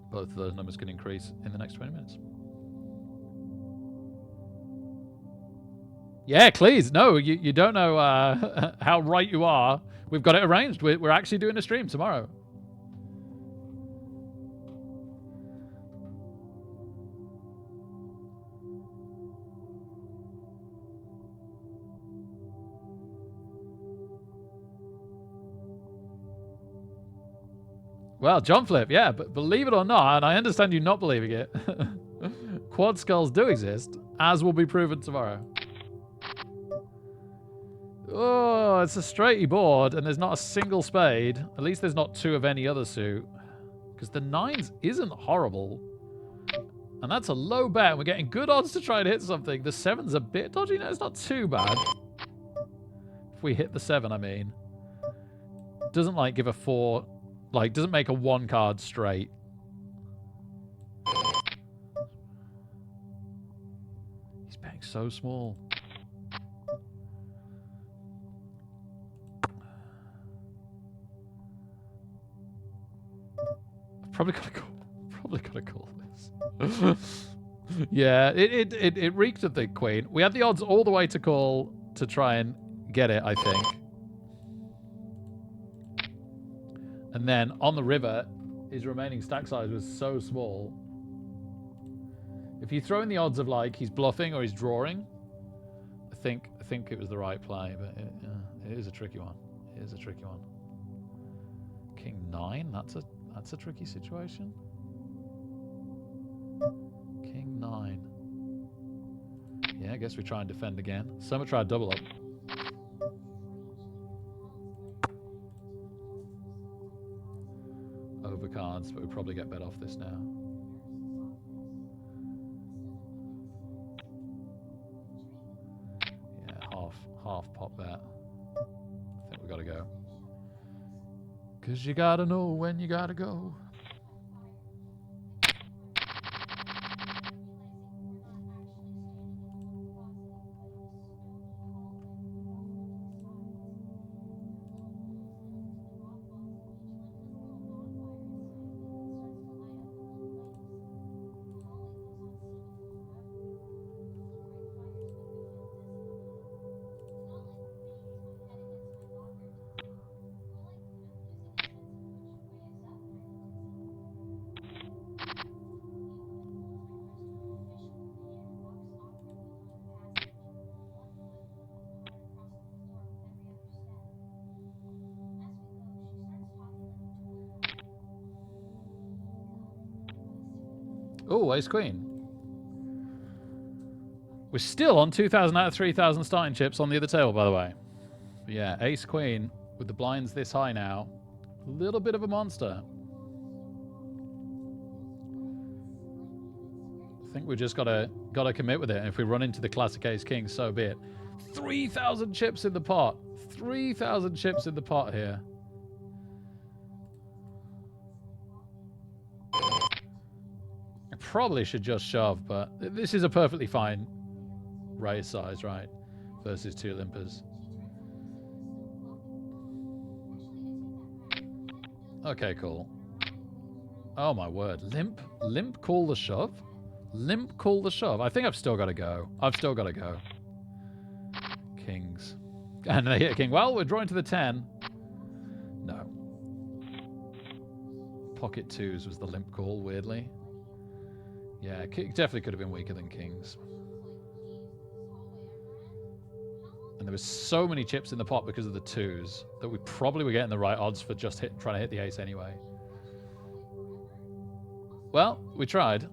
Both of those numbers can increase in the next 20 minutes. Yeah, please. No, you don't know how right you are. We've got it arranged. We're actually doing a stream tomorrow. Well, John Flip, yeah, but believe it or not, and I understand you not believing it, quad skulls do exist, as will be proven tomorrow. Oh, it's a straighty board, and there's not a single spade. At least there's not 2 of any other suit. Because the 9s isn't horrible. And that's a low bet. We're getting good odds to try and hit something. The 7's a bit dodgy. No, it's not too bad. If we hit the 7, I mean. Doesn't, like, give a 4... Like, doesn't make a 1 card straight. He's betting so small. I've probably got to call this. Yeah, it reeked of the queen. We had the odds all the way to call to try and get it, I think. And then on the river, his remaining stack size was so small. If you throw in the odds of like he's bluffing or he's drawing, I think it was the right play, but it is a tricky one. It is a tricky one. King 9, that's a tricky situation. King 9. Yeah, I guess we try and defend again. Someone try a double up. Over cards, but we probably get bet off this now. Yeah, half pop bet. I think we gotta go. 'Cause you gotta know when you gotta go. Oh, ace queen. We're still on 2,000 out of 3,000 starting chips on the other table, by the way. But yeah, ace queen with the blinds this high now. A little bit of a monster. I think we just gotta commit with it. And if we run into the classic ace king, so be it. 3,000 chips in the pot. 3,000 chips in the pot here. probably should just shove, but this is a perfectly fine raise size, right? Versus 2 limpers. Okay, cool. Oh my word. Limp call the shove? Limp call the shove. I think I've still got to go. I've still got to go. Kings. And they hit a king. Well, we're drawing to the 10. No. Pocket 2s was the limp call, weirdly. Yeah, definitely could have been weaker than kings. And there was so many chips in the pot because of the 2s that we probably were getting the right odds for just trying to hit the ace anyway. Well, we tried.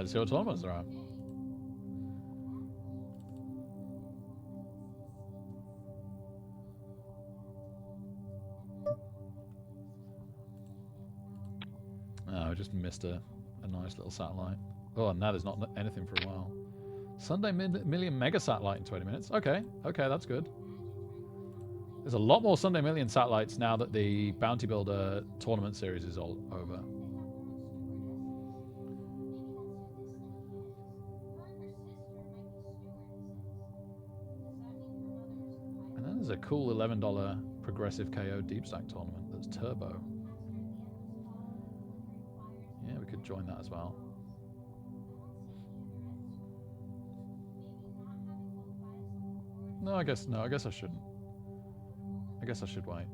See what tournaments there are. Oh, I just missed a nice little satellite. Oh, and now there's not anything for a while. Sunday Million Mega Satellite in 20 minutes. Okay, that's good. There's a lot more Sunday Million satellites now that the Bounty Builder tournament series is all over. And then there's a cool $11 progressive KO deep stack tournament that's turbo. Yeah, we could join that as well. No, I guess I shouldn't. I guess I should wait.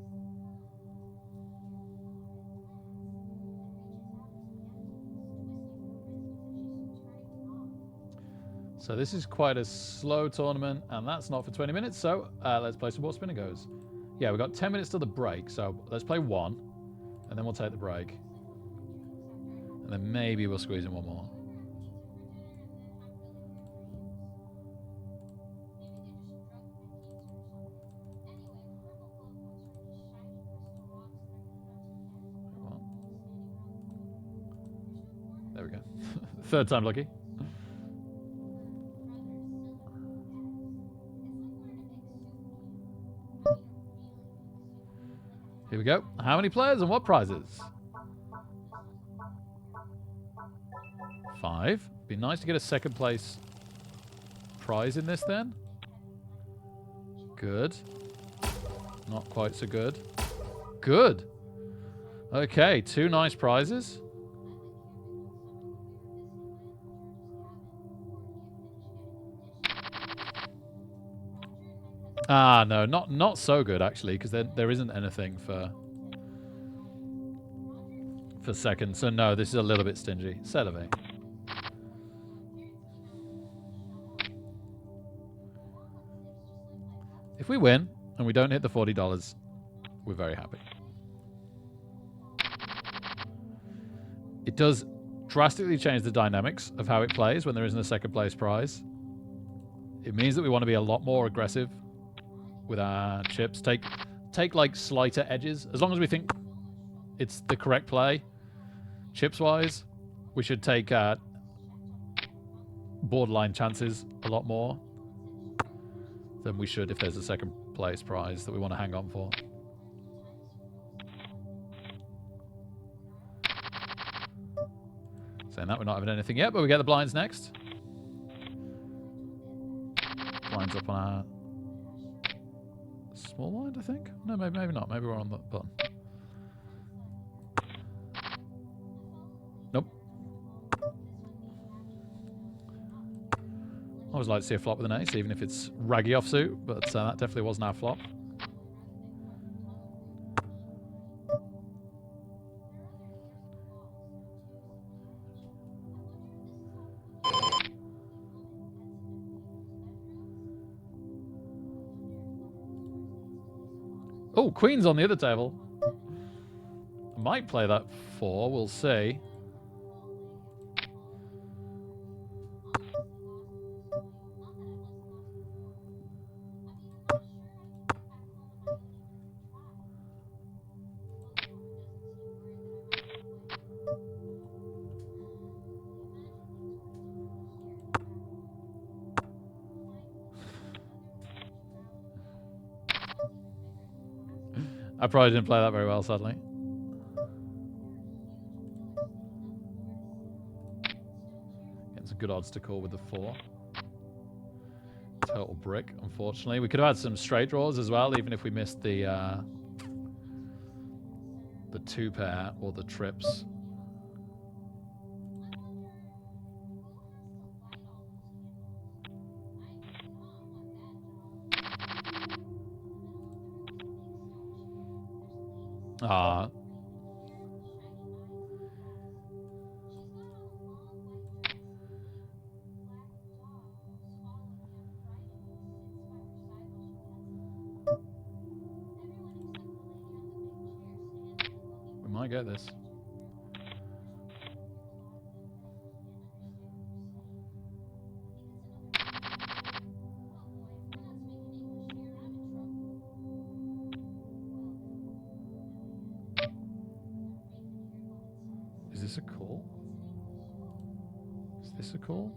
So this is quite a slow tournament, and that's not for 20 minutes, so let's play some more spin and goes. Yeah, we've got 10 minutes till the break, so let's play one, and then we'll take the break. And then maybe we'll squeeze in one more. There we go. Third time lucky. Here we go. How many players and what prizes? 5. Be nice to get a second place prize in this then. Good. Not quite so good. Good. Okay, 2 nice prizes. Ah, no, not so good actually, because there isn't anything for second. So no, this is a little bit stingy. C'est la vie. If we win and we don't hit the $40, we're very happy. It does drastically change the dynamics of how it plays when there isn't a second place prize. It means that we want to be a lot more aggressive with our chips. Take like slighter edges. As long as we think it's the correct play, chips-wise, we should take borderline chances a lot more than we should if there's a second place prize that we want to hang on for. Saying that, we're not having anything yet, but we get the blinds next. Blinds up on our small blind, I think. No, maybe not. Maybe we're on the button. Nope. I always like to see a flop with an ace, even if it's raggy offsuit, but that definitely wasn't our flop. Oh, queen's on the other table. I might play that 4, we'll see. I probably didn't play that very well, sadly. Getting some good odds to call with the 4. Total brick, unfortunately. We could have had some straight draws as well, even if we missed the 2 pair or the trips. Ah. We might get this. Is this a call? Is this a call?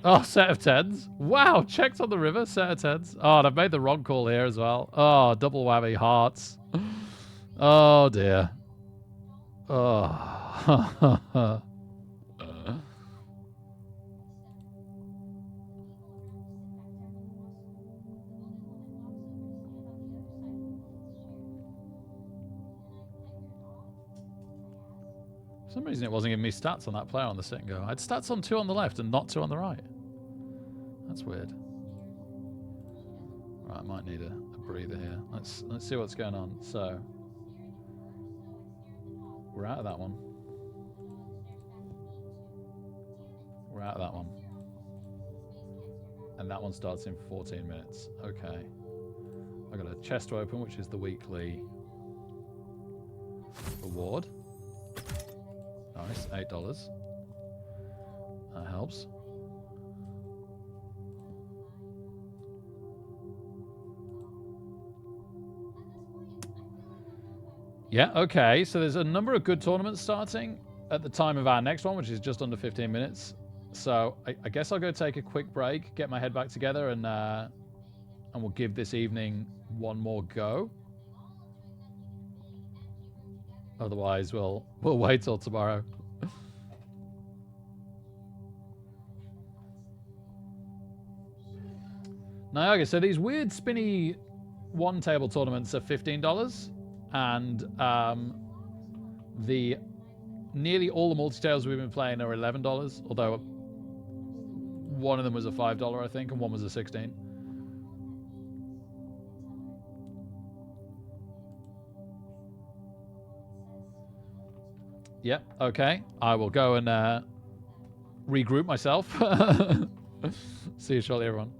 Oh, set of 10s. Wow, checked on the river, set of 10s. Oh, and I've made the wrong call here as well. Oh, double whammy, hearts. Oh, dear. Oh. For some reason it wasn't giving me stats on that player on the sit and go. I had stats on 2 on the left and not 2 on the right. That's weird. Right, I might need a breather here. Let's see what's going on. So we're out of that one. We're out of that one. And that one starts in 14 minutes. Okay. I got a chest to open, which is the weekly reward. Nice, $8. That helps. Yeah, okay. So there's a number of good tournaments starting at the time of our next one, which is just under 15 minutes. So I guess I'll go take a quick break, get my head back together, and we'll give this evening one more go. Otherwise, we'll wait till tomorrow. Now, okay, so these weird spinny one table tournaments are $15, and the nearly all the multi-tails we've been playing are $11, although one of them was a $5, I think, and one was a $16. Yep, okay. I will go and regroup myself. See you shortly, everyone.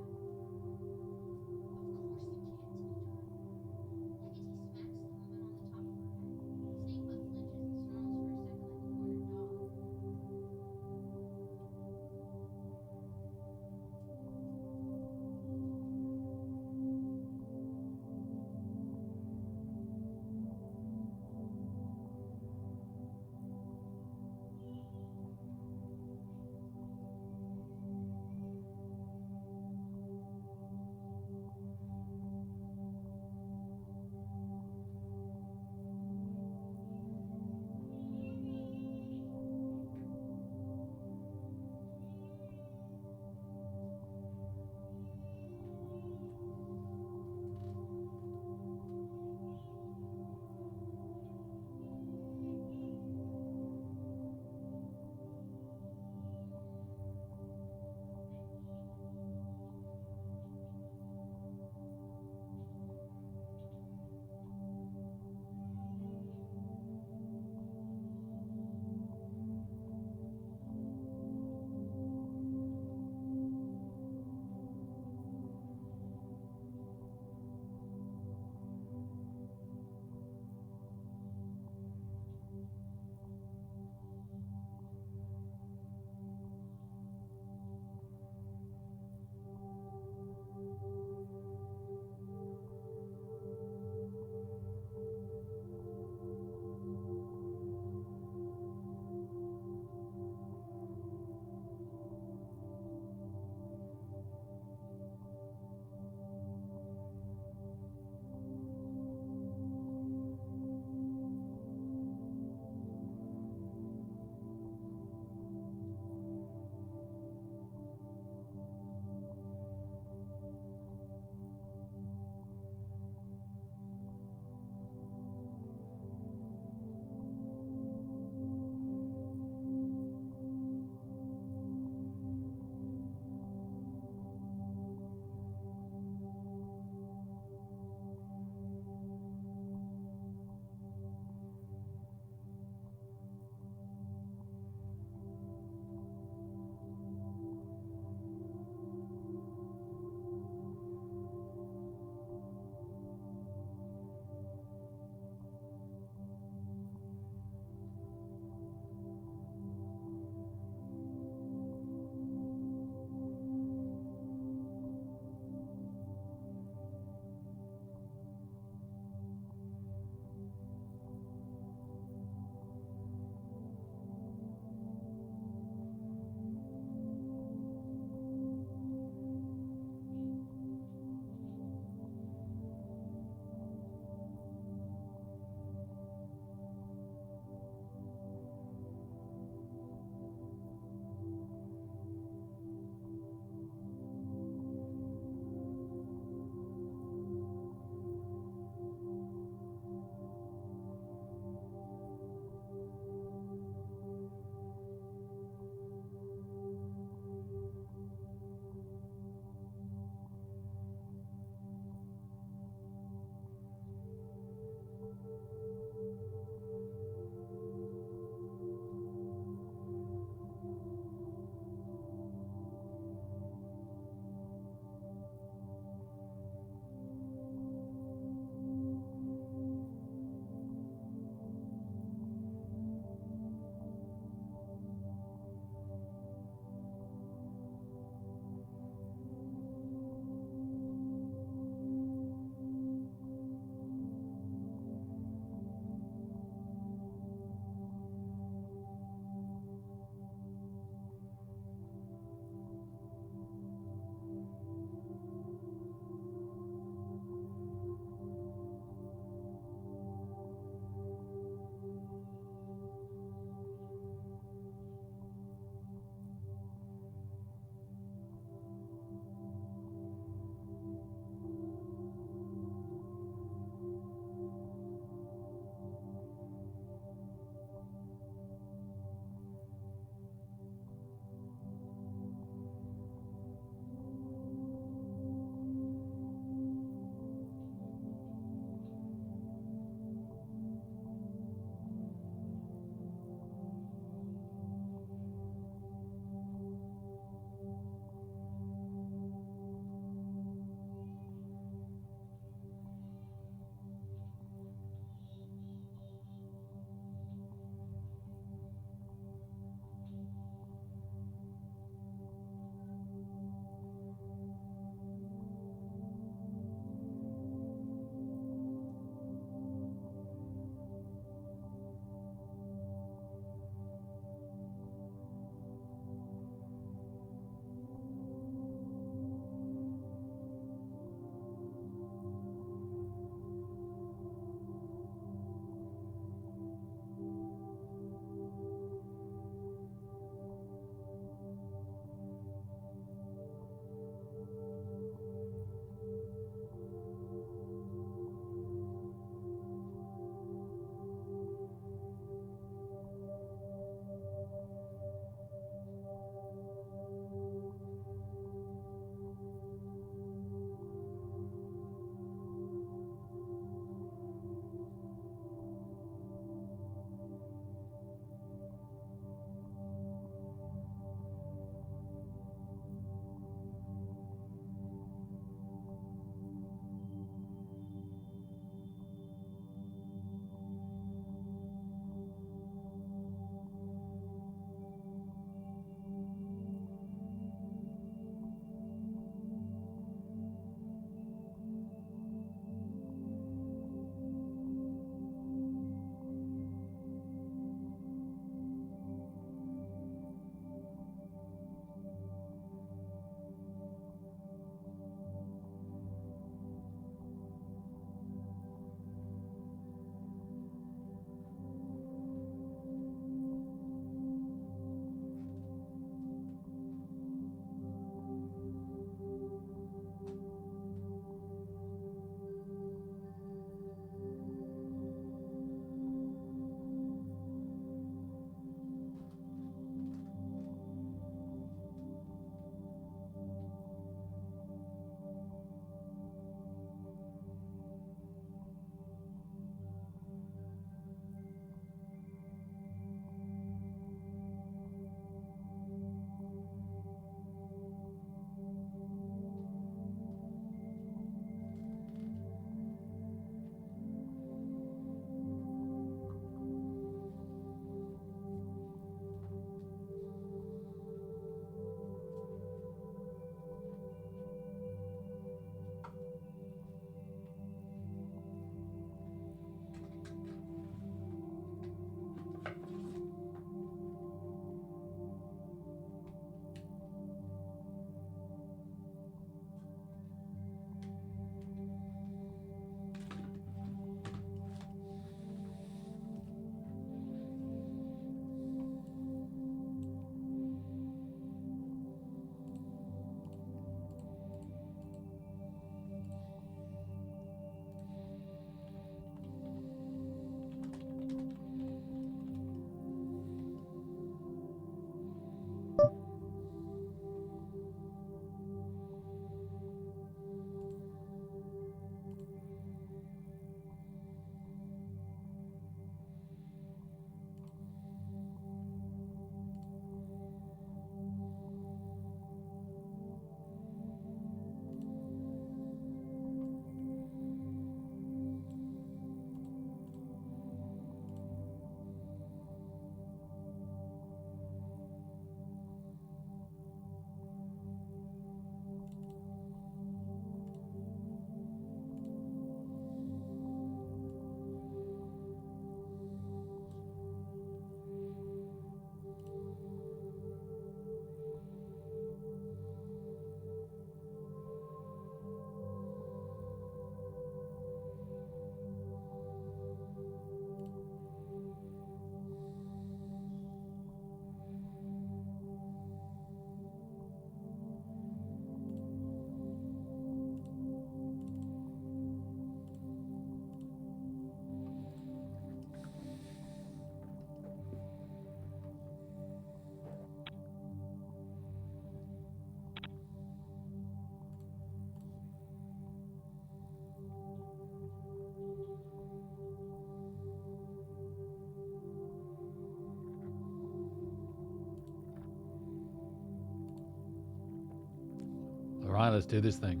Right, let's do this thing.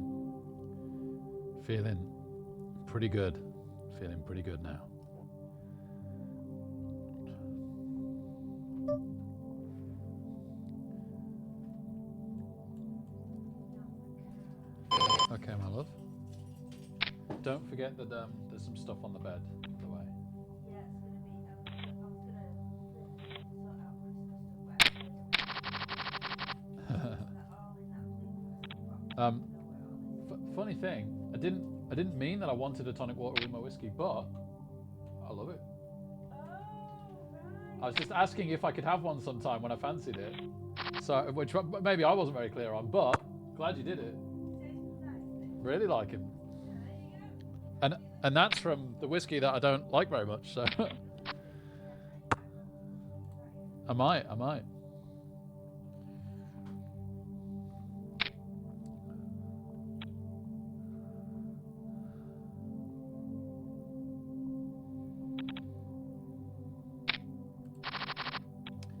Feeling pretty good. Feeling pretty good now. Okay, my love. Don't forget that there's some stuff on the bed, by the way. Yeah, it's gonna be. I was gonna sort out Christmas stuff, but actually, that all in that blue plastic box. Funny thing, I didn't mean that I wanted a tonic water with my whiskey, but I love it. Oh, right. I was just asking if I could have one sometime when I fancied it. So, which maybe I wasn't very clear on, but glad you did it. Tastes nicely. Really like him. Yeah, there you go. And that's from the whiskey that I don't like very much, so I might.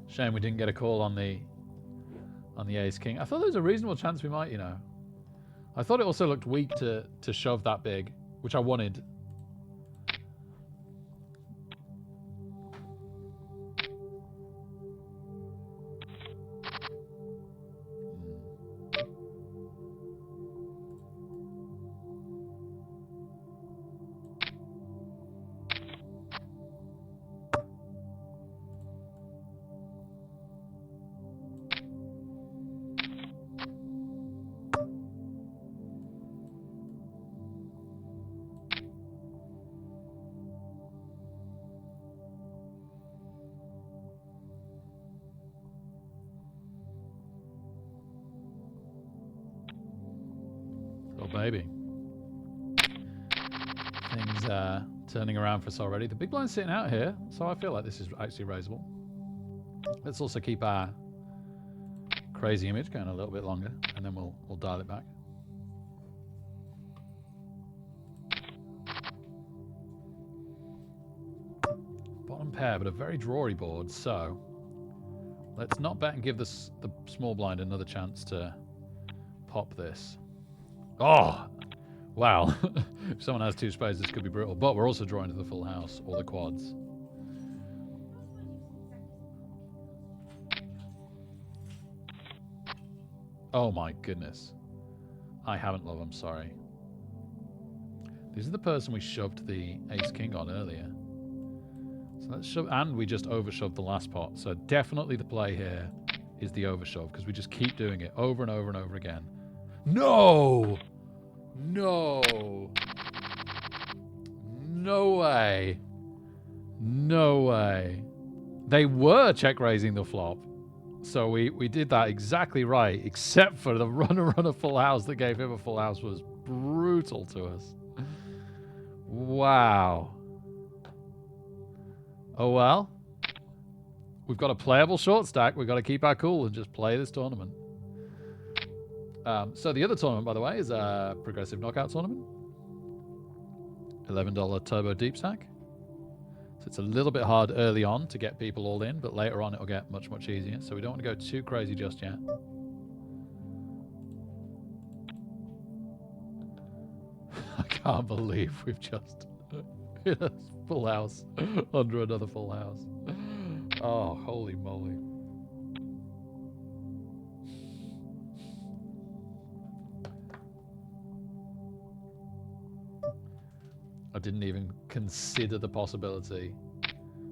Shame we didn't get a call on the ace king. I thought there was a reasonable chance we might, you know. I thought it also looked weak to shove that big, which I wanted. Oh, baby. Things are turning around for us already. The big blind's sitting out here, so I feel like this is actually raisable. Let's also keep our crazy image going a little bit longer, and then we'll dial it back. Bottom pair, but a very drawy board, so let's not bet and give the small blind another chance to pop this. Oh, wow. If someone has two spades, this could be brutal. But we're also drawing to the full house or the quads. Oh my goodness. I haven't, love, I'm sorry. This is the person we shoved the ace king on earlier. So let's shove, and we just overshoved the last pot. So definitely the play here is the overshove, because we just keep doing it over and over and over again. No! No! No way. No way. They were check raising the flop. So we did that exactly right, except for the runner full house that gave him a full house was brutal to us. Wow. Oh well. We've got a playable short stack. We've got to keep our cool and just play this tournament. So the other tournament, by the way, is a progressive knockout tournament. $11 turbo deep stack. So it's a little bit hard early on to get people all in, but later on it'll get much, much easier. So we don't want to go too crazy just yet. I can't believe we've just hit a full house under another full house. Oh, holy moly. I didn't even consider the possibility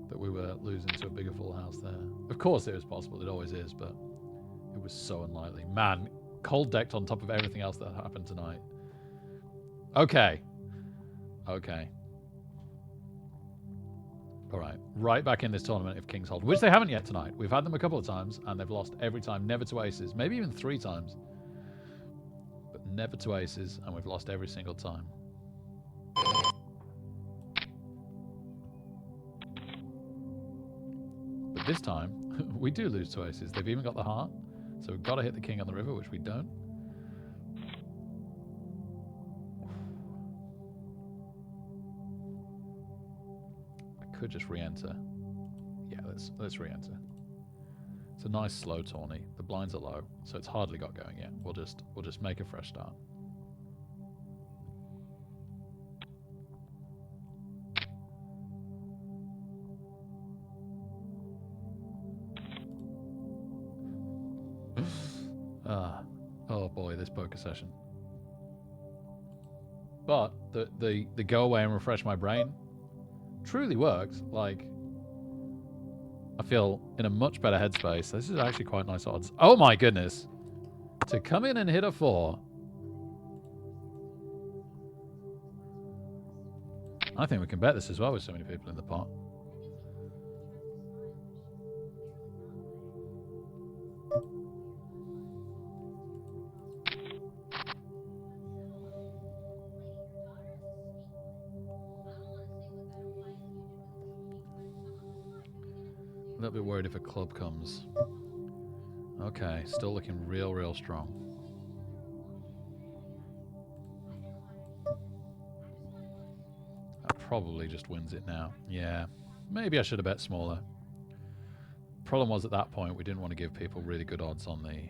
that we were losing to a bigger full house there. Of course it was possible, it always is, but it was so unlikely. Man, cold decked on top of everything else that happened tonight. Okay. Okay. All right. Right back in this tournament if kings hold, which they haven't yet tonight. We've had them a couple of times, and they've lost every time, never to aces. Maybe even 3 times. But never to aces, and we've lost every single time. But this time, we do lose to aces. They've even got the heart. So we've got to hit the king on the river, which we don't. I could just re-enter. Yeah, let's re-enter. It's a nice slow tourney. The blinds are low, so it's hardly got going yet. We'll just make a fresh start. Oh boy, this poker session. But the go away and refresh my brain truly worked. Like, I feel in a much better headspace. This is actually quite nice odds. Oh my goodness. To come in and hit a 4. I think we can bet this as well with so many people in the pot. A little bit worried if a club comes. Okay, still looking real strong. That probably just wins it now. Yeah, maybe I should have bet smaller. Problem was at that point we didn't want to give people really good odds on the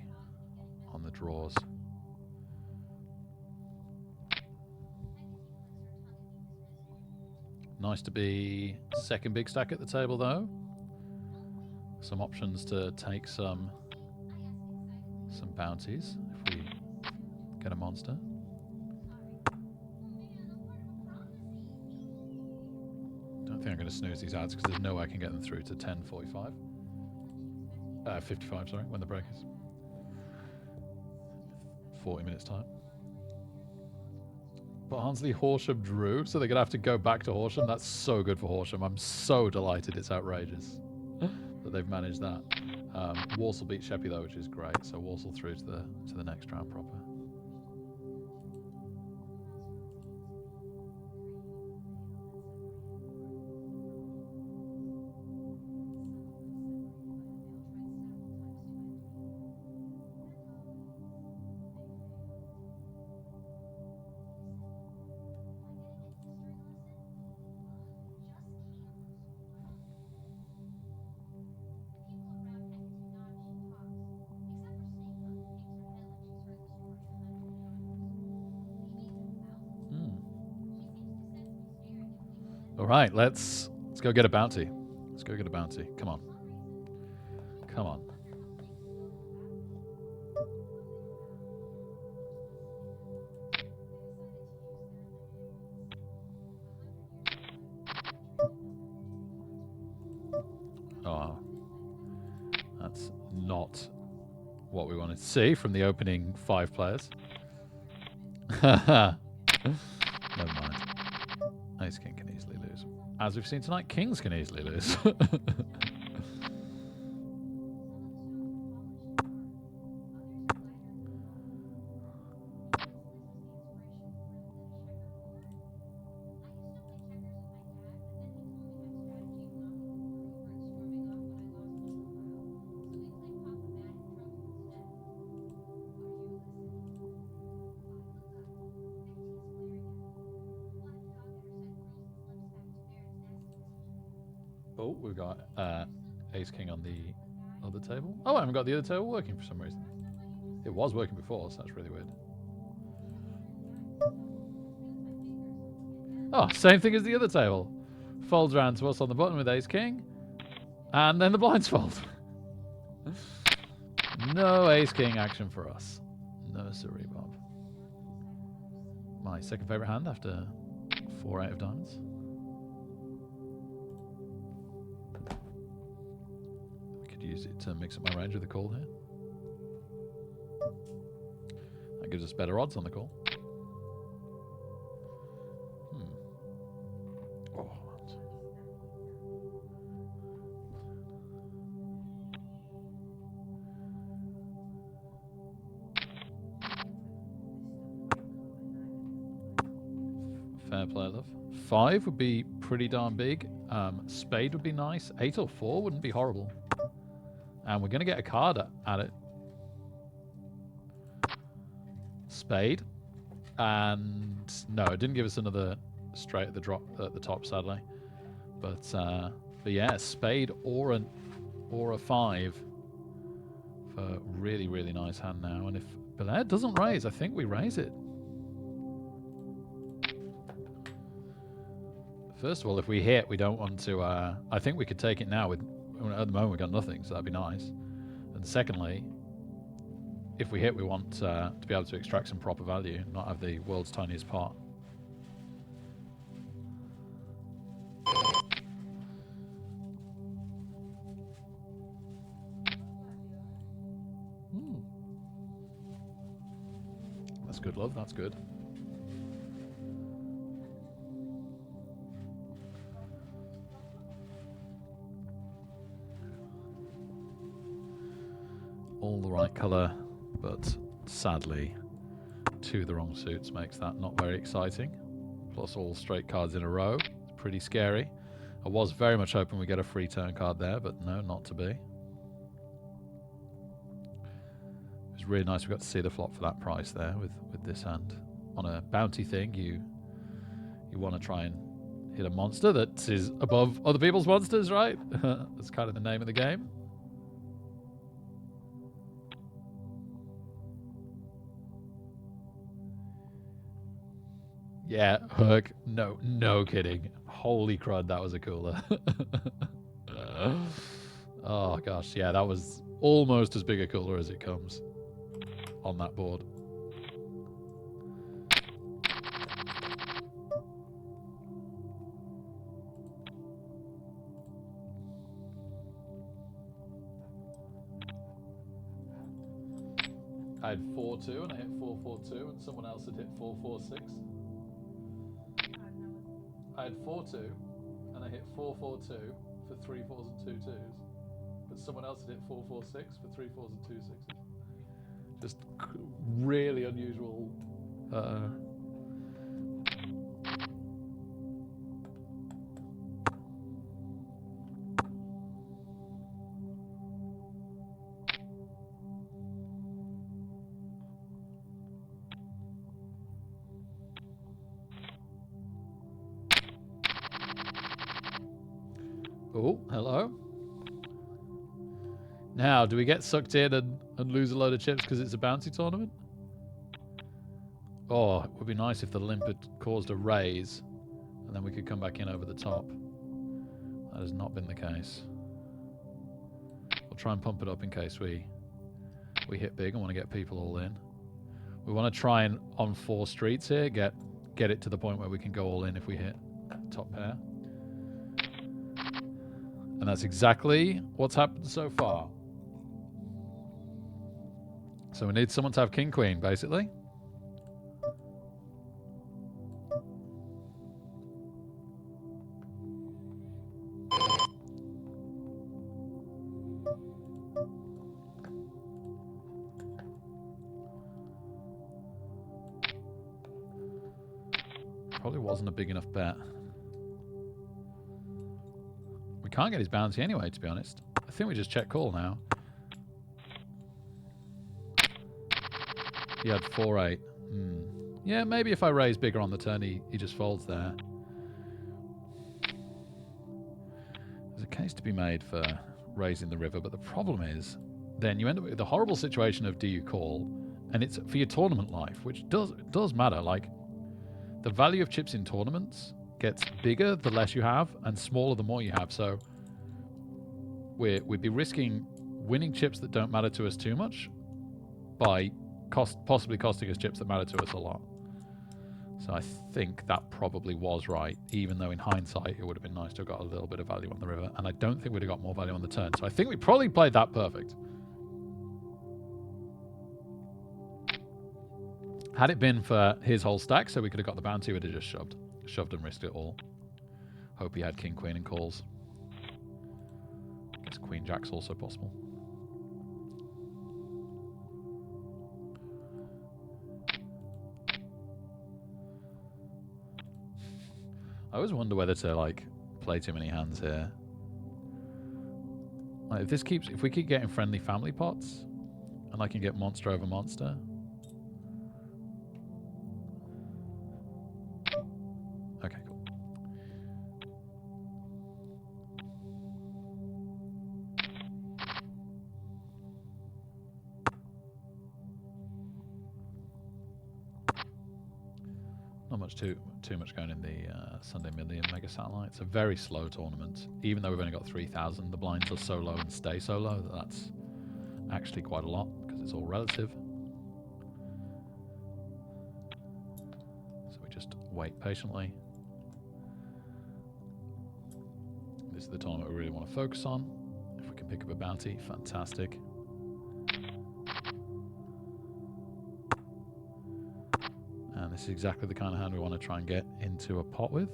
draws. Nice to be second big stack at the table though. Some options to take some bounties if we get a monster. Don't think I'm going to snooze these ads because there's no way I can get them through to 10:45. 55, sorry, when the break is. 40 minutes time. Barnsley, Horsham, Drew, so they're going to have to go back to Horsham. That's so good for Horsham. I'm so delighted. It's outrageous that they've managed that. Walsall beat Sheppey though, which is great. So Walsall through to the next round proper. All right, let's go get a bounty. Let's go get a bounty. Come on. Come on. Oh, that's not what we wanted to see from the opening 5 players. Never mind. Ace King can easily lose. As we've seen tonight, Kings can easily lose. Oh, we've got Ace King on the other table. Oh, I haven't got the other table working for some reason. It was working before, so that's really weird. Oh, same thing as the other table. Folds around to us on the bottom with Ace King. And then the blinds fold. No Ace King action for us. No siree, Bob. My second favourite hand after 4 out of diamonds. Use it to mix up my range with the call here. That gives us better odds on the call. Oh, fair play, love. 5 would be pretty darn big. Spade would be nice. 8 or 4 wouldn't be horrible. And we're going to get a card at it. Spade. And no, it didn't give us another straight at the drop at the top, sadly. But yeah, spade or a 5 Have a really, really nice hand now. And if Belair doesn't raise, I think we raise it. First of all, if we hit, we don't want to... I think we could take it now. At the moment, we've got nothing, so that'd be nice. And secondly, if we hit, we want to be able to extract some proper value, not have the world's tiniest pot. That's good, love. That's good. All the right colour, but sadly, 2 of the wrong suits makes that not very exciting. Plus all straight cards in a row. It's pretty scary. I was very much hoping we get a free turn card there, but no, not to be. It was really nice we got to see the flop for that price there with this hand. On a bounty thing, you want to try and hit a monster that is above other people's monsters, right? That's kind of the name of the game. Yeah, Herc. No kidding. Holy crud, that was a cooler. Oh gosh, yeah, that was almost as big a cooler as it comes on that board. I had 4-2 and I hit 4-4-2 and someone else had hit 4-4-6. I had 4-2 and I hit 4-4-2 for 3 4s and 2 2s. But someone else had hit 4-4-6 for 3 4s and 2 6s. Just really unusual. Oh, hello. Now, do we get sucked in and lose a load of chips because it's a bounty tournament? Oh, it would be nice if the limp had caused a raise and then we could come back in over the top. That has not been the case. We'll try and pump it up in case we hit big and want to get people all in. We want to try and, on 4 streets here, get it to the point where we can go all in if we hit top pair. And that's exactly what's happened so far. So we need someone to have king queen, basically. Probably wasn't a big enough bet. We can't get his bounty anyway, to be honest. I think we just check call now. He had 4-8. Yeah, maybe if I raise bigger on the turn, he just folds there. There's a case to be made for raising the river, but the problem is then you end up with the horrible situation of do you call, and it's for your tournament life, which does matter. Like, the value of chips in tournaments gets bigger the less you have, and smaller the more you have. So we'd be risking winning chips that don't matter to us too much by possibly costing us chips that matter to us a lot. So I think that probably was right, even though in hindsight it would have been nice to have got a little bit of value on the river, and I don't think we'd have got more value on the turn. So I think we probably played that perfect. Had it been for his whole stack, so we could have got the bounty, we'd have just shoved and risked it all. Hope he had king, queen, and calls. I guess queen, jack's also possible. I always wonder whether to, like, play too many hands here. Like, if we keep getting friendly family pots, and I can get monster over monster. Okay, cool. much too much going in the Sunday Million Mega Satellite. It's a very slow tournament. Even though we've only got 3,000, the blinds are so low and stay so low that that's actually quite a lot because it's all relative. So we just wait patiently. This is the tournament we really want to focus on. If we can pick up a bounty, fantastic. And this is exactly the kind of hand we want to try and get into a pot with.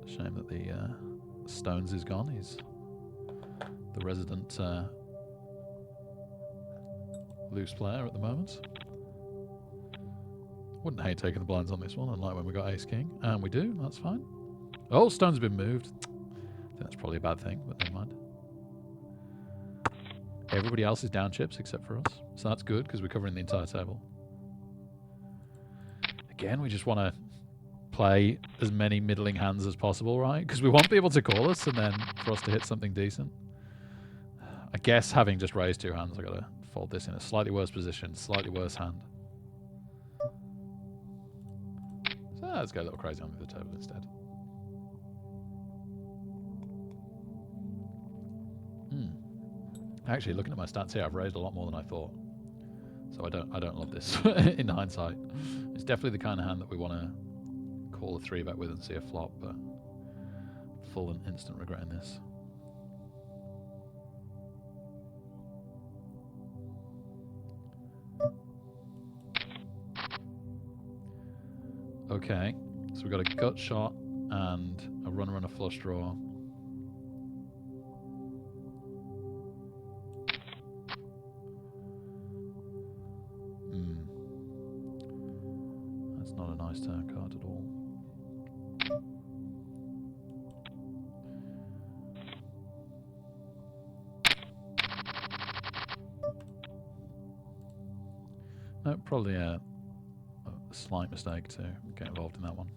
Shame that the Stones is gone. He's the resident loose player at the moment. Wouldn't hate taking the blinds on this one, unlike when we got Ace King. And we do, that's fine. Oh, Stone's been moved. I think that's probably a bad thing, but never mind. Everybody else is down chips except for us. So that's good, because we're covering the entire table. Again, we just want to play as many middling hands as possible, right? Because we want people to call us, and then for us to hit something decent. I guess having just raised 2 hands, I've got to fold this in a slightly worse position, slightly worse hand. So let's go a little crazy on the table instead. Actually, looking at my stats here, I've raised a lot more than I thought. So I don't love this in hindsight. It's definitely the kind of hand that we want to call a 3-bet with and see a flop, but full and instant regret in this. Okay, so we've got a gut shot and a runner and a flush draw. That's not a nice turn card at all. No, probably a slight mistake to get involved in that one.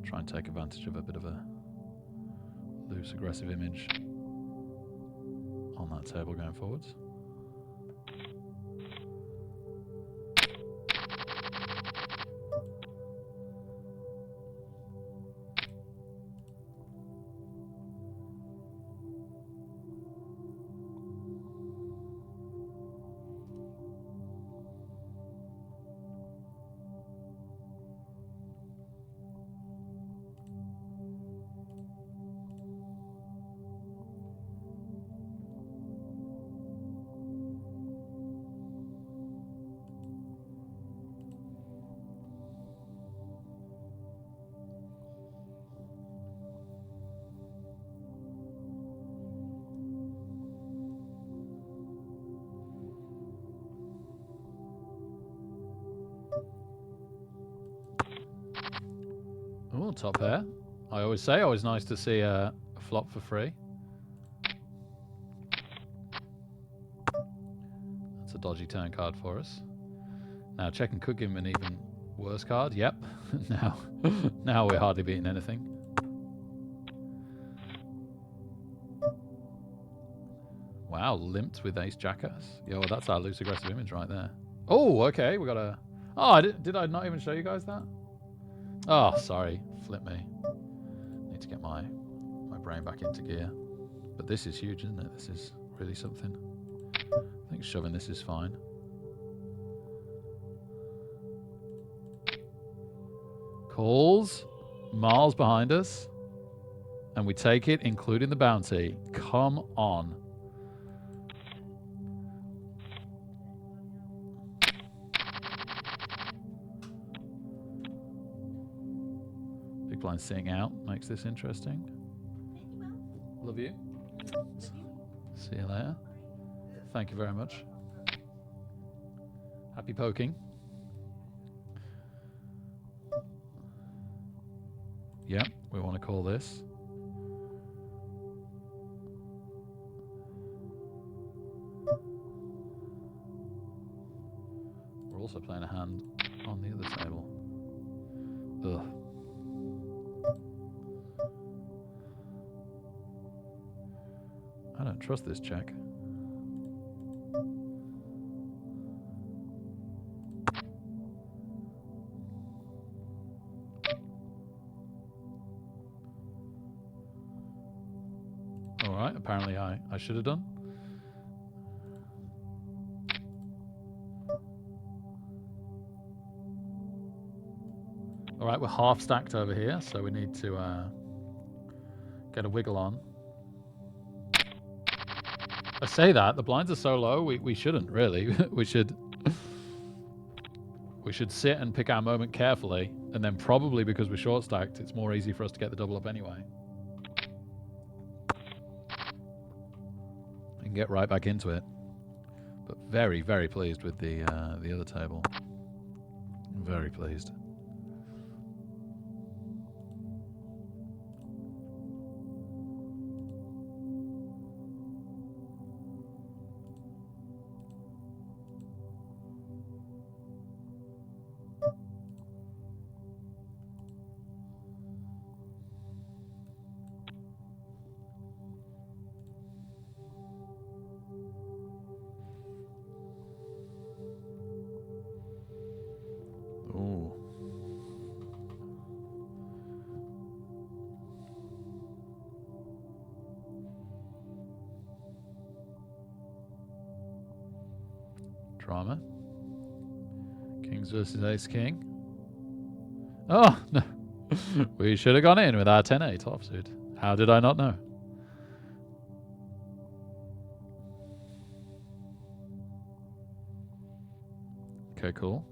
Try and take advantage of a bit of a loose, aggressive image on that table going forwards. Oh, top pair. I always say, always nice to see a flop for free. That's a dodgy turn card for us. Now checking could give him an even worse card. Yep. now we're hardly beating anything. Wow, limped with ace jackass. Yo, that's our loose aggressive image right there. Oh, okay, we got a... Oh, did I not even show you guys that? Oh, sorry. Flip me. Need to get my brain back into gear. But this is huge, isn't it? This is really something. I think shoving this is fine. Calls. Miles behind us. And we take it, including the bounty. Come on. Big blind seeing out makes this interesting. Love you. See you later. Thank you very much. Happy poking. Yep, we want to call this. We're also playing a hand on the other table. Ugh. trust this check. Alright, apparently I should have done. Alright, we're half stacked over here, so we need to get a wiggle on. I say that, the blinds are so low, we shouldn't really. we should sit and pick our moment carefully, and then probably because we're short stacked, it's more easy for us to get the double up anyway. And get right back into it. But very, very pleased with the other table. Very pleased. Ooh. Drama. Kings versus Ace King. Oh, no. We should have gone in with our 10-8 offsuit. How did I not know? Okay, cool.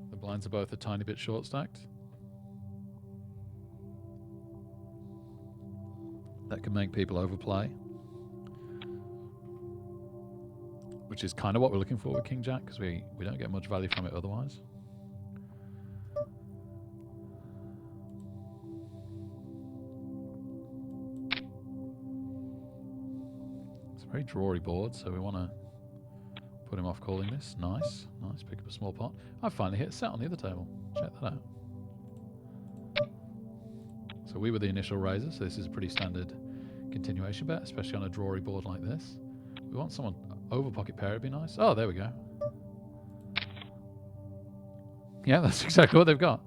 The blinds are both a tiny bit short stacked. That can make people overplay. Which is kind of what we're looking for with King Jack, because we don't get much value from it otherwise. It's a very drawy board, so we want to put him off calling this. Nice, nice. Pick up a small pot. I finally hit set on the other table. Check that out. So we were the initial raiser, so this is a pretty standard continuation bet, especially on a drawy board like this. We want someone over pocket pair, it'd be nice. Oh, there we go. Yeah, that's exactly what they've got.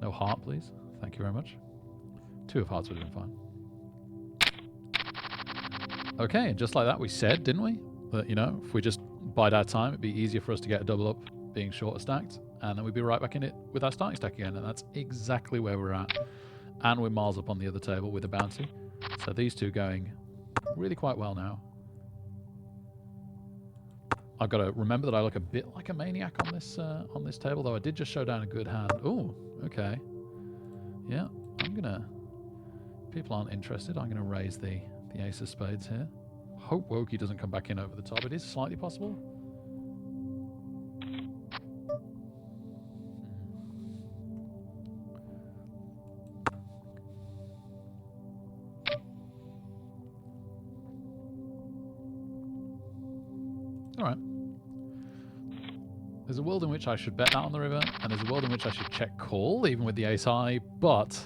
No heart, please. Thank you very much. 2 of hearts would have been fine. Okay, and just like that we said, didn't we? That, you know, if we just bide our time, it'd be easier for us to get a double up being shorter stacked, and then we'd be right back in it with our starting stack again, and that's exactly where we're at. And we're miles up on the other table with a bounty. So these two going really quite well now. I've got to remember that I look a bit like a maniac on this table, though I did just show down a good hand. Oh, okay. Yeah, I'm gonna. People aren't interested. I'm gonna raise the ace of spades here. Hope Wokey doesn't come back in over the top. It is slightly possible. All right. There's a world in which I should bet that on the river, and there's a world in which I should check call, even with the ace high, but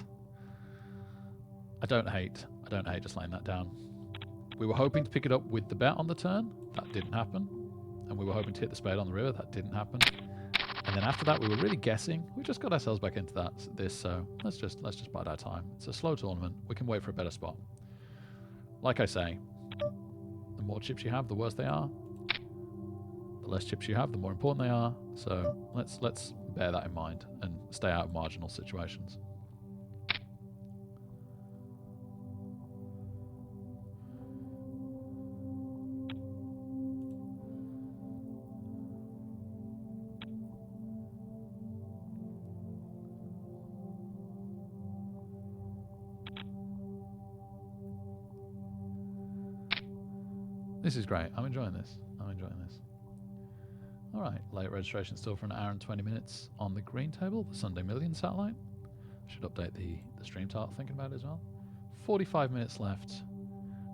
I don't hate just laying that down. We were hoping to pick it up with the bet on the turn. That didn't happen. And we were hoping to hit the spade on the river. That didn't happen. And then after that, we were really guessing. We just got ourselves back into this, so let's just bide our time. It's a slow tournament. We can wait for a better spot. Like I say, the more chips you have, the worse they are. The less chips you have, the more important they are. So let's bear that in mind and stay out of marginal situations. This is great. I'm enjoying this. All right, late registration still for an hour and 20 minutes on the green table, the Sunday Million satellite. Should update the stream title thinking about it as well. 45 minutes left.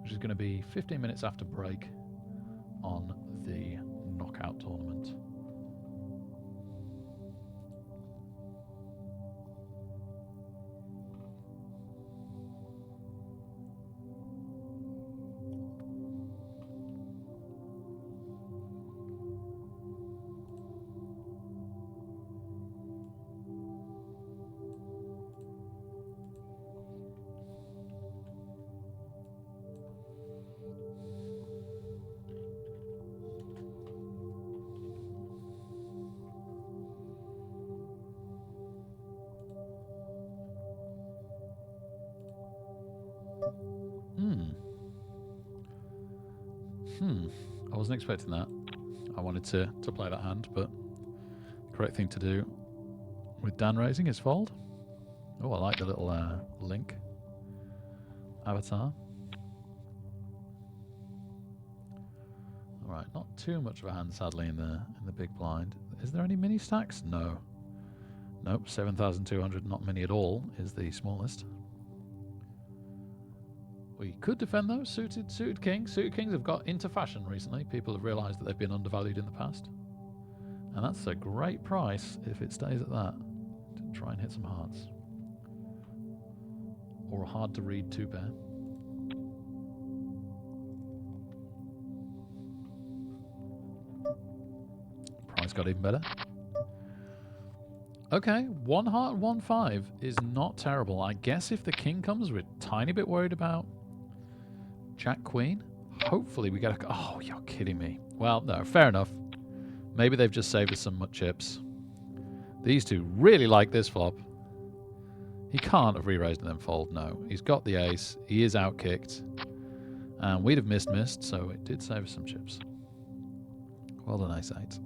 which is going to be 15 minutes after break on the knockout tournament. I wasn't expecting that. I wanted to play that hand, but the correct thing to do with Dan raising is fold. Oh, I like the little Link avatar. All right, not too much of a hand, sadly, in the big blind. Is there any mini stacks? No. Nope, 7,200, not many at all, is the smallest. We could defend those. Suited kings. Suited kings have got into fashion recently. People have realised that they've been undervalued in the past. And that's a great price if it stays at that. To try and hit some hearts. Or a hard to read 2-pair. Price got even better. Okay, 1 heart, 1 5 is not terrible. I guess if the king comes, we're a tiny bit worried about Jack Queen. Hopefully we get a... Oh, you're kidding me. Well, no, fair enough. Maybe they've just saved us some chips. These two really like this flop. He can't have re-raised and then fold. No, he's got the ace. He is outkicked. And we'd have missed, so it did save us some chips. Well done, ace 8.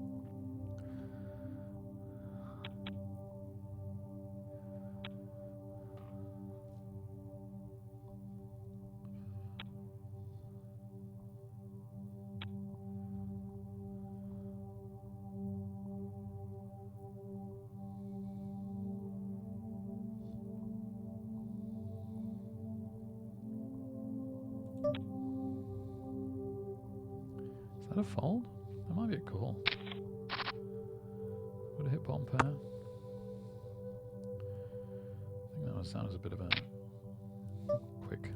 Is that a fold? That might be a call. Would have hit bottom pair. I think that was sounds a bit of a quick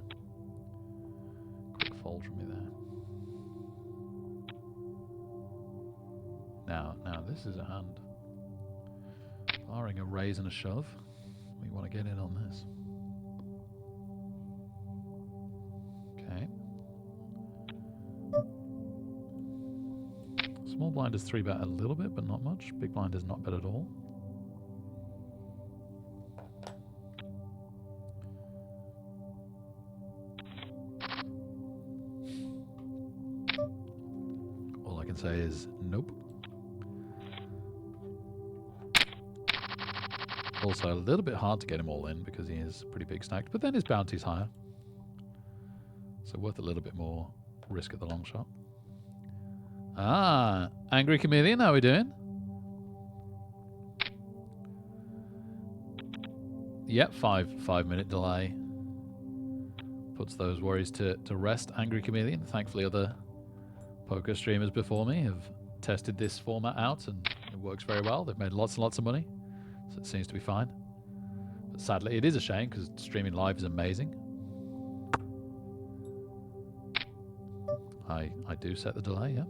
fold from me there. Now this is a hand. Barring a raise and a shove, we want to get in on this. Okay. Small blind is 3-bet a little bit, but not much. Big blind is not bet at all. All I can say is nope. Also a little bit hard to get him all in because he is pretty big stacked, but then his bounty's higher. So worth a little bit more risk at the long shot. Ah, Angry Chameleon, how are we doing? Yep, 5-minute delay. Puts those worries to rest, Angry Chameleon. Thankfully other poker streamers before me have tested this format out and it works very well. They've made lots and lots of money, so it seems to be fine. But sadly, it is a shame because streaming live is amazing. I do set the delay, yeah.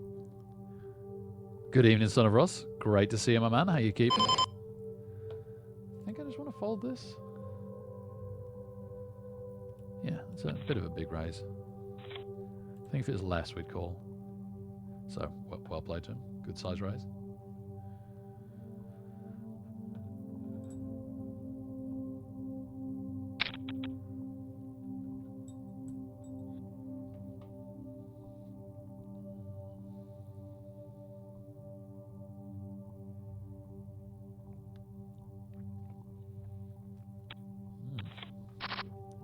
Good evening, Son of Russ. Great to see you, my man. How you keeping? I think I just want to fold this. Yeah, it's a bit of a big raise. I think if it was less, we'd call. So, well played to him. Good size raise.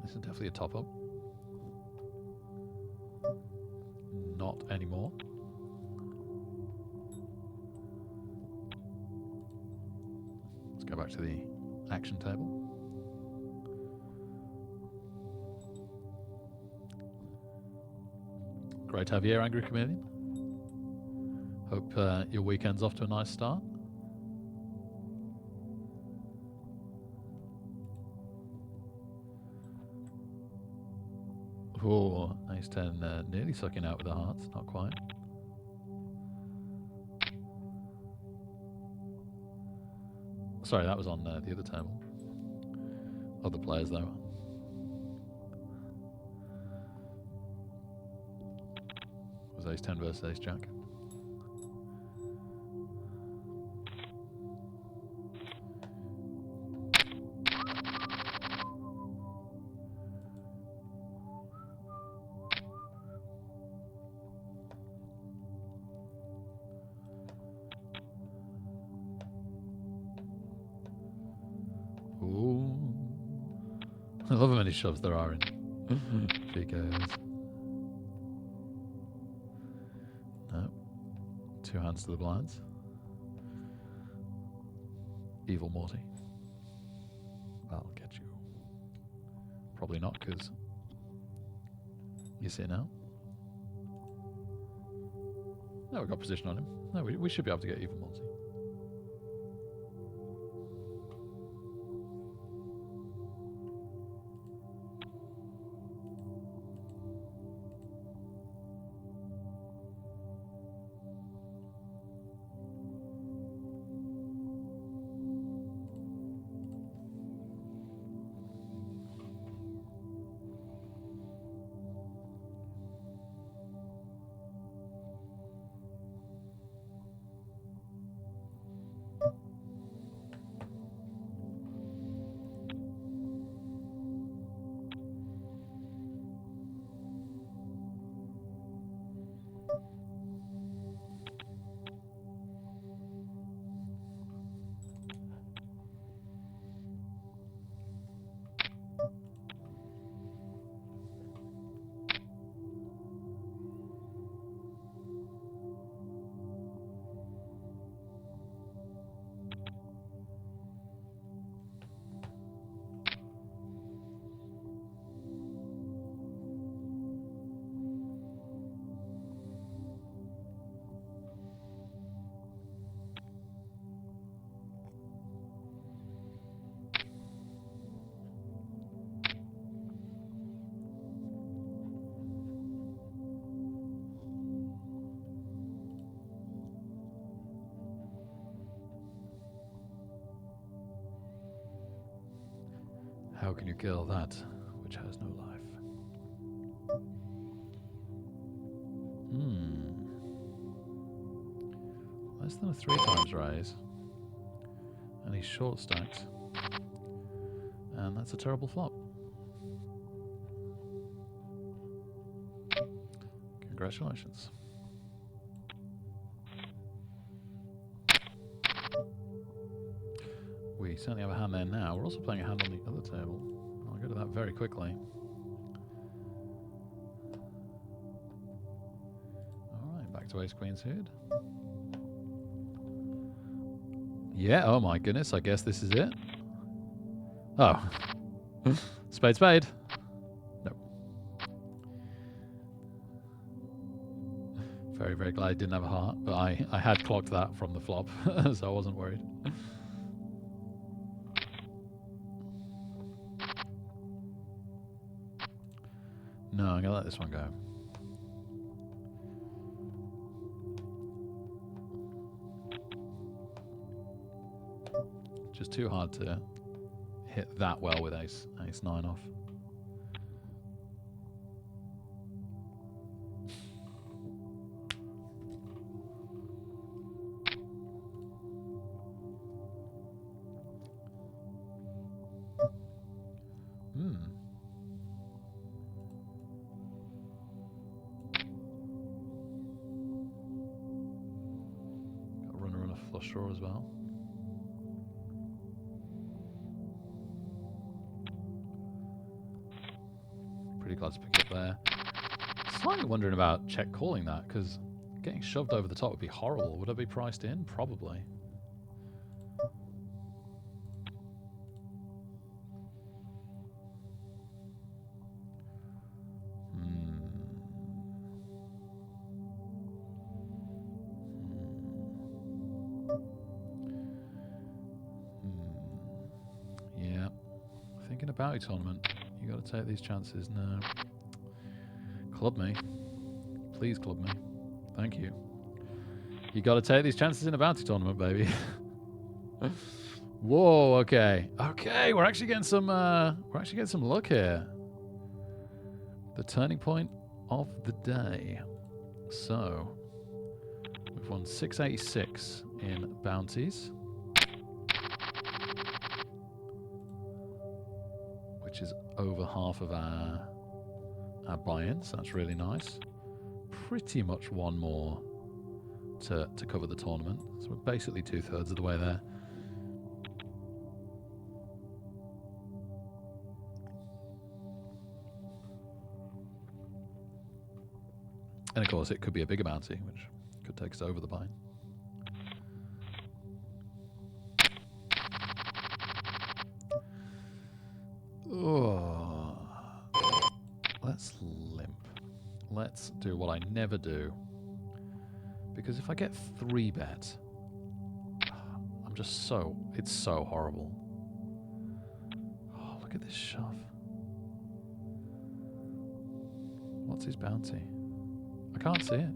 This is definitely a top up. Not anymore. Let's go back to the action table. Great to have you here, Angry Chameleon. Hope your weekend's off to a nice start. Oh, ace 10 nearly sucking out with the hearts, not quite. Sorry, that was on the other table. Other players, though. Was ace 10 versus ace jack. Ooh. I love how many shoves there are in PKOs. No. 2 hands to the blinds. Evil Morty. I'll get you. Probably not, because you see now. No, we got position on him. No, we should be able to get Evil Morty. How can you kill that which has no life? Less than a 3 times raise. And he's short stacked. And that's a terrible flop. Congratulations. We certainly have a hand there now. We're also playing a hand on the other table. I'll go to that very quickly. Alright, back to ace queen suited. Yeah, oh my goodness, I guess this is it. Oh. Spade, spade. Nope. Very, very glad I didn't have a heart, but I had clocked that from the flop, so I wasn't worried. No, I'm gonna let this one go. Just too hard to hit that well with ace 9 off. Got a runner and a flush draw as well. Pretty glad to pick up there. Slightly wondering about check calling that, because getting shoved over the top would be horrible. Would I be priced in? Probably. bounty tournament. You got to take these chances. No. Club me. Please club me. Thank you. You got to take these chances in a bounty tournament, baby. Whoa. Okay. Okay. We're actually getting some. We're actually getting some luck here. The turning point of the day. So we've won 686 in bounties, which is over half of our buy-ins. That's really nice. Pretty much one more to cover the tournament. So we're basically 2/3 of the way there. And of course, it could be a bigger bounty, which could take us over the buy-in. Oh. Let's limp. Let's do what I never do. Because if I get 3-bet, I'm just so... It's so horrible. Oh, look at this shove. What's his bounty? I can't see it.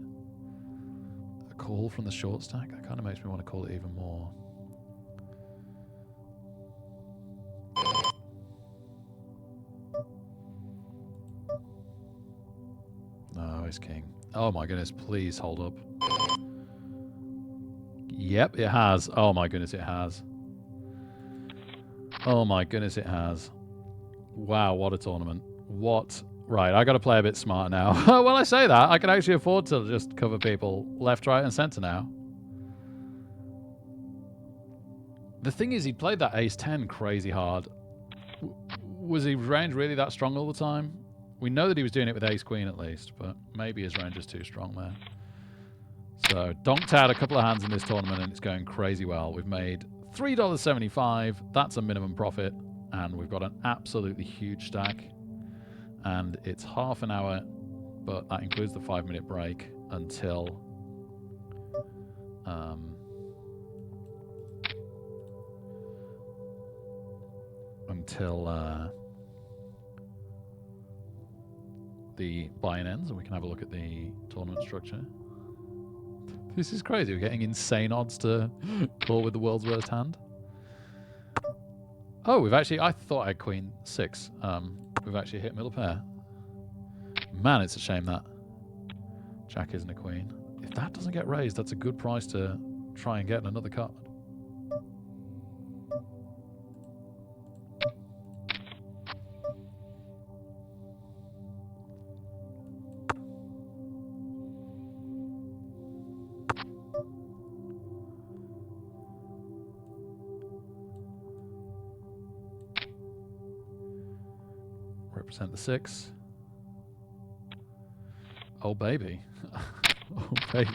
A call from the short stack? That kind of makes me want to call it even more. No, ace king. Oh my goodness, please hold up. Yep, it has. Oh my goodness, it has. Oh my goodness, it has. Wow, what a tournament. What... Right, I got to play a bit smarter now. Well, I say that. I can actually afford to just cover people left, right, and centre now. The thing is, he played that ace-10 crazy hard. Was his range really that strong all the time? We know that he was doing it with ace-queen at least, but maybe his range is too strong there. So, donked out a couple of hands in this tournament, and it's going crazy well. We've made $3.75. That's a minimum profit, and we've got an absolutely huge stack. And it's half an hour, but that includes the 5-minute break until the buy-in ends, and we can have a look at the tournament structure. This is crazy. We're getting insane odds to call with the world's worst hand. Oh, we've actually... I thought I had queen 6. We've actually hit middle pair. Man, it's a shame that jack isn't a queen. If that doesn't get raised, that's a good price to try and get another card. Represent the 6. Oh, baby. Oh, baby.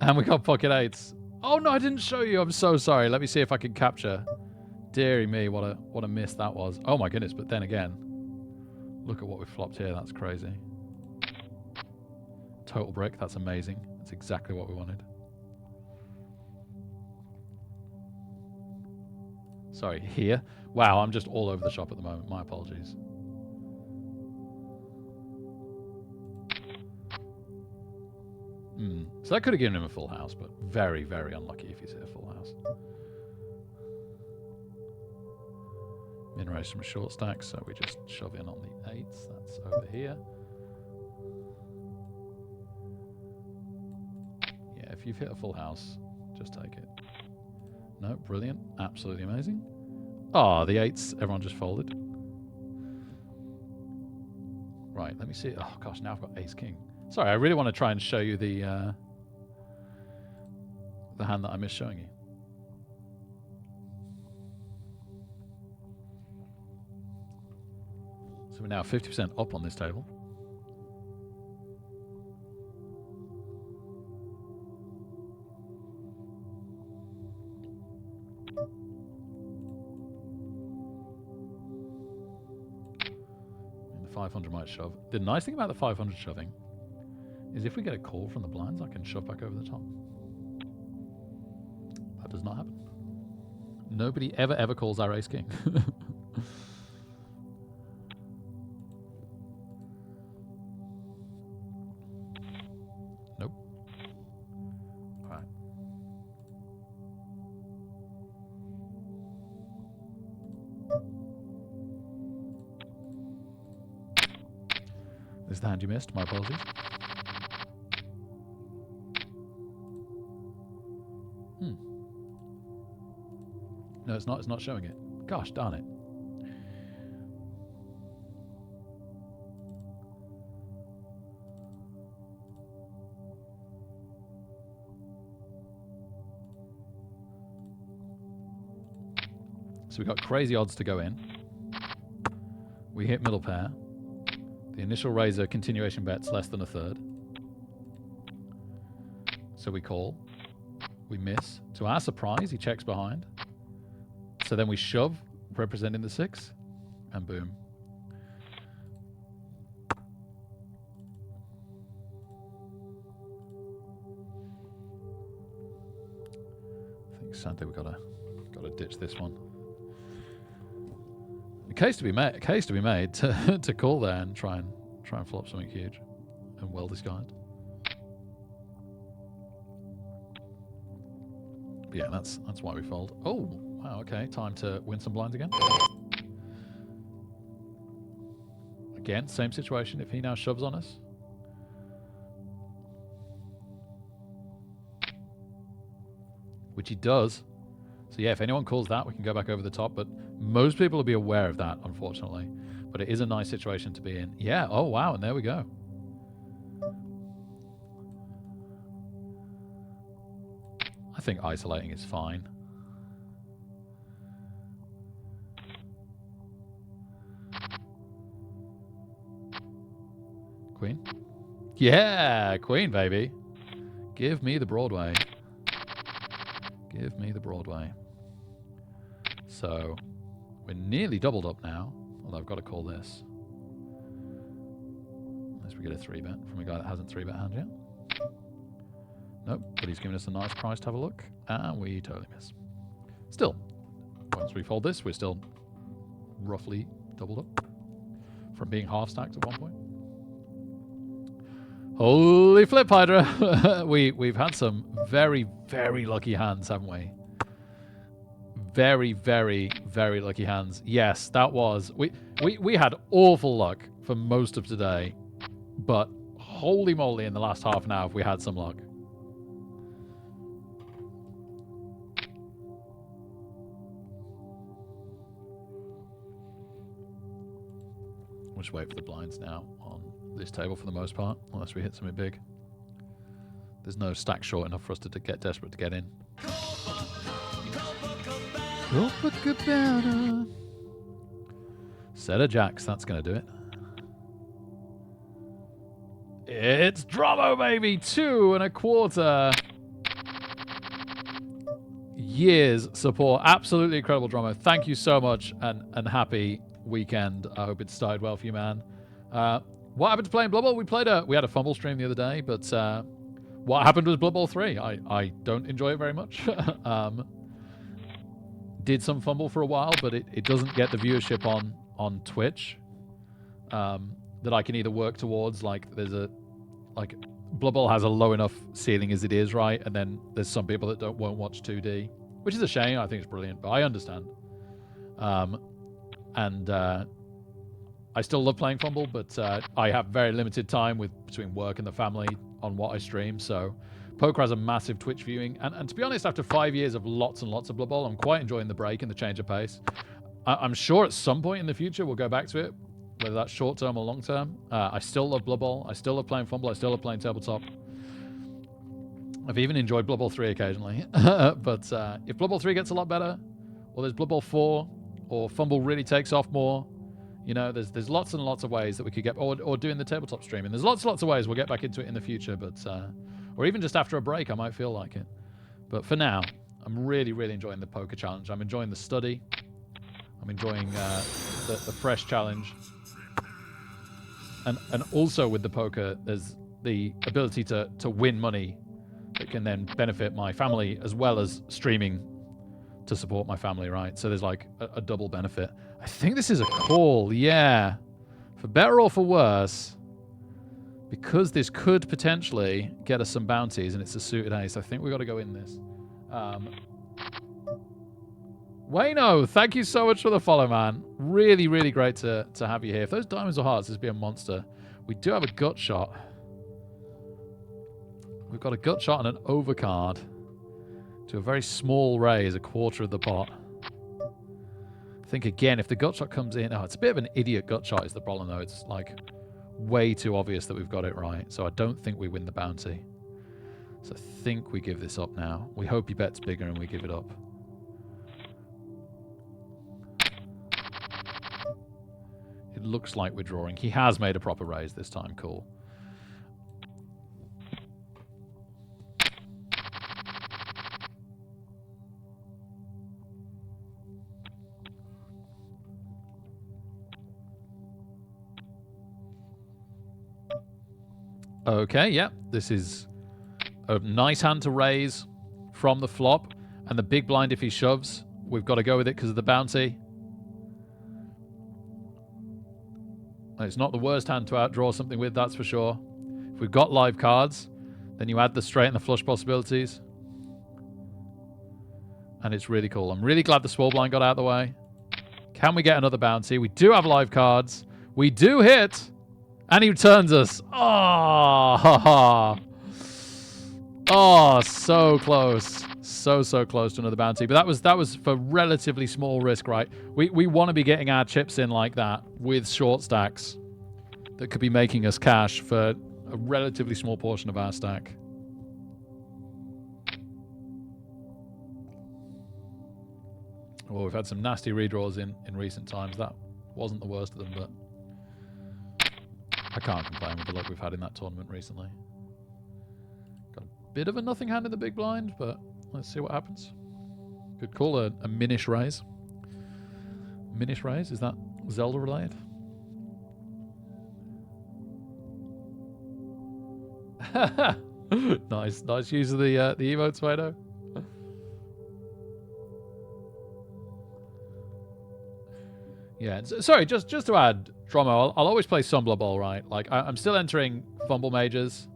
And we got pocket 8s. Oh, no, I didn't show you. I'm so sorry. Let me see if I can capture. Deary me, what a miss that was. Oh, my goodness. But then again, look at what we flopped here. That's crazy. Total brick. That's amazing. That's exactly what we wanted. Sorry, here. Wow, I'm just all over the shop at the moment. My apologies. So that could have given him a full house, but very, very unlucky if he's hit a full house. Min raise from a short stack, so we just shove in on the 8s. That's over here. Yeah, if you've hit a full house, just take it. No, brilliant. Absolutely amazing. Ah, the 8s. Everyone just folded. Right, let me see. Oh, gosh, now I've got ace-king. Sorry, I really want to try and show you the hand that I missed showing you. So we're now 50% up on this table. And the 500 might shove. The nice thing about the 500 shoving is if we get a call from the blinds, I can shove back over the top. That does not happen. Nobody ever calls our ace-king. Nope. All right. This is the hand you missed. My apologies. No, it's not. It's not showing it. Gosh darn it. So we've got crazy odds to go in. We hit middle pair. The initial raiser continuation bet's less than a third. So we call. We miss. To our surprise, he checks behind. So then we shove, representing the 6, and boom. I think sadly we gotta ditch this one. A case to be made to call there and try and flop something huge and well disguised. But yeah, that's why we fold. Oh, wow, okay, time to win some blinds again. Again, same situation. If he now shoves on us, which he does. So yeah, if anyone calls that, we can go back over the top, but most people will be aware of that, unfortunately. But it is a nice situation to be in. Yeah, oh wow, and there we go. I think isolating is fine. Queen? Yeah, queen, baby. Give me the Broadway. Give me the Broadway. So, we're nearly doubled up now. Although I've got to call this. Unless we get a 3-bet from a guy that hasn't 3-bet hand yet. Nope, but he's giving us a nice price to have a look. And we totally miss. Still, once we fold this, we're still roughly doubled up. From being half stacked at one point. Holy flip, Hydra! We've had some very, very lucky hands, haven't we? Very, very, very lucky hands. Yes, that was... We had awful luck for most of today. But holy moly, in the last half an hour, we had some luck. We'll just wait for the blinds now on this table for the most part, unless we hit something big. There's no stack short enough for us to get desperate to get in. Copacabana. Set of jacks, that's going to do it. It's Dromo, baby! 2 1/4 years support. Absolutely incredible, Dromo. Thank you so much, and happy weekend. I hope it started well for you, man. What happened to playing Blood Bowl? We had a fumble stream the other day, but what happened was Blood Bowl 3. I don't enjoy it very much. Did some fumble for a while, but it doesn't get the viewership on Twitch that I can either work towards. Like Blood Bowl has a low enough ceiling as it is, right? And then there's some people that won't watch 2D, which is a shame. I think it's brilliant, but I understand. I still love playing Fumble, but I have very limited time between work and the family on what I stream. So poker has a massive Twitch viewing. And to be honest, after 5 years of lots and lots of Blood Bowl, I'm quite enjoying the break and the change of pace. I'm sure at some point in the future we'll go back to it, whether that's short term or long term. I still love Blood Bowl. I still love playing Fumble. I still love playing Tabletop. I've even enjoyed Blood Bowl 3 occasionally. But if Blood Bowl 3 gets a lot better, or there's Blood Bowl 4, or Fumble really takes off more, you know, there's lots and lots of ways that we could get, or doing the tabletop streaming. There's lots and lots of ways we'll get back into it in the future, but or even just after a break, I might feel like it. But for now, I'm really, really enjoying the poker challenge. I'm enjoying the study. I'm enjoying the fresh challenge. And also with the poker, there's the ability to win money that can then benefit my family as well as streaming to support my family, right? So there's like a double benefit. I think this is a call, yeah. For better or for worse, because this could potentially get us some bounties and it's a suited ace, I think we've got to go in this. Wayno, thank you so much for the follow, man. Really, really great to have you here. If those diamonds or hearts, this would be a monster. We do have a gut shot. We've got a gut shot and an overcard to a very small raise, a quarter of the pot. I think, again, if the gut shot comes in... Oh, it's a bit of an idiot gut shot is the problem, though. It's, like, way too obvious that we've got it right. So I don't think we win the bounty. So I think we give this up now. We hope he bets bigger and we give it up. It looks like we're drawing. He has made a proper raise this time. Cool. Okay, yeah. This is a nice hand to raise from the flop. And the big blind, if he shoves, we've got to go with it because of the bounty. It's not the worst hand to outdraw something with, that's for sure. If we've got live cards, then you add the straight and the flush possibilities. And it's really cool. I'm really glad the small blind got out of the way. Can we get another bounty? We do have live cards. We do hit. And he returns us. Oh, oh, so close. So close to another bounty. But that was for relatively small risk, right? We want to be getting our chips in like that with short stacks that could be making us cash for a relatively small portion of our stack. Well, we've had some nasty redraws in recent times. That wasn't the worst of them, but I can't complain with the luck we've had in that tournament recently. Got a bit of a nothing hand in the big blind, but let's see what happens. Could call a minish raise. Minish raise? Is that Zelda related? Nice use of the emotes, Vado. Yeah, sorry, just to add, Dromo, I'll always play some Blood Bowl, right? Like, I'm still entering Fumble Majors.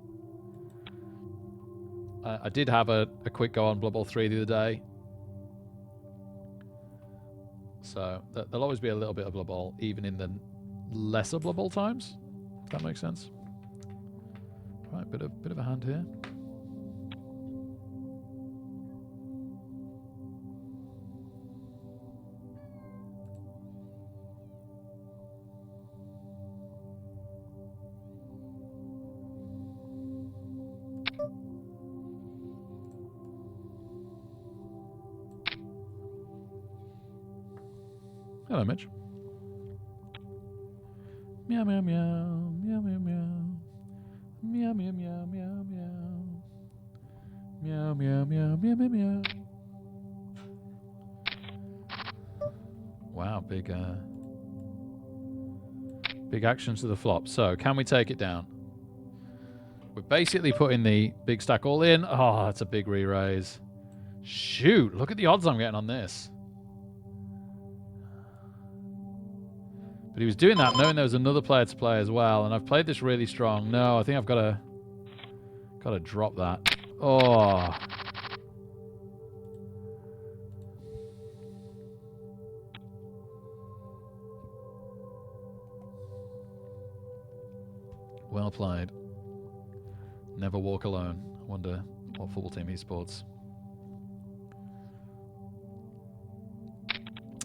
I did have a quick go on Blood Bowl 3 the other day. So, there'll always be a little bit of Blood Bowl, even in the lesser Blood Bowl times. If that makes sense. Right, bit of a hand here. Hello, Mitch. Meow, meow, meow. Meow, meow, meow. Meow, meow, meow, meow, meow. Meow, meow, meow, meow, meow, meow. Wow, big actions to the flop. So, can we take it down? We're basically putting the big stack all in. Oh, that's a big re-raise. Shoot, look at the odds I'm getting on this. But he was doing that knowing there was another player to play as well, and I've played this really strong. No, I think I've got to drop that. Oh. Well played. Never walk alone. I wonder what football team he supports.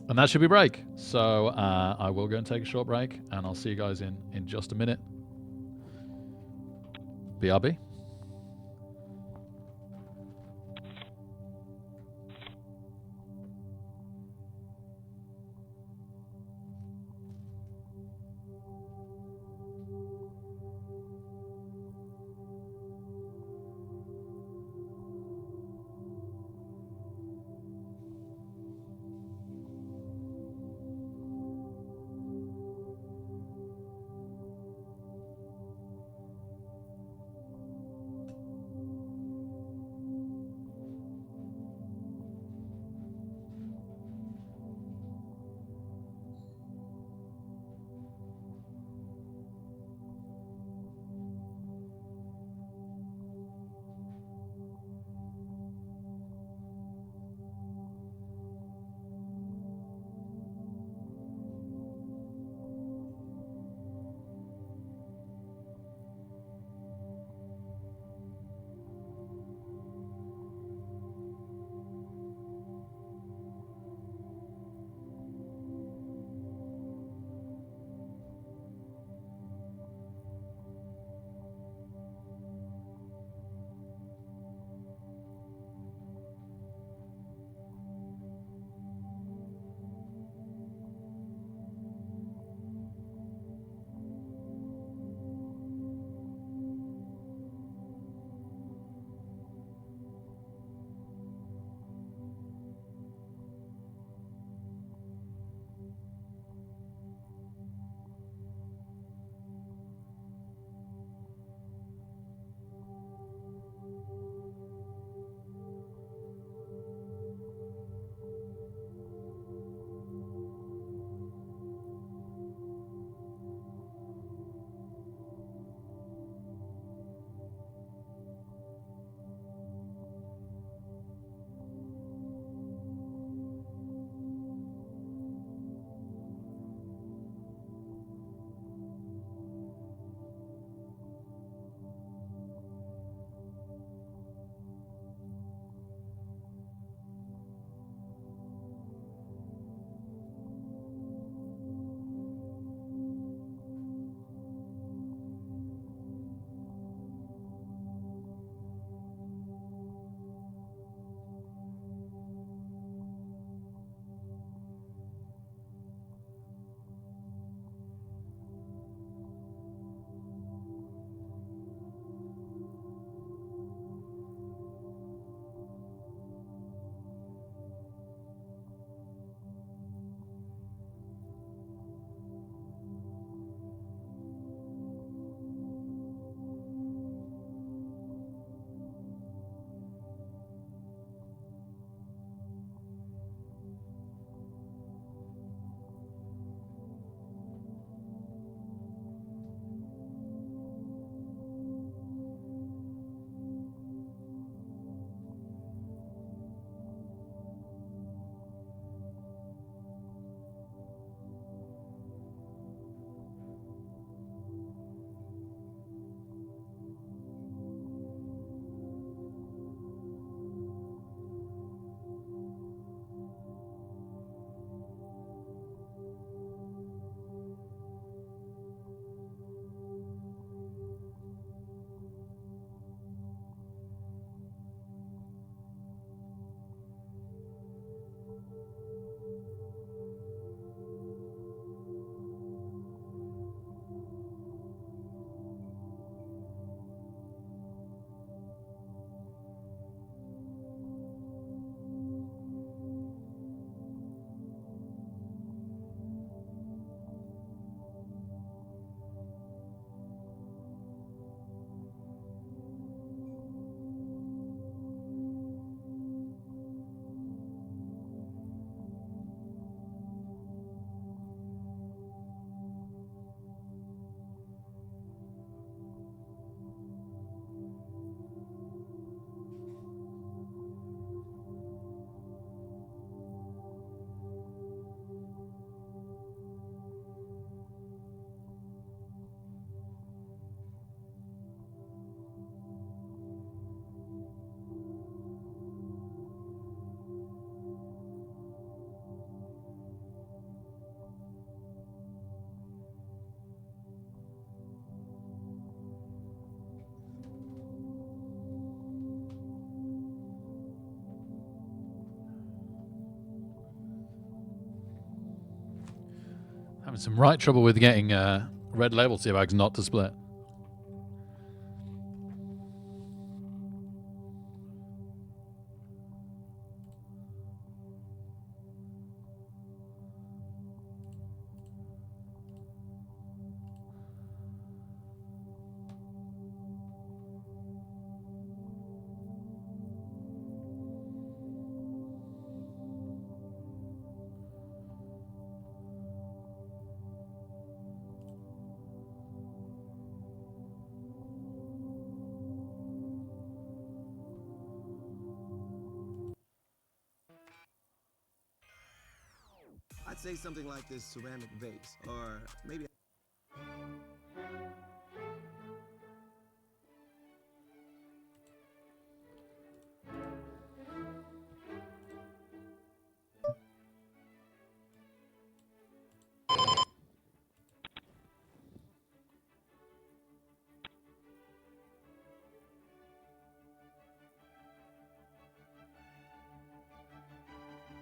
And that should be break. So I will go and take a short break, and I'll see you guys in just a minute. BRB. Having some right trouble with getting red label tea bags not to split. I'd say something like this ceramic vase, or maybe.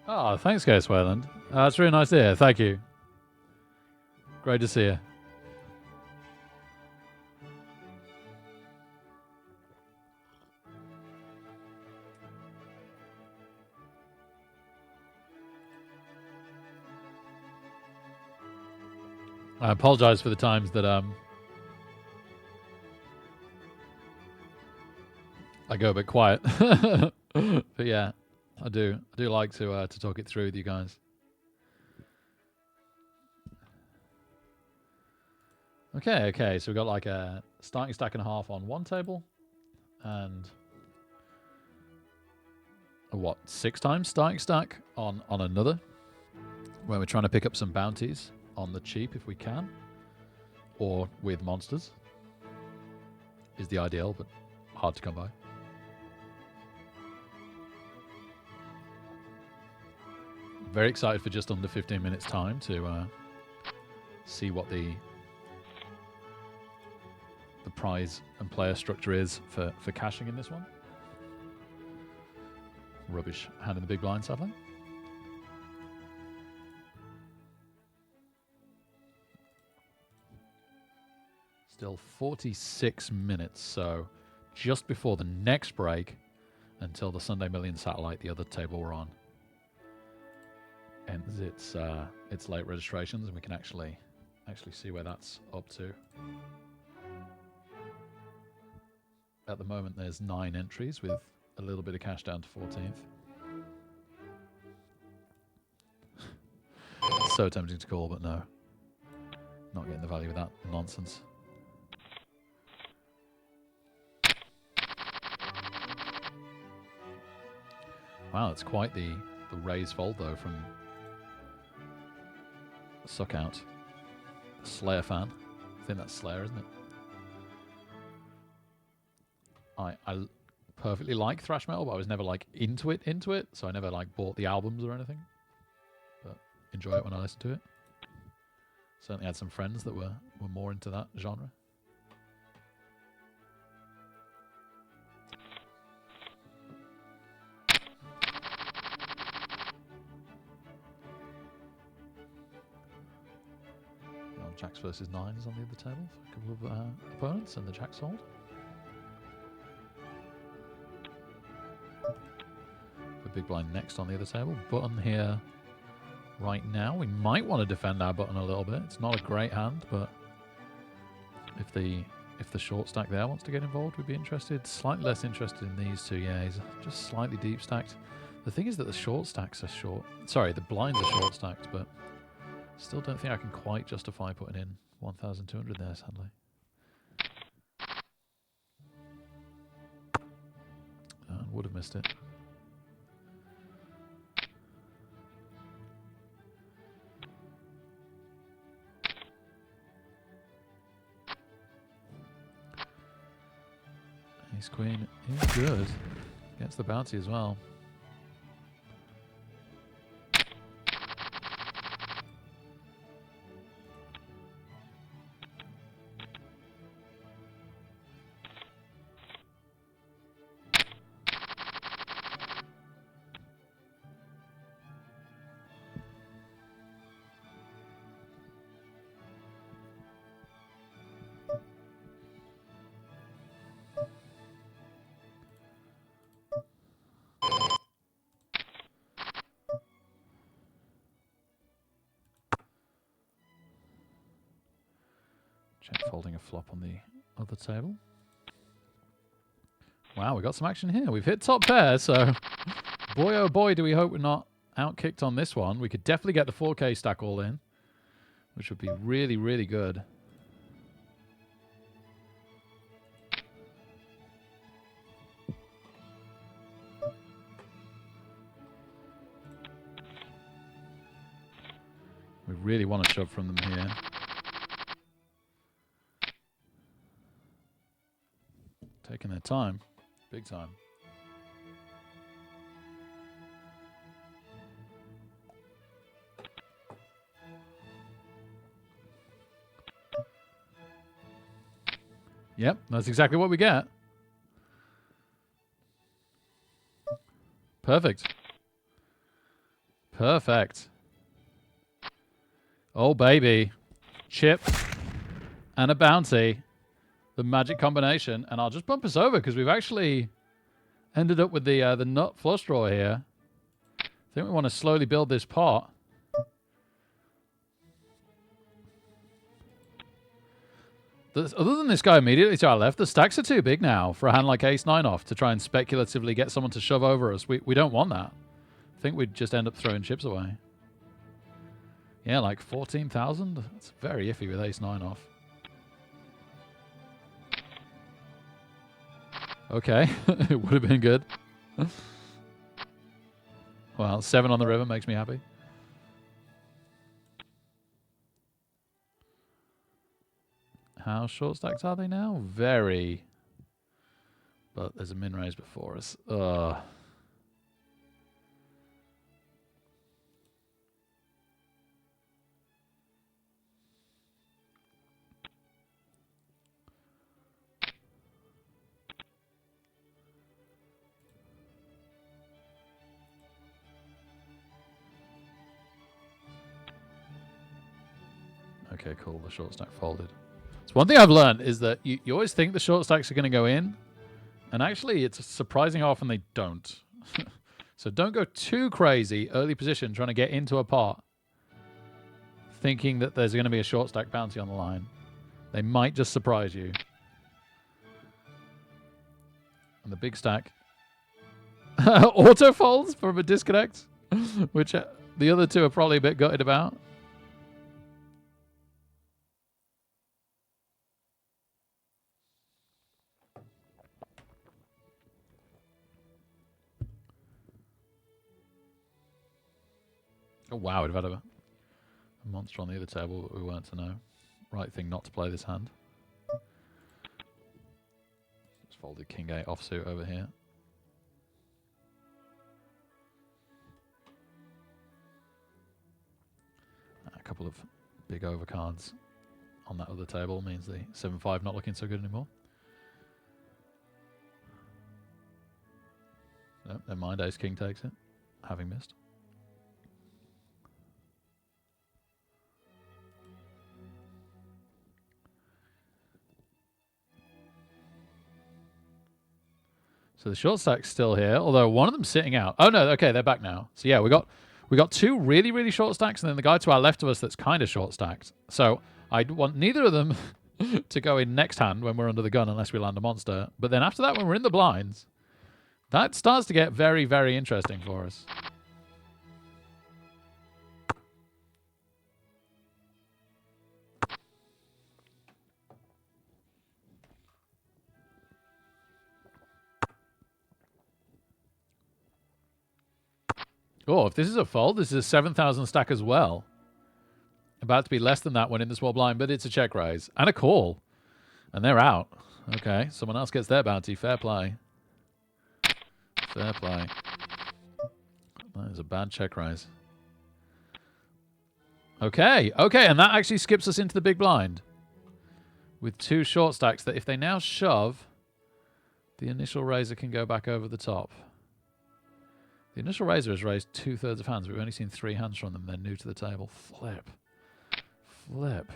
Oh, thanks, Ghost Wayland. That's really nice to hear. Thank you. Great to see you. I apologize for the times that I go a bit quiet. But yeah, I do like to talk it through with you guys. Okay, so we've got like a starting stack and a half on one table, and a what, 6 times starting stack on another, where we're trying to pick up some bounties on the cheap if we can, or with monsters is the ideal, but hard to come by. Very excited for just under 15 minutes time to see what the prize and player structure is for cashing in this one. Rubbish hand in the big blind, sadly. Still 46 minutes, so just before the next break until the Sunday Million Satellite, the other table we're on, ends its late registrations, and we can actually see where that's up to. At the moment, there's 9 entries with a little bit of cash down to 14th. So tempting to call, but no. Not getting the value of that nonsense. Wow, it's quite the raise fold, though, from Suck Out. Slayer fan. I think that's Slayer, isn't it? I perfectly like thrash metal, but I was never like into it, so I never like bought the albums or anything. But enjoy it when I listen to it. Certainly had some friends that were more into that genre. Jacks versus nines on the other table for a couple of opponents, and the Jack's hold. The big blind next on the other table. Button here right now. We might want to defend our button a little bit. It's not a great hand, but if the short stack there wants to get involved, we'd be interested. Slightly less interested in these two. Yeah, he's just slightly deep stacked. The thing is that the short stacks are short. Sorry, the blinds are short stacked, but still don't think I can quite justify putting in 1,200 there, sadly. Would have missed it. Ace Queen is good. Gets the bounty as well. Check folding a flop on the other table. Wow, we got some action here. We've hit top pair, so boy oh boy do we hope we're not outkicked on this one. We could definitely get the 4K stack all in, which would be really, really good. We really want to shove from them here. Taking their time. Big time. Yep, that's exactly what we get. Perfect. Perfect. Oh, baby. Chip and a bounty. The magic combination. And I'll just bump us over because we've actually ended up with the nut flush draw here. I think we want to slowly build this pot. Other than this guy immediately to our left, the stacks are too big now for a hand like ace-9 off to try and speculatively get someone to shove over us. We don't want that. I think we'd just end up throwing chips away. Yeah, like 14,000? That's very iffy with ace-9 off. Okay, it would have been good. Well, 7 on the river makes me happy. How short stacked are they now? Very. But there's a min raise before us. Ugh. Okay, cool. The short stack folded. So one thing I've learned is that you always think the short stacks are going to go in, and actually it's surprising how often they don't. So don't go too crazy early position trying to get into a pot thinking that there's going to be a short stack bounty on the line. They might just surprise you. And the big stack auto folds from a disconnect, which the other two are probably a bit gutted about. Oh wow, we've had a monster on the other table that we weren't to know. Right thing not to play this hand. Just folded king 8 offsuit over here. A couple of big overcards on that other table means the 7-5 not looking so good anymore. No, never mind, ace king takes it, having missed. So the short stack's still here, although one of them's sitting out. Oh no, okay, they're back now. So yeah, we got two really, really short stacks, and then the guy to our left of us that's kind of short stacked. So I'd want neither of them to go in next hand when we're under the gun unless we land a monster. But then after that, when we're in the blinds, that starts to get very, very interesting for us. Oh, if this is a fold, this is a 7,000 stack as well. About to be less than that when in the small blind, but it's a check raise. And a call. And they're out. Okay, someone else gets their bounty. Fair play. Fair play. That is a bad check raise. Okay, okay, and that actually skips us into the big blind. With two short stacks that if they now shove, the initial raiser can go back over the top. The initial raiser has raised 2/3 of hands, but we've only seen 3 hands from them. They're new to the table. Flip. Flip.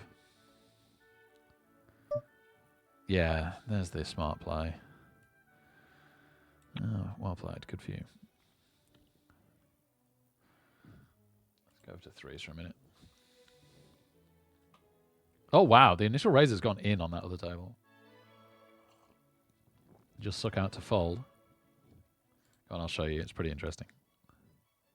Yeah, there's the smart play. Oh, well played. Good for you. Let's go to threes for a minute. Oh, wow. The initial raiser's gone in on that other table. Just suck out to fold. Go on, I'll show you. It's pretty interesting.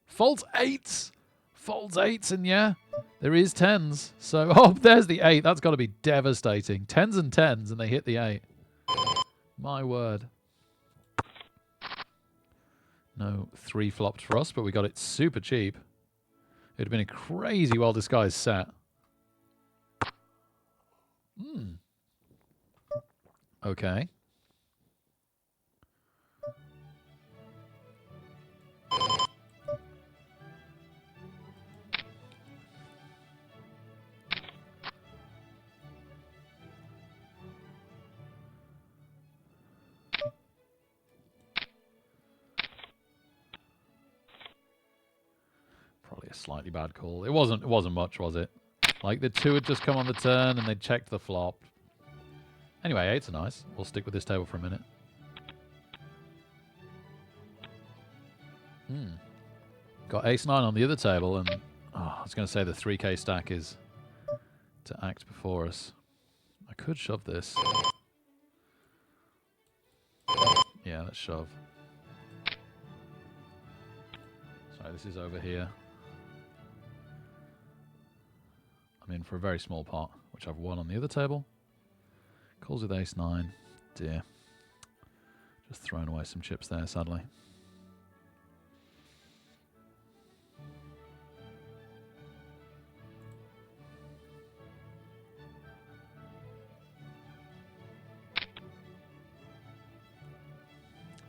Folds 8s. Folds 8s, and yeah, there is 10s. So, oh, there's the 8. That's got to be devastating. 10s and 10s, and they hit the 8. My word. No 3 flopped for us, but we got it super cheap. It would have been a crazy well-disguised set. Okay. Probably a slightly bad call. It wasn't much, was it? Like the 2 had just come on the turn and they checked the flop. Anyway, 8s are nice. We'll stick with this table for a minute. Got ace 9 on the other table, and oh, I was going to say the 3k stack is to act before us. I could shove this. Yeah, let's shove. Sorry, this is over here. I'm in for a very small pot, which I've won on the other table. Calls with ace 9. Dear. Just throwing away some chips there, sadly.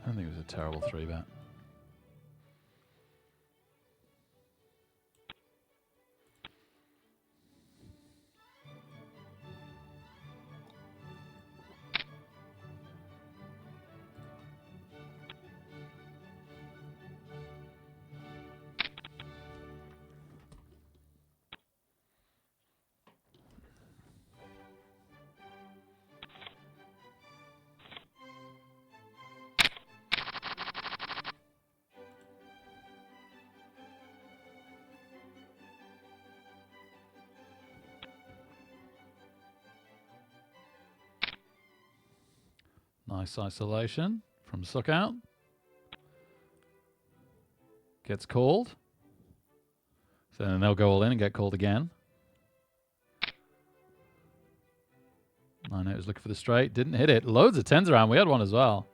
I don't think it was a terrible 3-bet. Nice isolation from suck out. Gets called. So then they'll go all in and get called again. 9-8 was looking for the straight. Didn't hit it. Loads of 10s around. We had one as well.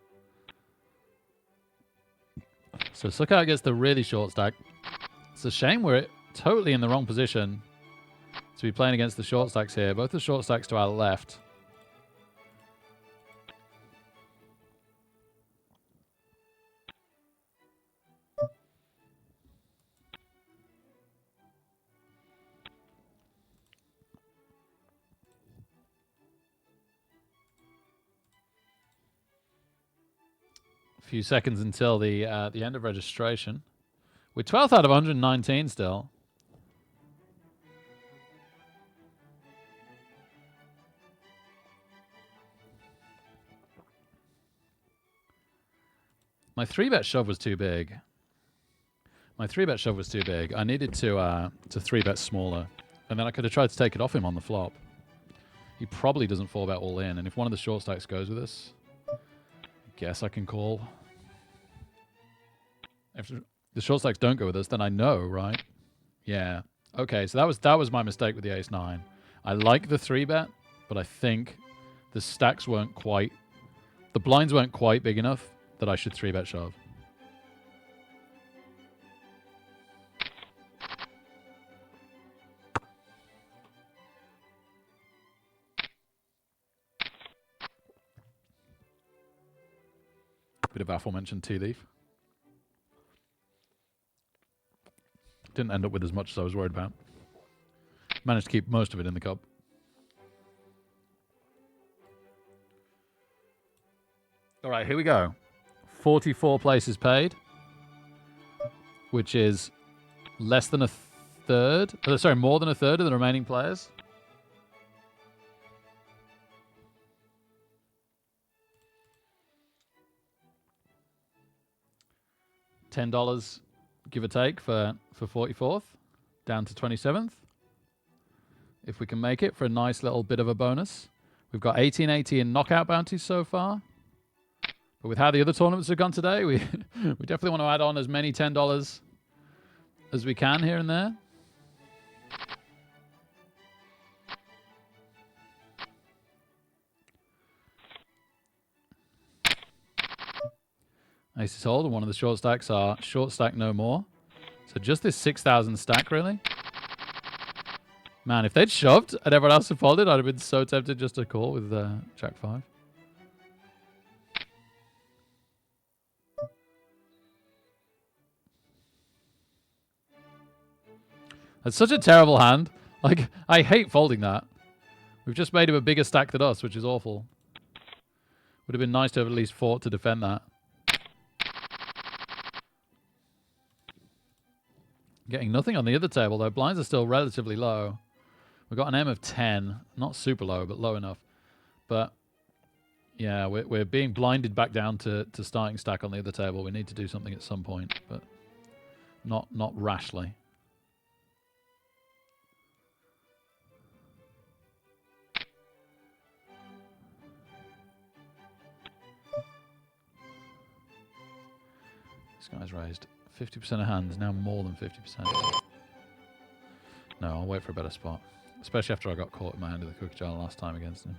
So suck out gets the really short stack. It's a shame we're totally in the wrong position to be playing against the short stacks here. Both the short stacks to our left. Few seconds until the end of registration. We're 12th out of 119 still. My 3-bet shove was too big. My 3-bet shove was too big. I needed to 3-bet smaller. And then I could have tried to take it off him on the flop. He probably doesn't 4-bet all in. And if one of the short stacks goes with us, I guess I can call. If the short stacks don't go with us, then I know, right? Yeah. Okay, so that was my mistake with the ace-9. I like the 3-bet, but I think the stacks weren't quite... The blinds weren't quite big enough that I should 3-bet shove. Bit of aforementioned tea leaf. Didn't end up with as much as I was worried about. Managed to keep most of it in the cup. All right, here we go. 44 places paid, which is less than a third. Sorry, more than a third of the remaining players. $10, give or take, for 44th, down to 27th. If we can make it for a nice little bit of a bonus. We've got 1880 in knockout bounties so far. But with how the other tournaments have gone today, we definitely want to add on as many $10 as we can here and there. Aces hold, and one of the short stacks are short stack no more. So just this 6,000 stack, really. Man, if they'd shoved and everyone else had folded, I'd have been so tempted just to call with Jack 5. That's such a terrible hand. Like, I hate folding that. We've just made him a bigger stack than us, which is awful. Would have been nice to have at least fought to defend that. Getting nothing on the other table, though. Blinds are still relatively low. We've got an M of 10. Not super low, but low enough. But, yeah, we're being blinded back down to starting stack on the other table. We need to do something at some point, but not rashly. This guy's raised 50% of hands, now more than 50%. No, I'll wait for a better spot. Especially after I got caught in my hand of the cookie jar last time against him.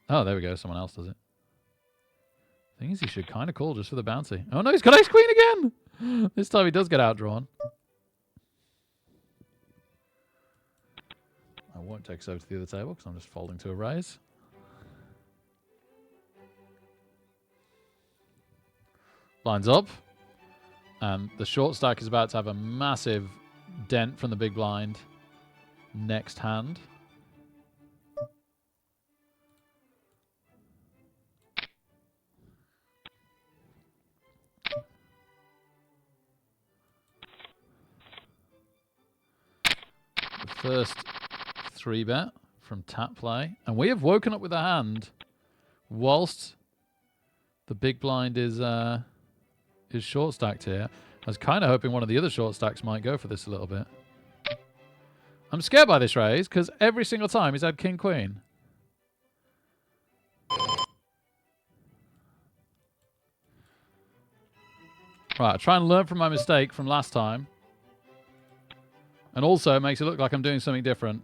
Oh, there we go. Someone else does it. Thing is, he should kind of call just for the bouncy. Oh no, he's got ace-queen again! This time he does get outdrawn. I won't take us over to the other table because I'm just folding to a raise. Lines up. The short stack is about to have a massive dent from the big blind next hand. The first 3-bet from tap play. And we have woken up with a hand whilst the big blind is short stacked here. I was kind of hoping one of the other short stacks might go for this a little bit. I'm scared by this raise because every single time he's had king queen. Right, I'll try and learn from my mistake from last time. And also it makes it look like I'm doing something different.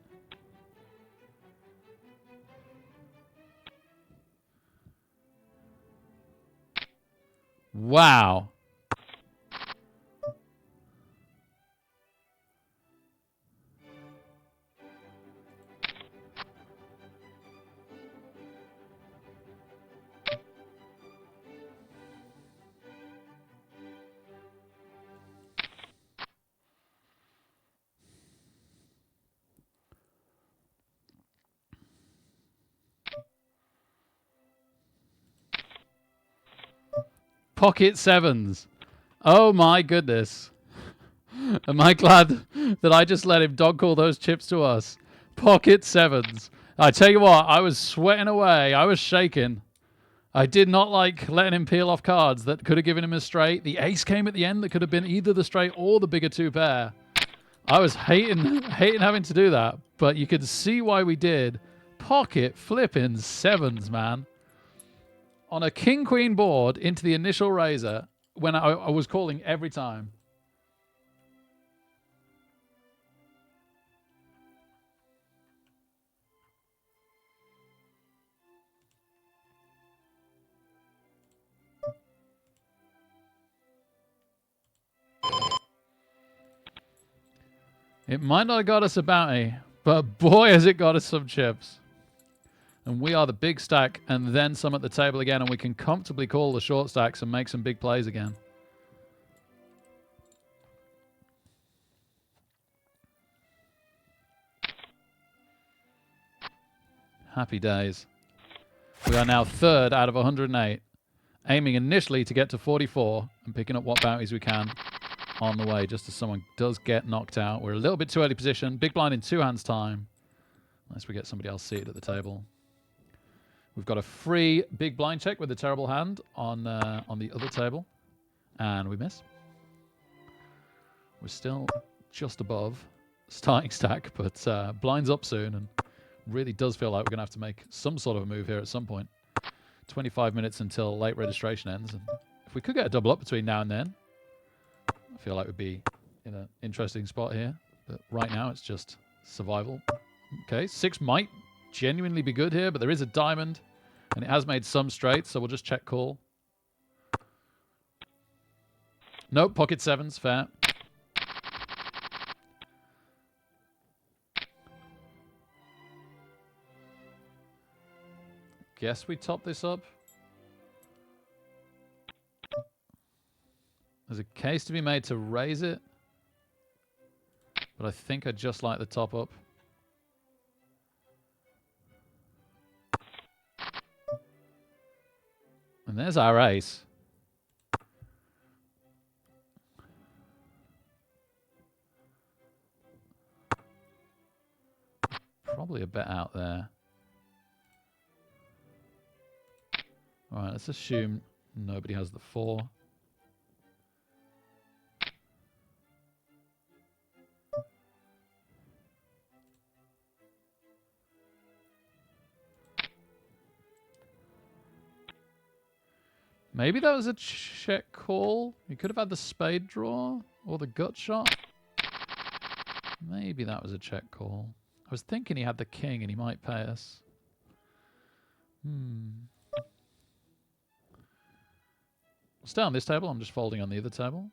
Wow. Pocket sevens. Oh my goodness. Am I glad that I just let him dog call those chips to us? Pocket sevens. I tell you what, I was sweating away. I was shaking. I did not like letting him peel off cards that could have given him a straight. The ace came at the end that could have been either the straight or the bigger two pair. I was hating having to do that, but you could see why we did. Pocket flipping sevens, man. On a king-queen board into the initial raiser when I was calling every time. It might not have got us a bounty, but boy has it got us some chips. And we are the big stack and then some at the table again, and we can comfortably call the short stacks and make some big plays again. Happy days. We are now third out of 108, aiming initially to get to 44 and picking up what bounties we can on the way, just as someone does get knocked out. We're a little bit too early position. Big blind in two hands time, unless we get somebody else seated at the table. We've got a free big blind check with a terrible hand on the other table, and we miss. We're still just above starting stack, but blinds up soon, and really does feel like we're going to have to make some sort of a move here at some point. 25 minutes until late registration ends, and if we could get a double up between now and then, I feel like we'd be in an interesting spot here. But right now, it's just survival. Okay, 6 might genuinely be good here, but there is a diamond, and it has made some straights, so we'll just check call. Nope, pocket sevens, fair. Guess we top this up. There's a case to be made to raise it, but I think I just like the top up. And there's our ace. Probably a bet out there. All right, let's assume nobody has the 4. Maybe that was a check call. He could have had the spade draw or the gut shot. Maybe that was a check call. I was thinking he had the king and he might pay us. Stay on this table. I'm just folding on the other table.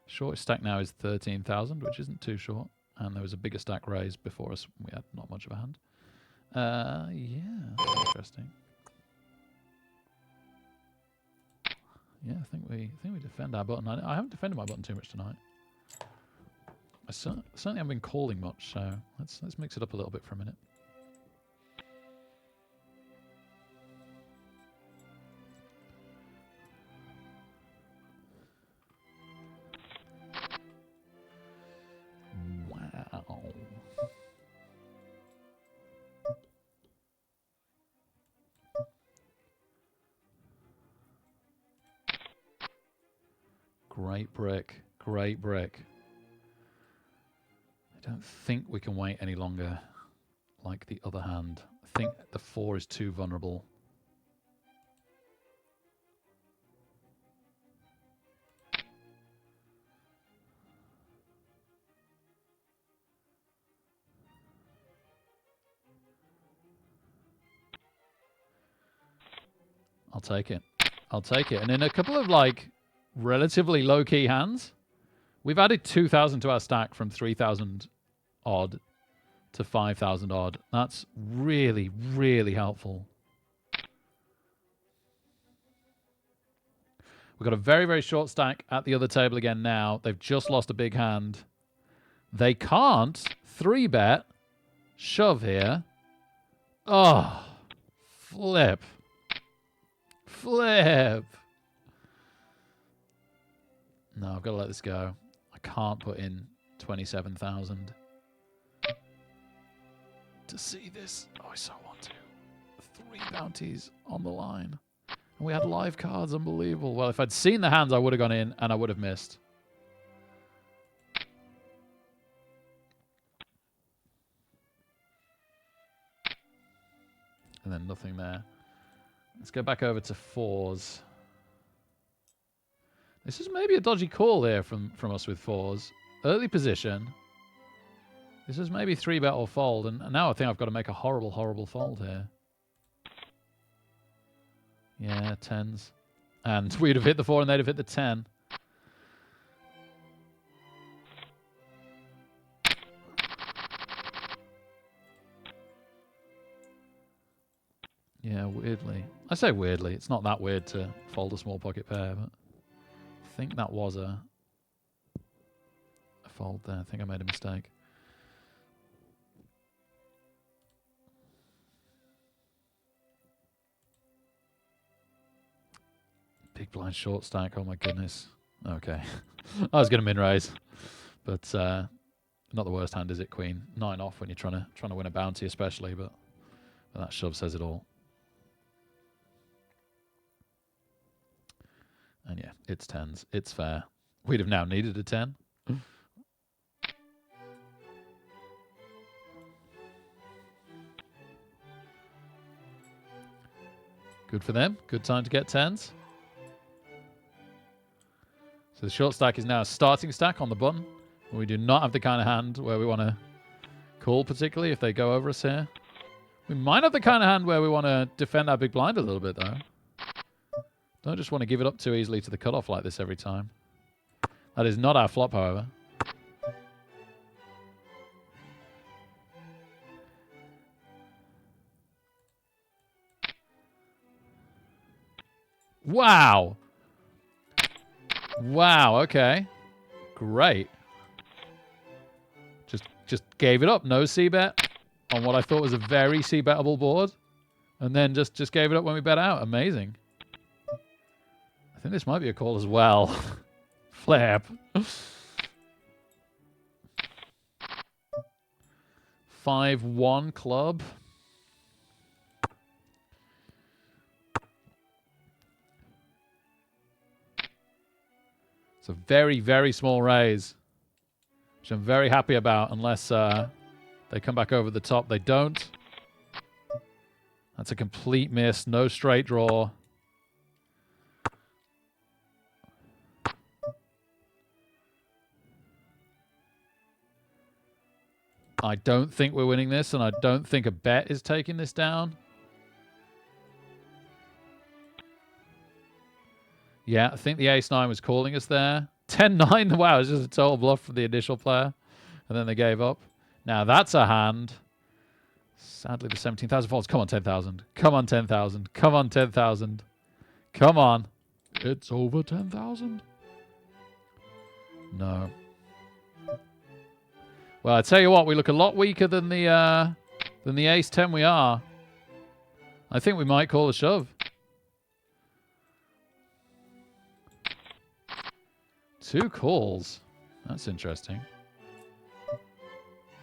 Shortest stack now is 13,000, which isn't too short. And there was a bigger stack raised before us. We had not much of a hand. Yeah, that's interesting. Yeah, I think we defend our button. I haven't defended my button too much tonight. I certainly haven't been calling much, so let's mix it up a little bit for a minute. Wow. Great brick. Great brick. I don't think we can wait any longer like the other hand. I think the 4 is too vulnerable. I'll take it. I'll take it. And in a couple of like relatively low-key hands, we've added 2,000 to our stack from 3,000 odd to 5,000 odd. That's really, really helpful. We've got a very, very short stack at the other table again now. They've just lost a big hand. They can't 3-bet shove here. Oh, flip. Flip. No, I've got to let this go. I can't put in 27,000 to see this. Oh, I so want to. 3 bounties on the line. We had live cards. Unbelievable. Well, if I'd seen the hands, I would have gone in and I would have missed. And then nothing there. Let's go back over to 4s. This is maybe a dodgy call here from us with 4s. Early position. This is maybe 3-bet or fold. And now I think I've got to make a horrible, horrible fold here. Yeah, 10s. And we'd have hit the 4 and they'd have hit the 10. Yeah, weirdly. I say weirdly. It's not that weird to fold a small pocket pair, but I think that was a fold there. I think I made a mistake. Big blind short stack. Oh my goodness. Okay. I was going to min raise, but not the worst hand, is it, Queen? 9 off when you're trying to win a bounty, especially, but that shove says it all. And yeah, it's 10s. It's fair. We'd have now needed a 10. Good for them. Good time to get 10s. So the short stack is now a starting stack on the button. We do not have the kind of hand where we want to call, particularly if they go over us here. We might have the kind of hand where we want to defend our big blind a little bit, though. Don't just want to give it up too easily to the cutoff like this every time. That is not our flop, however. Wow. Wow, okay. Great. Just gave it up. No c-bet on what I thought was a very c-bettable board. And then just gave it up when we bet out. Amazing. I think this might be a call as well. Flip. 5-1 club. It's a very, very small raise, which I'm very happy about, unless they come back over the top. They don't. That's a complete miss. No straight draw. I don't think we're winning this, and I don't think a bet is taking this down. Yeah, I think the ace-9 was calling us there. 10-9, wow, it's just a total bluff for the initial player. And then they gave up. Now, that's a hand. Sadly, the 17,000 folds. Come on, 10,000. Come on, 10,000. Come on, 10,000. Come on. It's over 10,000. No. Well, I tell you what, we look a lot weaker than the ace-10 we are. I think we might call a shove. 2 calls. That's interesting.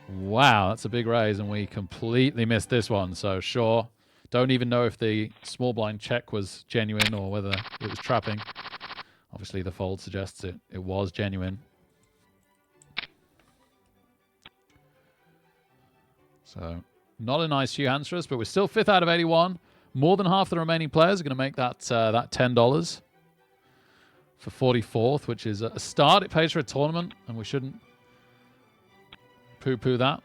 Wow, that's a big raise, and we completely missed this one. So, sure. Don't even know if the small blind check was genuine or whether it was trapping. Obviously, the fold suggests it was genuine. So, not a nice few hands for us, but we're still 5th out of 81. More than half the remaining players are going to make that $10 for 44th, which is a start. It pays for a tournament, and we shouldn't poo-poo that.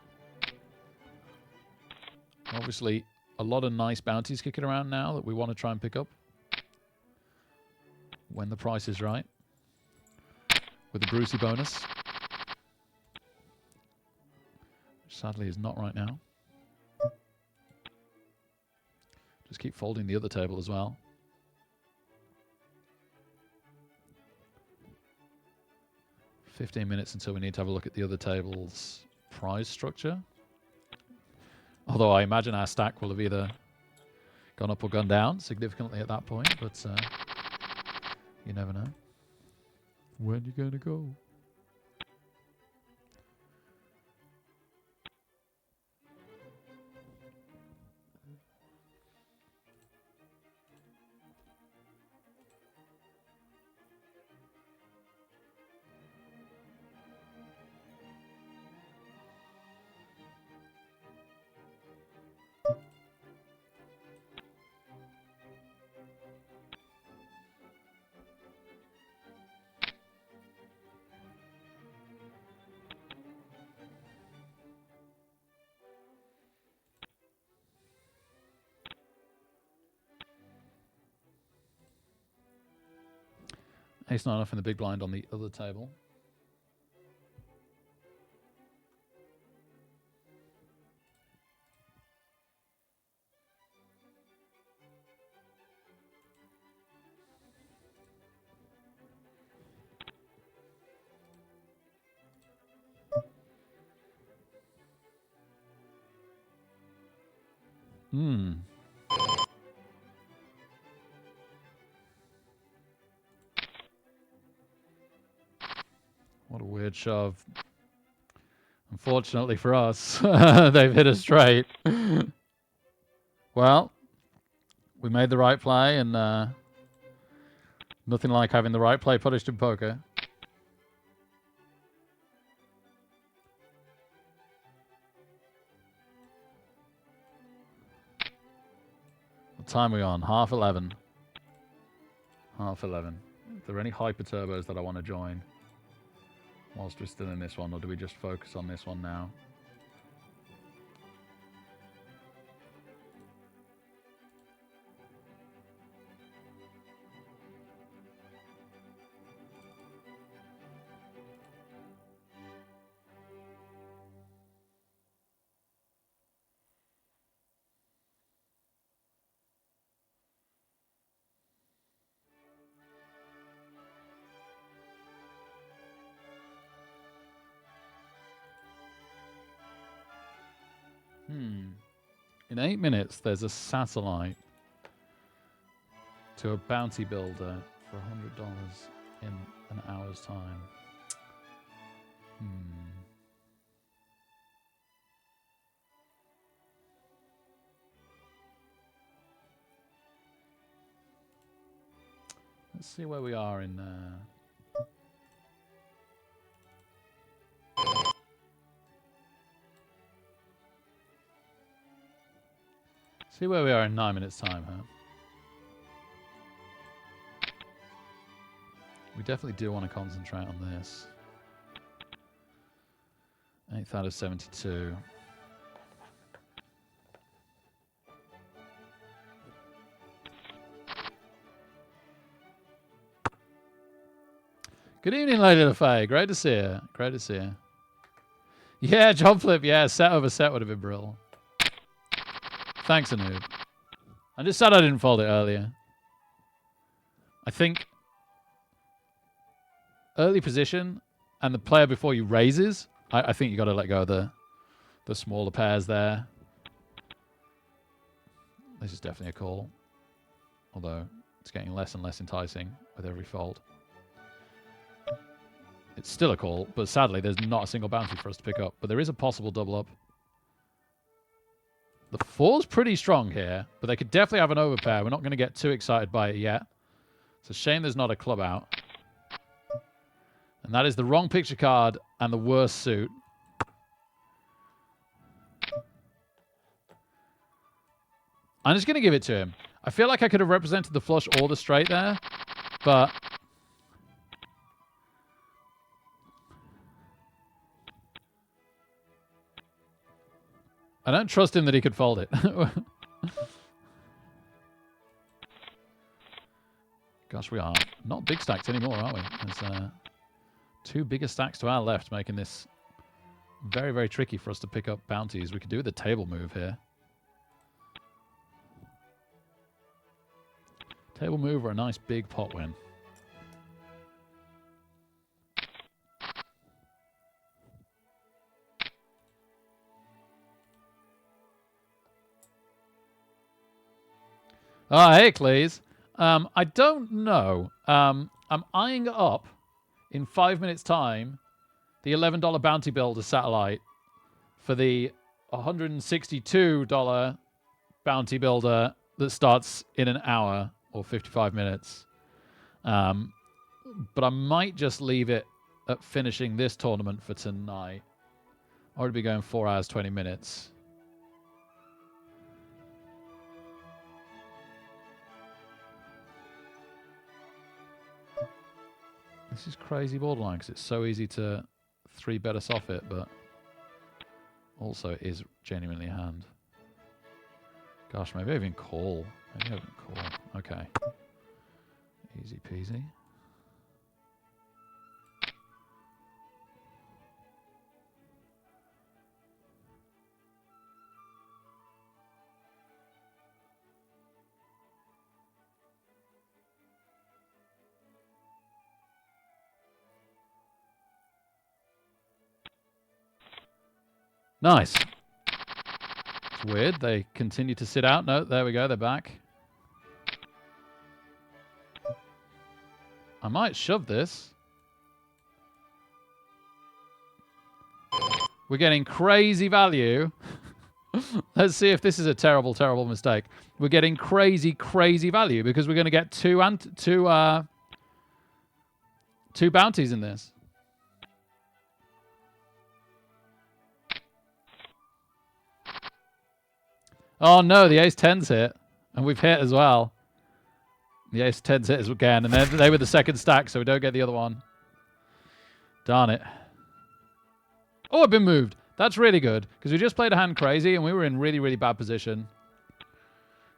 Obviously, a lot of nice bounties kicking around now that we want to try and pick up when the price is right. With the Brucey bonus. Which sadly is not right now. Just keep folding the other table as well. $15 minutes until we need to have a look at the other table's prize structure. Although I imagine our stack will have either gone up or gone down significantly at that point, but you never know. When you going to go? Ace 9 off in the big blind on the other table. Hmm. What a weird shove. Unfortunately for us, they've hit us straight. Well, we made the right play, and nothing like having the right play punished in poker. What time are we on? 11:30. 11:30. Are there any hyper turbos that I want to join whilst we're still in this one, or do we just focus on this one now? In 8 minutes, there's a satellite to a bounty builder for $100 in an hour's time. Let's see where we are in see where we are in 9 minutes time, huh? We definitely do want to concentrate on this. 8th out of 72. Good evening, Lady LaFay. Great to see you. Great to see you. Yeah, job flip. Yeah, set over set would have been brilliant. Thanks, Anoop. I'm just sad I didn't fold it earlier. I think early position and the player before you raises, I think you got to let go of the smaller pairs there. This is definitely a call. Although it's getting less and less enticing with every fold. It's still a call, but sadly there's not a single bounty for us to pick up. But there is a possible double up. The 4's pretty strong here, but they could definitely have an overpair. We're not going to get too excited by it yet. It's a shame there's not a club out. And that is the wrong picture card and the worst suit. I'm just going to give it to him. I feel like I could have represented the flush or the straight there, but I don't trust him that he could fold it. Gosh, we are not big stacks anymore, are we? There's two bigger stacks to our left, making this very, very tricky for us to pick up bounties. We could do the table move here. Table move or a nice big pot win. Oh, hey, Cleese. I don't know. I'm eyeing up in 5 minutes' time the $11 bounty builder satellite for the $162 bounty builder that starts in an hour or 55 minutes. But I might just leave it at finishing this tournament for tonight. I would be going 4 hours, 20 minutes. This is crazy borderline because it's so easy to 3-bet us off it, but also it is genuinely a hand. Gosh, maybe I even call. Maybe I even call. Okay. Easy peasy. Nice. It's weird. They continue to sit out. No, there we go. They're back. I might shove this. We're getting crazy value. Let's see if this is a terrible, terrible mistake. We're getting crazy, crazy value because we're going to get two bounties in this. Oh no, the ace 10's hit. And we've hit as well. The ace 10's hit again. And they were the second stack, so we don't get the other one. Darn it. Oh, I've been moved. That's really good. Because we just played a hand crazy and we were in really, really bad position.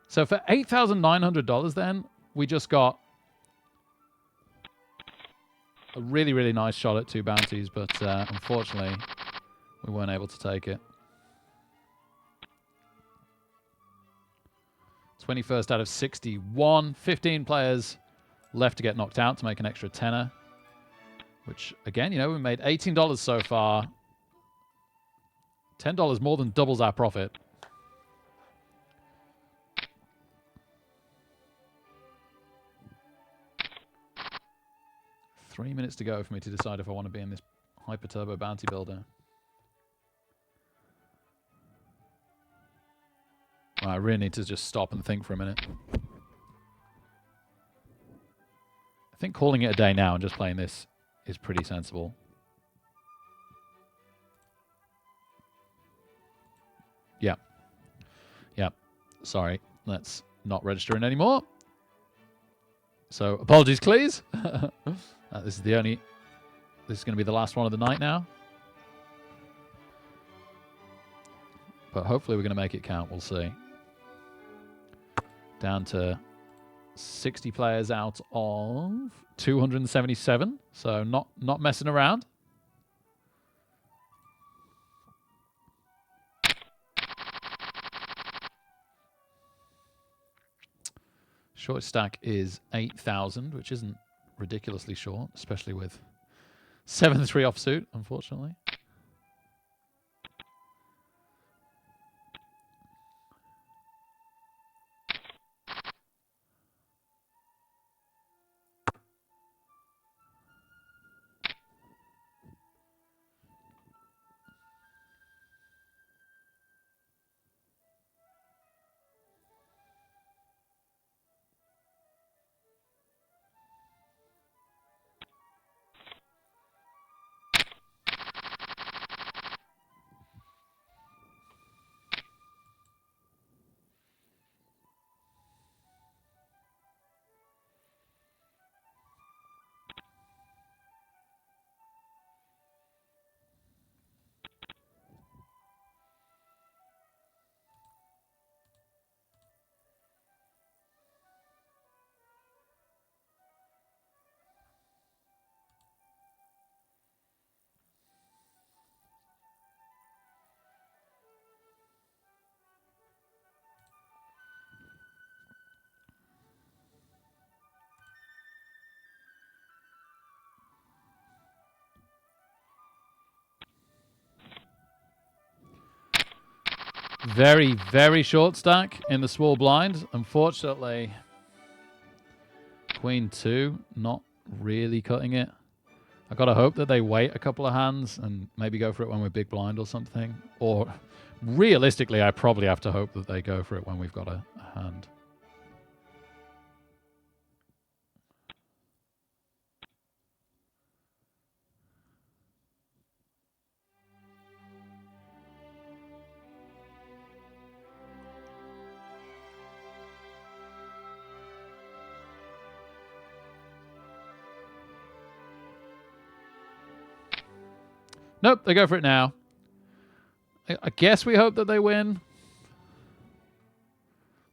So for $8,900 then, we just got a really, really nice shot at two bounties. But unfortunately, we weren't able to take it. 21st out of 61. 15 players left to get knocked out to make an extra tenner. Which, again, you know, we made $18 so far. $10 more than doubles our profit. Three minutes to go for me to decide if I want to be in this Hyper Turbo Bounty Builder. I really need to just stop and think for a minute. I think calling it a day now and just playing this is pretty sensible. Yeah. Yeah. Sorry. Let's not register in anymore. So, apologies, please. This is going to be the last one of the night now. But hopefully we're going to make it count. We'll see. Down to 60 players out of 277. So not messing around. Short stack is 8,000, which isn't ridiculously short, especially with 7-3 offsuit, unfortunately. Very, very short stack in the small blind. Unfortunately, Queen 2, not really cutting it. I gotta hope that they wait a couple of hands and maybe go for it when we're big blind or something. Or realistically, I probably have to hope that they go for it when we've got a hand. Nope, they go for it now. I guess we hope that they win.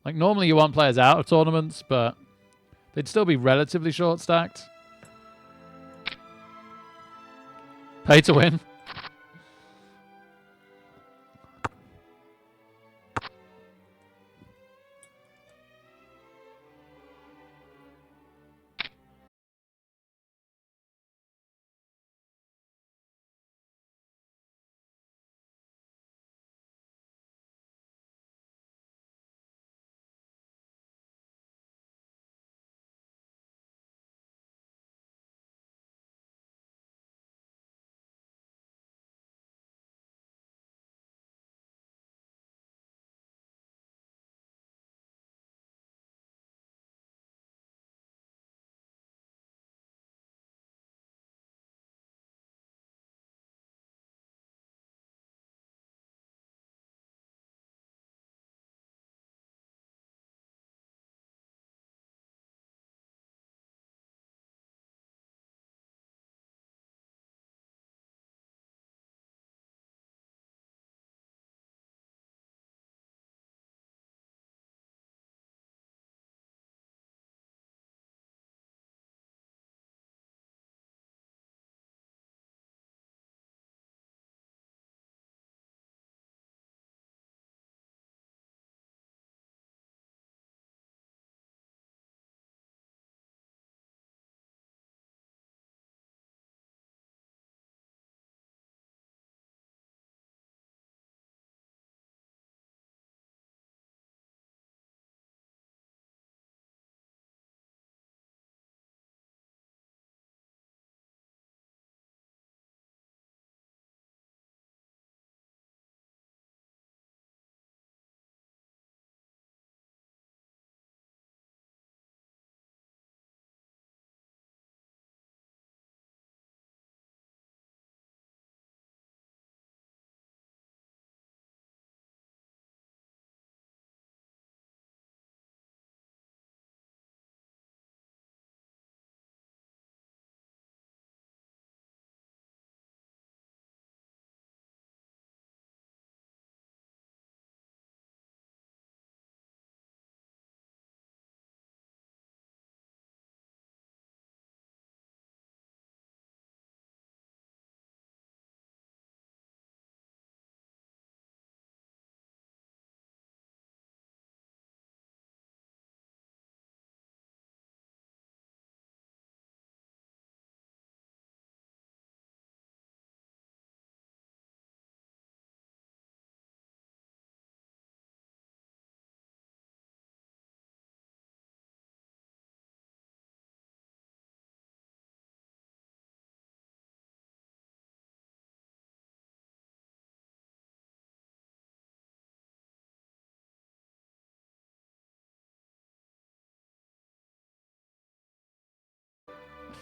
Like, normally you want players out of tournaments, but they'd still be relatively short stacked. Pay to win.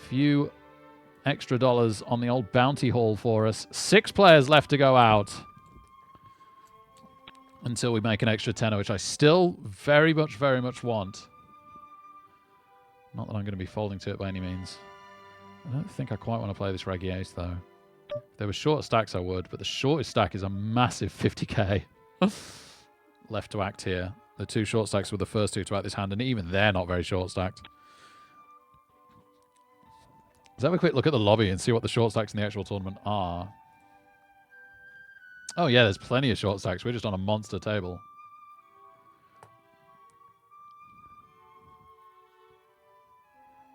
Few extra dollars on the old bounty haul for us. 6 players left to go out until we make an extra tenner, which I still very much want. Not that I'm going to be folding to it by any means. I don't think I quite want to play this Reggie Ace, though. If there were short stacks, I would, but the shortest stack is a massive 50k left to act here. The 2 short stacks were the first 2 to act this hand, and even they're not very short stacked. Let's have a quick look at the lobby and see what the short stacks in the actual tournament are. Oh yeah, there's plenty of short stacks. We're just on a monster table.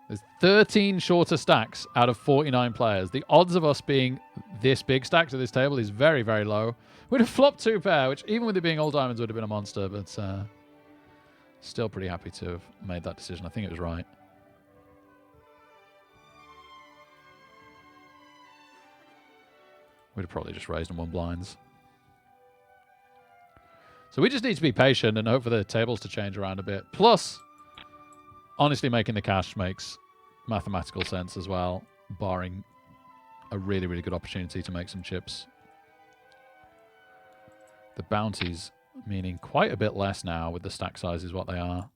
There's 13 shorter stacks out of 49 players. The odds of us being this big stacked at this table is very, very low. We'd have flopped 2 pair, which even with it being all diamonds would have been a monster, but still pretty happy to have made that decision. I think it was right. We'd have probably just raised and won blinds. So we just need to be patient and hope for the tables to change around a bit. Plus, honestly, making the cash makes mathematical sense as well, barring a really, really good opportunity to make some chips. The bounties meaning quite a bit less now with the stack sizes what they are.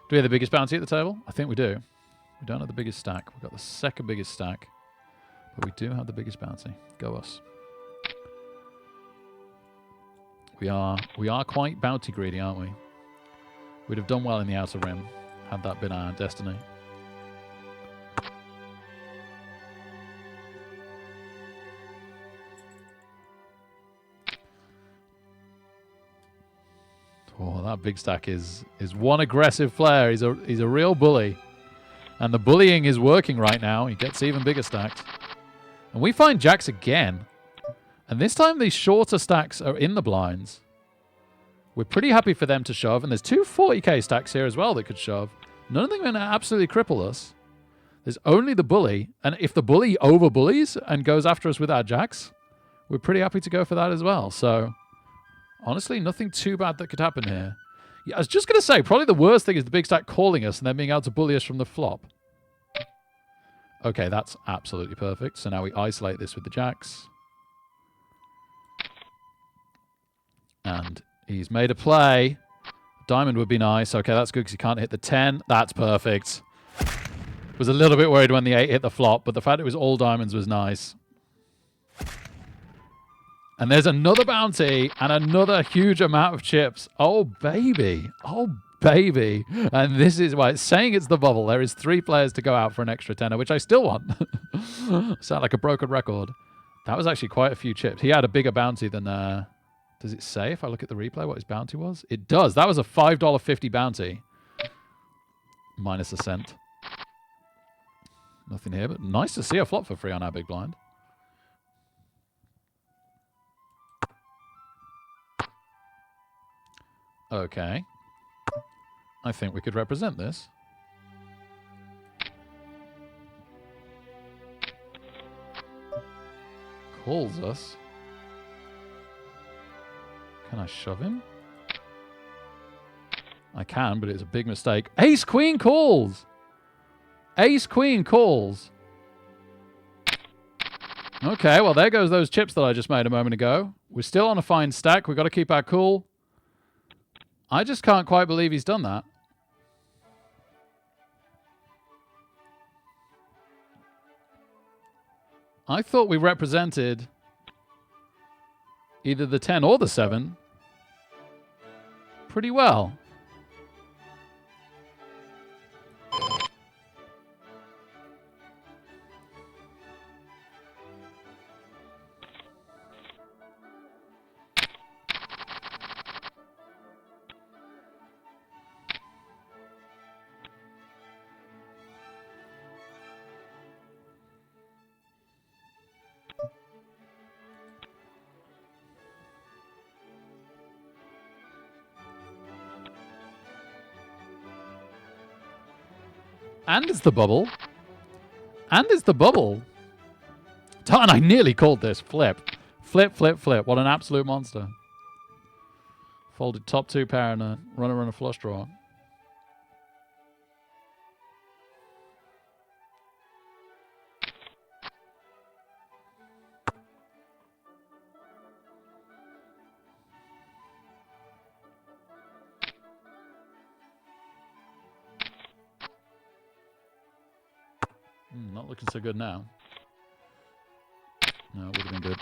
Do we have the biggest bounty at the table? I think we do. We don't have the biggest stack. We've got the second biggest stack, but we do have the biggest bounty. Go us. We are quite bounty greedy, aren't we? We'd have done well in the outer rim had that been our destiny. Oh, that big stack is one aggressive player. He's a real bully. And the bullying is working right now. He gets even bigger stacked. And we find jacks again. And this time these shorter stacks are in the blinds. We're pretty happy for them to shove. And there's 2 40k stacks here as well that could shove. None of them are going to absolutely cripple us. There's only the bully. And if the bully over-bullies and goes after us with our jacks, we're pretty happy to go for that as well. So, honestly, nothing too bad that could happen here. Yeah, I was just going to say, probably the worst thing is the big stack calling us and then being able to bully us from the flop. Okay, that's absolutely perfect. So now we isolate this with the jacks. And he's made a play. Diamond would be nice. Okay, that's good because he can't hit the 10. That's perfect. Was a little bit worried when the 8 hit the flop, but the fact it was all diamonds was nice. And there's another bounty and another huge amount of chips. Oh, baby. Oh, baby. And this is why it's saying it's the bubble. There is 3 players to go out for an extra tenner, which I still want. Sound like a broken record. That was actually quite a few chips. He had a bigger bounty than... does it say, if I look at the replay, what his bounty was? It does. That was a $5.50 bounty. Minus a cent. Nothing here, but nice to see a flop for free on our big blind. Okay. I think we could represent this. Calls us. Can I shove him? I can, but it's a big mistake. Ace Queen calls! Ace Queen calls. Okay, well there goes those chips that I just made a moment ago. We're still on a fine stack. We've got to keep our cool. I just can't quite believe he's done that. I thought we represented either the 10 or the 7 pretty well. And it's the bubble. And it's the bubble. Darn, I nearly called this. Flip. Flip, flip, flip. What an absolute monster. Folded top 2 pair and a runner and a flush draw. Not looking so good now. No, it would have been good.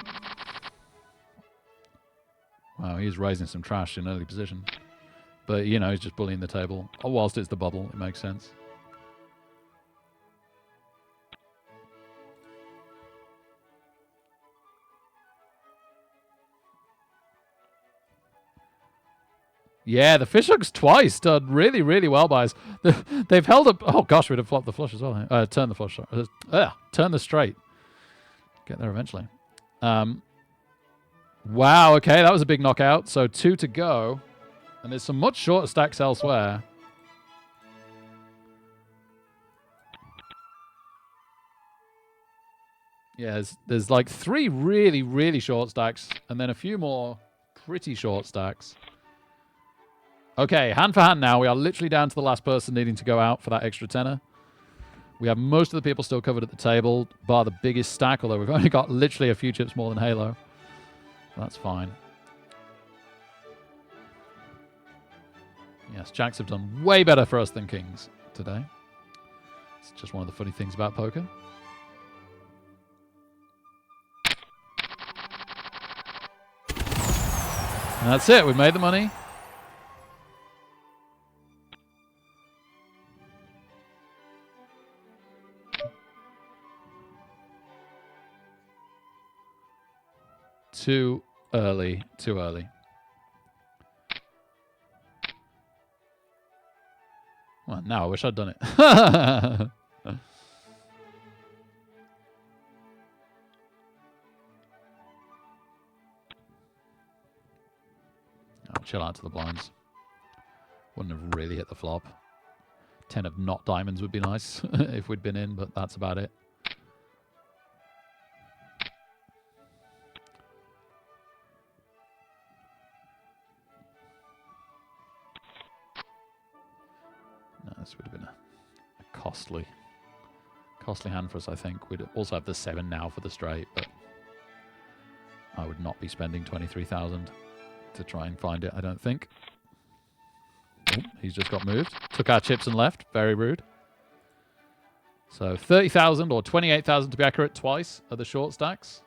Wow, he's raising some trash in early position. But, you know, he's just bullying the table. Oh, whilst it's the bubble, it makes sense. Yeah, the fish hooks twice done really, really well by us. They've held up. Oh gosh, we'd have flopped the flush as well. Turn the flush. Turn the straight. Get there eventually. Wow. Okay, that was a big knockout. So 2 to go, and there's some much shorter stacks elsewhere. Yeah, there's like 3 really, really short stacks, and then a few more pretty short stacks. Okay, hand for hand now. We are literally down to the last person needing to go out for that extra tenner. We have most of the people still covered at the table, bar the biggest stack, although we've only got literally a few chips more than Halo. That's fine. Yes, jacks have done way better for us than kings today. It's just one of the funny things about poker. And that's it. We've made the money. Too early. Too early. Well, now I wish I'd done it. Oh, chill out to the blinds. Wouldn't have really hit the flop. 10 of not diamonds would be nice if we'd been in, but that's about it. No, this would have been a costly hand for us, I think. We'd also have the 7 now for the straight, but I would not be spending 23,000 to try and find it, I don't think. Oh, he's just got moved. Took our chips and left. Very rude. So 30,000 or 28,000 to be accurate twice are the short stacks.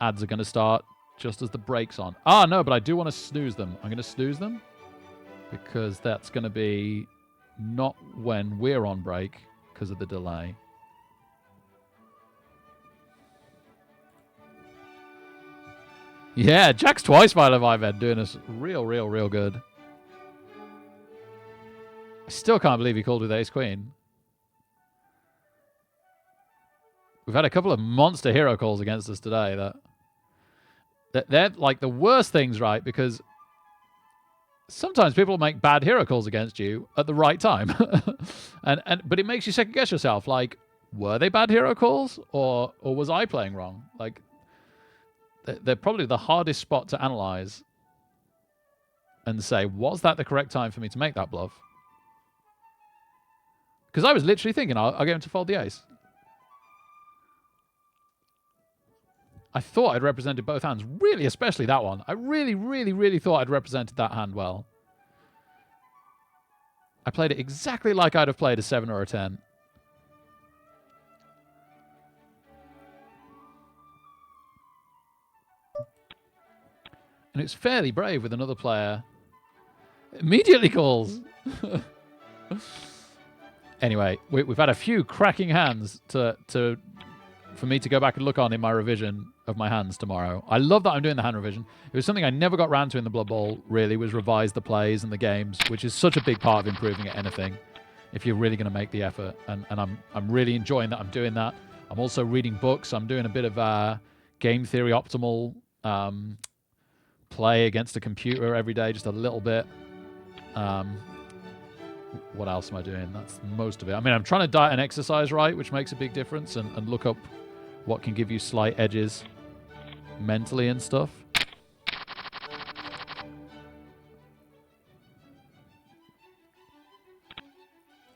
Ads are going to start just as the break's on. Ah, no, but I do want to snooze them. I'm going to snooze them because that's going to be not when we're on break because of the delay. Yeah, Jack's twice by Leviven doing us real good. I still can't believe he called with ace queen. We've had a couple of monster hero calls against us today that they're like the worst things, right? Because sometimes people make bad hero calls against you at the right time. But it makes you second guess yourself. Like, were they bad hero calls or was I playing wrong? Like, they're probably the hardest spot to analyze and say, was that the correct time for me to make that bluff? Because I was literally thinking, I'll get him to fold the ace. I thought I'd represented both hands, really, especially that one. I really thought I'd represented that hand well. I played it exactly like I'd have played a 7 or a 10. And it's fairly brave with another player. Immediately calls. Anyway, we've had a few cracking hands for me to go back and look on in my revision of my hands tomorrow. I love that I'm doing the hand revision. It was something I never got round to in the Blood Bowl, really, was revise the plays and the games, which is such a big part of improving at anything if you're really going to make the effort. And I'm really enjoying that I'm doing that. I'm also reading books. I'm doing a bit of game theory optimal play against a computer every day, just a little bit. What else am I doing? That's most of it. I mean, I'm trying to diet and exercise right, which makes a big difference, and look up what can give you slight edges mentally and stuff.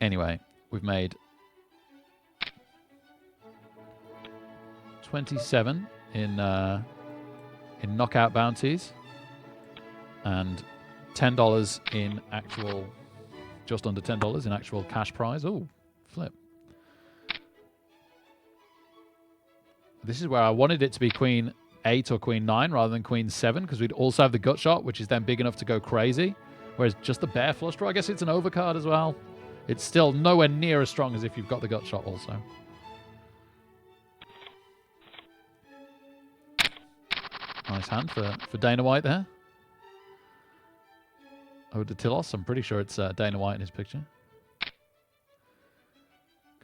Anyway, we've made 27 in knockout bounties and $10 in actual, just under $10 in actual cash prize. Oh, flip. This is where I wanted it to be Queen 8 or Queen 9 rather than Queen 7, because we'd also have the gut shot, which is then big enough to go crazy. Whereas just the bare flush draw, I guess it's an overcard as well. It's still nowhere near as strong as if you've got the gut shot also. Nice hand for Dana White there. Oh, de Tilos. I'm pretty sure it's Dana White in his picture.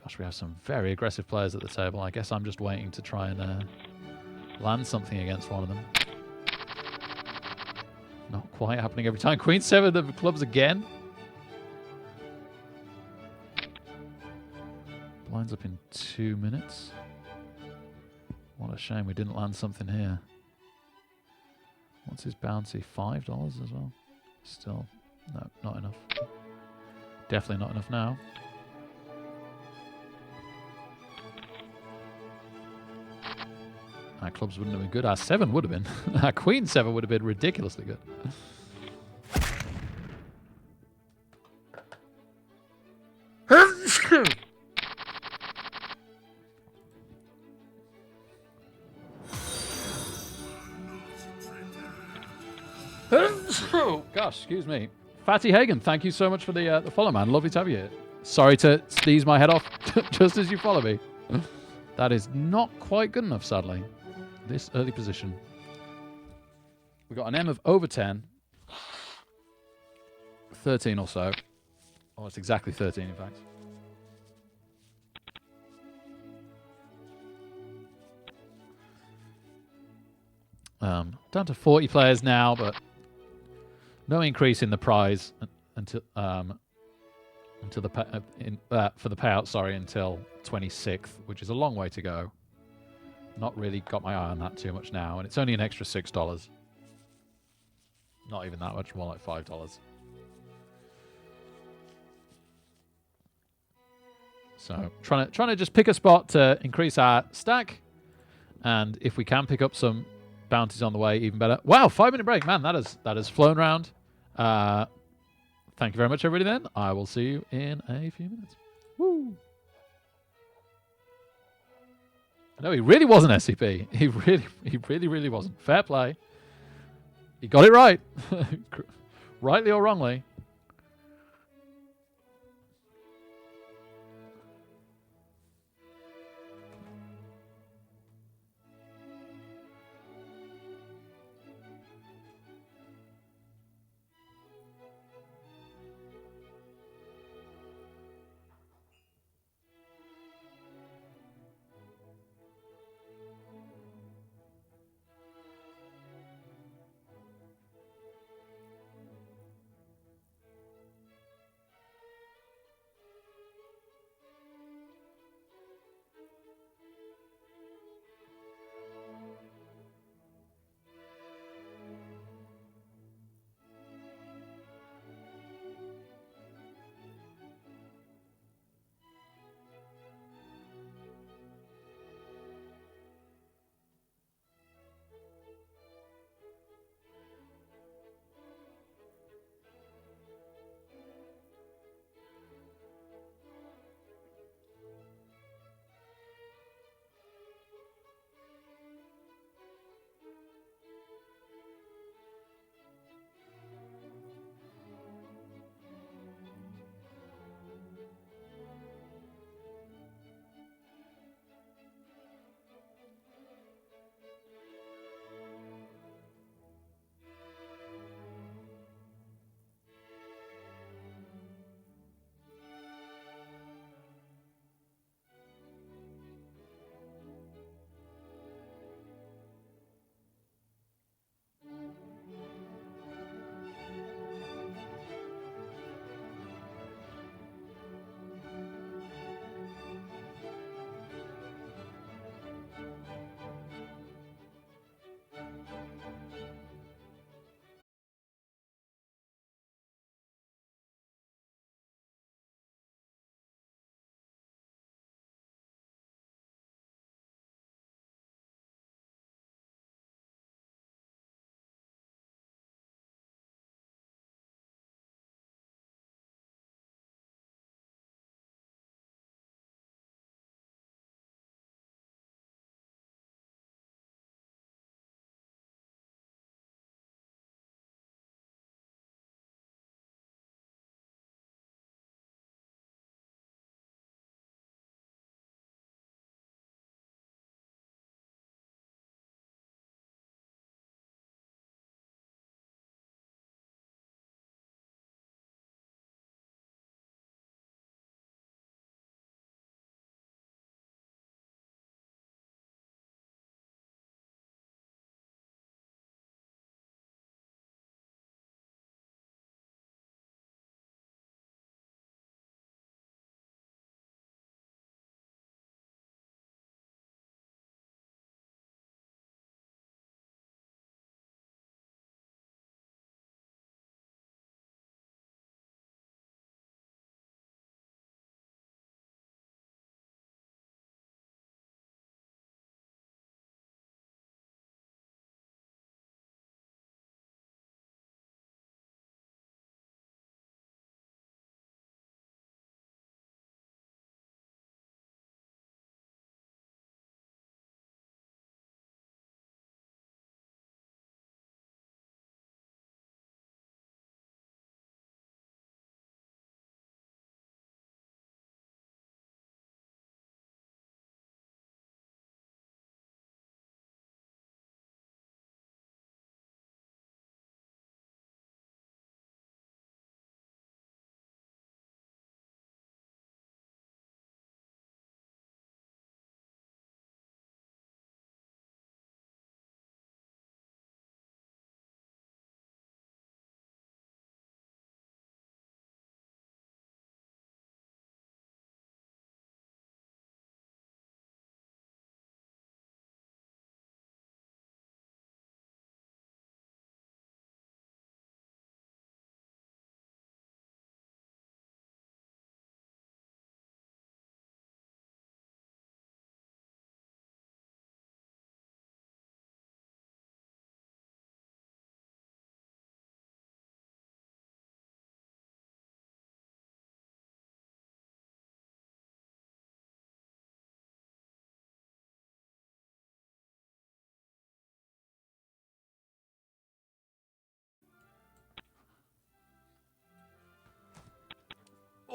Gosh, we have some very aggressive players at the table. I guess I'm just waiting to try and land something against one of them. Not quite happening every time. Queen 7 of clubs again. Blinds up in 2 minutes. What a shame we didn't land something here. What's his bounty? $5 as well? Still, no, not enough. Definitely not enough now. Our clubs wouldn't have been good. Our 7 would have been. Our Queen 7 would have been ridiculously good. Gosh, excuse me. Fatty Hagen, thank you so much for the follow, man. Lovely to have you here. Sorry to sneeze my head off just as you follow me. That is not quite good enough, sadly. This early position. We got an M of over 10. 13 or so. Oh, it's exactly 13, in fact. Down to 40 players now, but no increase in the prize until for the payout. Sorry, until 26th, which is a long way to go. Not really got my eye on that too much now, and it's only an extra $6. Not even that much, more like $5. So trying to just pick a spot to increase our stack, and if we can pick up some bounties on the way, even better. Wow, 5-minute break, man. That has flown round. Thank you very much, everybody. Then I will see you in a few minutes. Woo! No, he really wasn't SCP. He really wasn't. Fair play. He got it right, rightly or wrongly.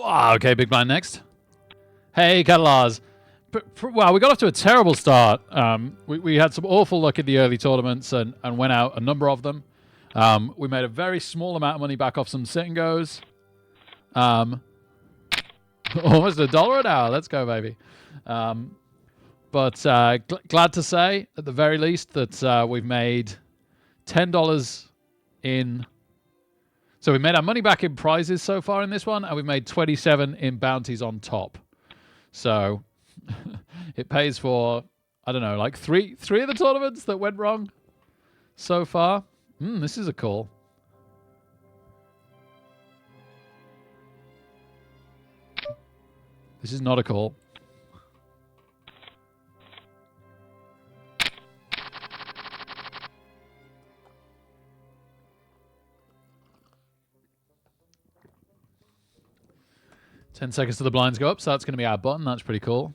Oh, okay, big blind next. Hey, Catalars. Wow, we got off to a terrible start. We had some awful luck in the early tournaments and went out a number of them. We made a very small amount of money back off some sit and goes. Almost $1 an hour. Let's go, baby. But glad to say, at the very least, that we've made $10 in... So we made our money back in prizes so far in this one, and we've made 27 in bounties on top. So it pays for, I don't know, like three of the tournaments that went wrong so far. This is a call. This is not a call. Ten seconds till the blinds go up, so that's going to be our button. That's pretty cool.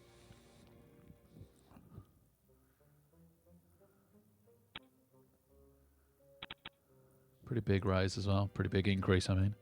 Pretty big raise as well. Pretty big increase, I mean.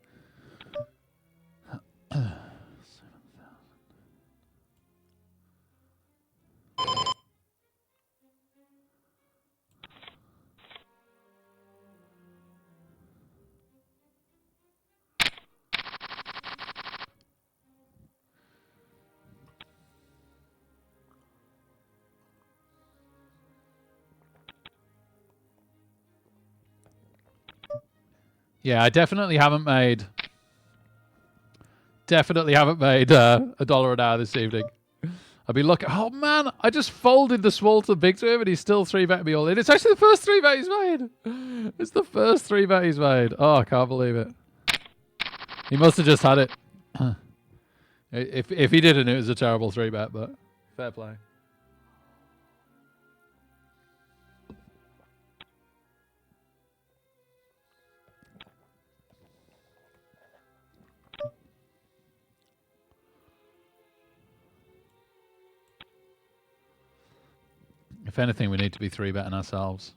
Yeah, I definitely haven't made $1 an hour this evening. I'll be looking. Oh man, I just folded the small to the big to him, and he's still 3-betting me all in. It's actually the first 3-bet he's made. It's the first 3-bet he's made. Oh, I can't believe it. He must have just had it. If he didn't, it was a terrible 3-bet, but fair play. If anything, we need to be 3-betting ourselves.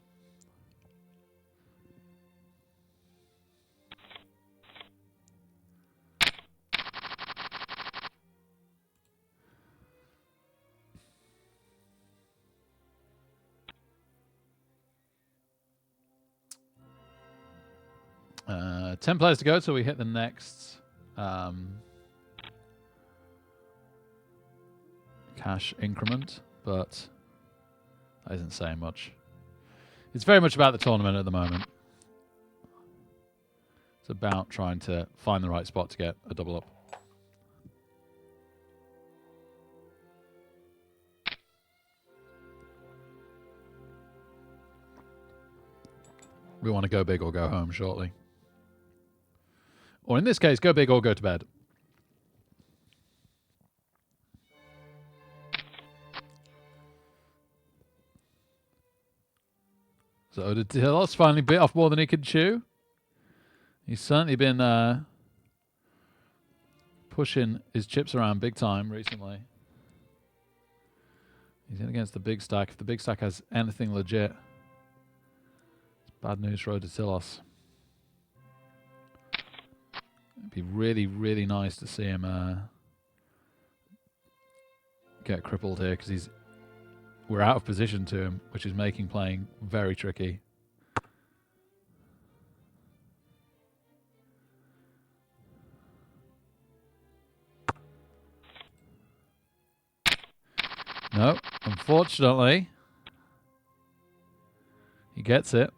Uh, 10 players to go till we hit the next cash increment, but that isn't saying much. It's very much about the tournament at the moment. It's about trying to find the right spot to get a double up. We want to go big or go home shortly. Or in this case, go big or go to bed. So did Tillos finally bit off more than he could chew? He's certainly been pushing his chips around big time recently. He's in against the big stack. If the big stack has anything legit, it's bad news for Odatilos. It'd be really, really nice to see him get crippled here, because we're out of position to him, which is making playing very tricky. No, unfortunately, he gets it.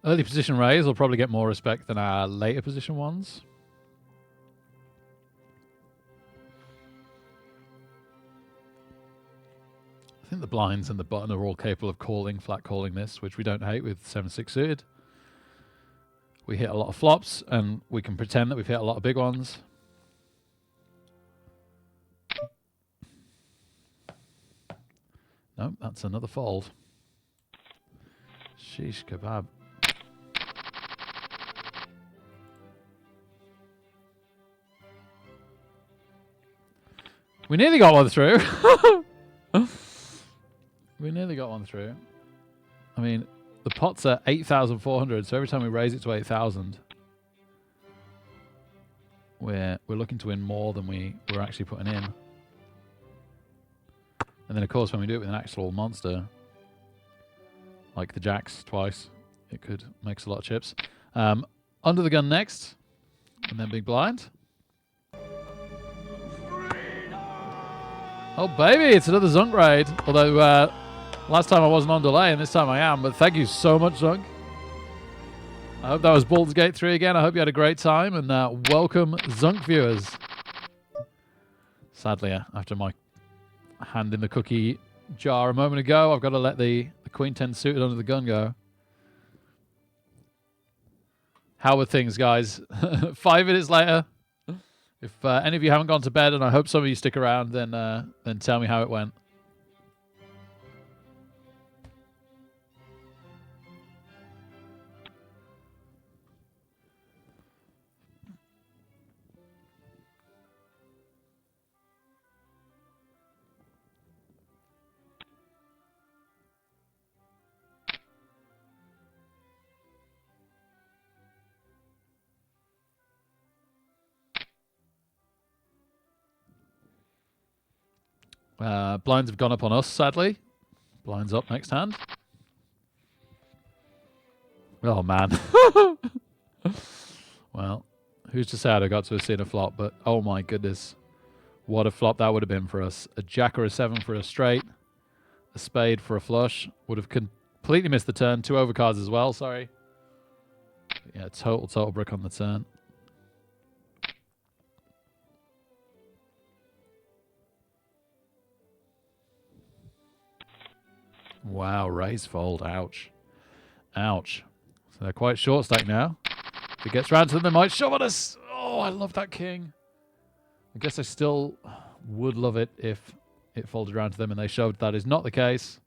Early position raise will probably get more respect than our later position ones. I think the blinds and the button are all capable of calling, flat calling this, which we don't hate with 7-6 suited. we hit a lot of flops, and we can pretend that we've hit a lot of big ones. Nope, that's another fold. Sheesh kebab. We nearly got one through. We nearly got one through. I mean, the pot's at 8,400, so every time we raise it to 8,000, we're looking to win more than we're actually putting in. And then, of course, when we do it with an actual monster, like the jacks twice, it could make a lot of chips. Under the gun next, and then big blind. Oh, baby, it's another Zunk raid. Although, last time I wasn't on delay, and this time I am. But thank you so much, Zunk. I hope that was Baldur's Gate 3 again. I hope you had a great time. And welcome, Zunk viewers. Sadly, after my hand in the cookie jar a moment ago, I've got to let the Queen 10 suited under the gun go. How were things, guys? 5 minutes later. If any of you haven't gone to bed, and I hope some of you stick around, then tell me how it went. Blinds have gone up on us, sadly. Blinds up next hand. Oh, man. Well, who's to say I'd have got to have seen a flop, but oh my goodness. What a flop that would have been for us. A jack or a 7 for a straight. A spade for a flush. Would have completely missed the turn. 2 overcards as well, sorry. But yeah, total brick on the turn. Wow, raise fold. Ouch. Ouch. So they're quite short stack now. If it gets round to them, they might shove at us. Oh, I love that king. I guess I still would love it if it folded around to them and they shoved. That is not the case.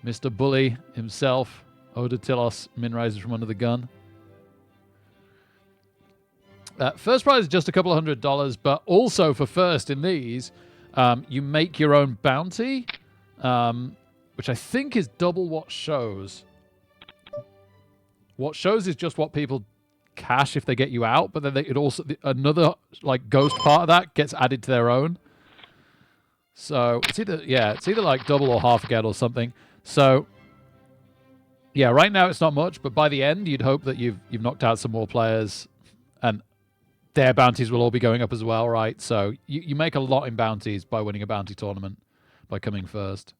Mr. Bully himself, Oda Tilos, min raises from under the gun. First prize is just a couple of $100, but also for first in these, you make your own bounty. Which I think is double what shows. What shows is just what people cash if they get you out, but then it also another like ghost part of that gets added to their own. So it's either like double or half again or something. So yeah, right now it's not much, but by the end you'd hope that you've knocked out some more players, and their bounties will all be going up as well, right? So you make a lot in bounties by winning a bounty tournament by coming first.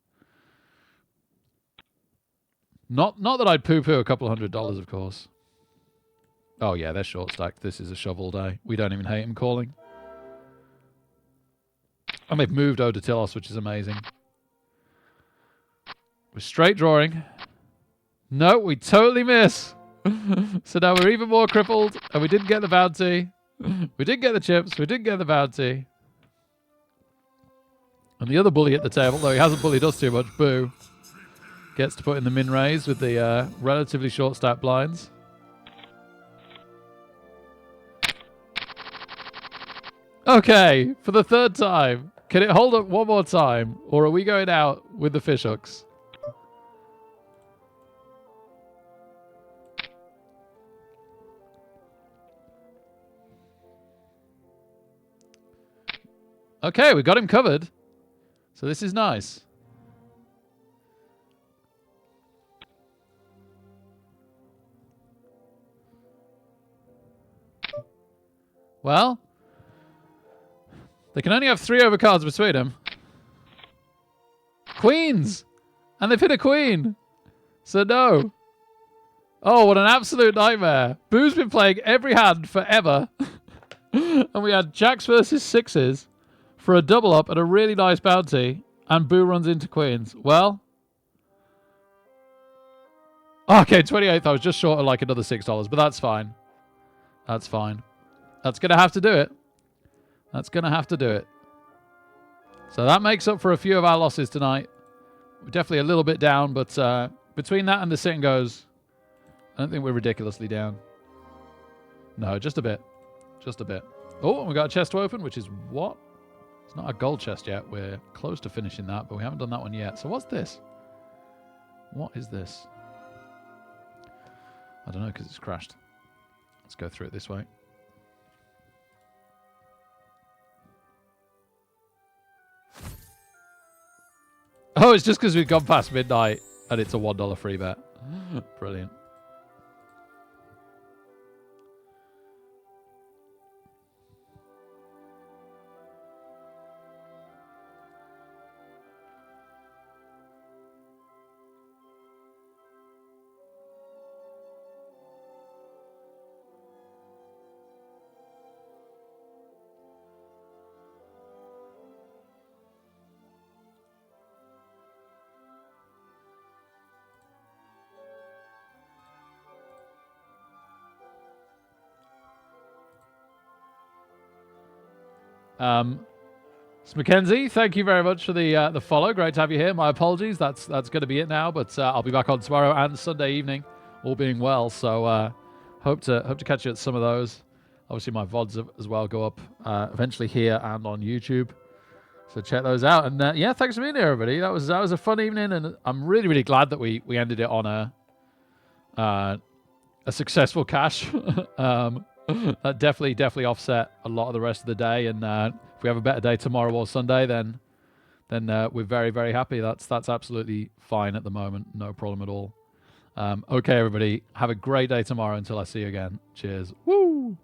Not that I'd poo-poo a couple $100, of course. Oh, yeah, they're short stacked. This is a shove all day. We don't even hate him calling. And they've moved Oda Tilos, which is amazing. We're straight drawing. No, we totally miss. So now we're even more crippled, and we didn't get the bounty. We didn't get the chips. We didn't get the bounty. And the other bully at the table, though he hasn't bullied us too much, boo, gets to put in the min raise with the relatively short stack blinds. Okay, for the third time. Can it hold up one more time? Or are we going out with the fish hooks? Okay, we got him covered. So this is nice. Well, they can only have 3 overcards between them. Queens! And they've hit a queen. So no. Oh, what an absolute nightmare. Boo's been playing every hand forever. And we had jacks versus 6s for a double up and a really nice bounty. And Boo runs into queens. Well. Okay, 28th. I was just short of like another $6, but that's fine. That's fine. That's going to have to do it. That's going to have to do it. So that makes up for a few of our losses tonight. We're definitely a little bit down, but between that and the sit and goes, I don't think we're ridiculously down. No, just a bit. Just a bit. Oh, and we got a chest to open, which is what? It's not a gold chest yet. We're close to finishing that, but we haven't done that one yet. So what's this? What is this? I don't know, because it's crashed. Let's go through it this way. Oh, it's just because we've gone past midnight and it's a $1 free bet. Brilliant. Mackenzie, thank you very much for the follow. Great to have you here. My apologies. That's going to be it now, but I'll be back on tomorrow and Sunday evening, all being well. So hope to catch you at some of those. Obviously, my VODs as well go up eventually here and on YouTube. So check those out. And yeah, thanks for being here, everybody. That was a fun evening, and I'm really glad that we ended it on a successful cash. That definitely offset a lot of the rest of the day, and if we have a better day tomorrow or Sunday, then we're very happy. That's absolutely fine at the moment, no problem at all. Okay, everybody, have a great day tomorrow until I see you again. Cheers. Woo!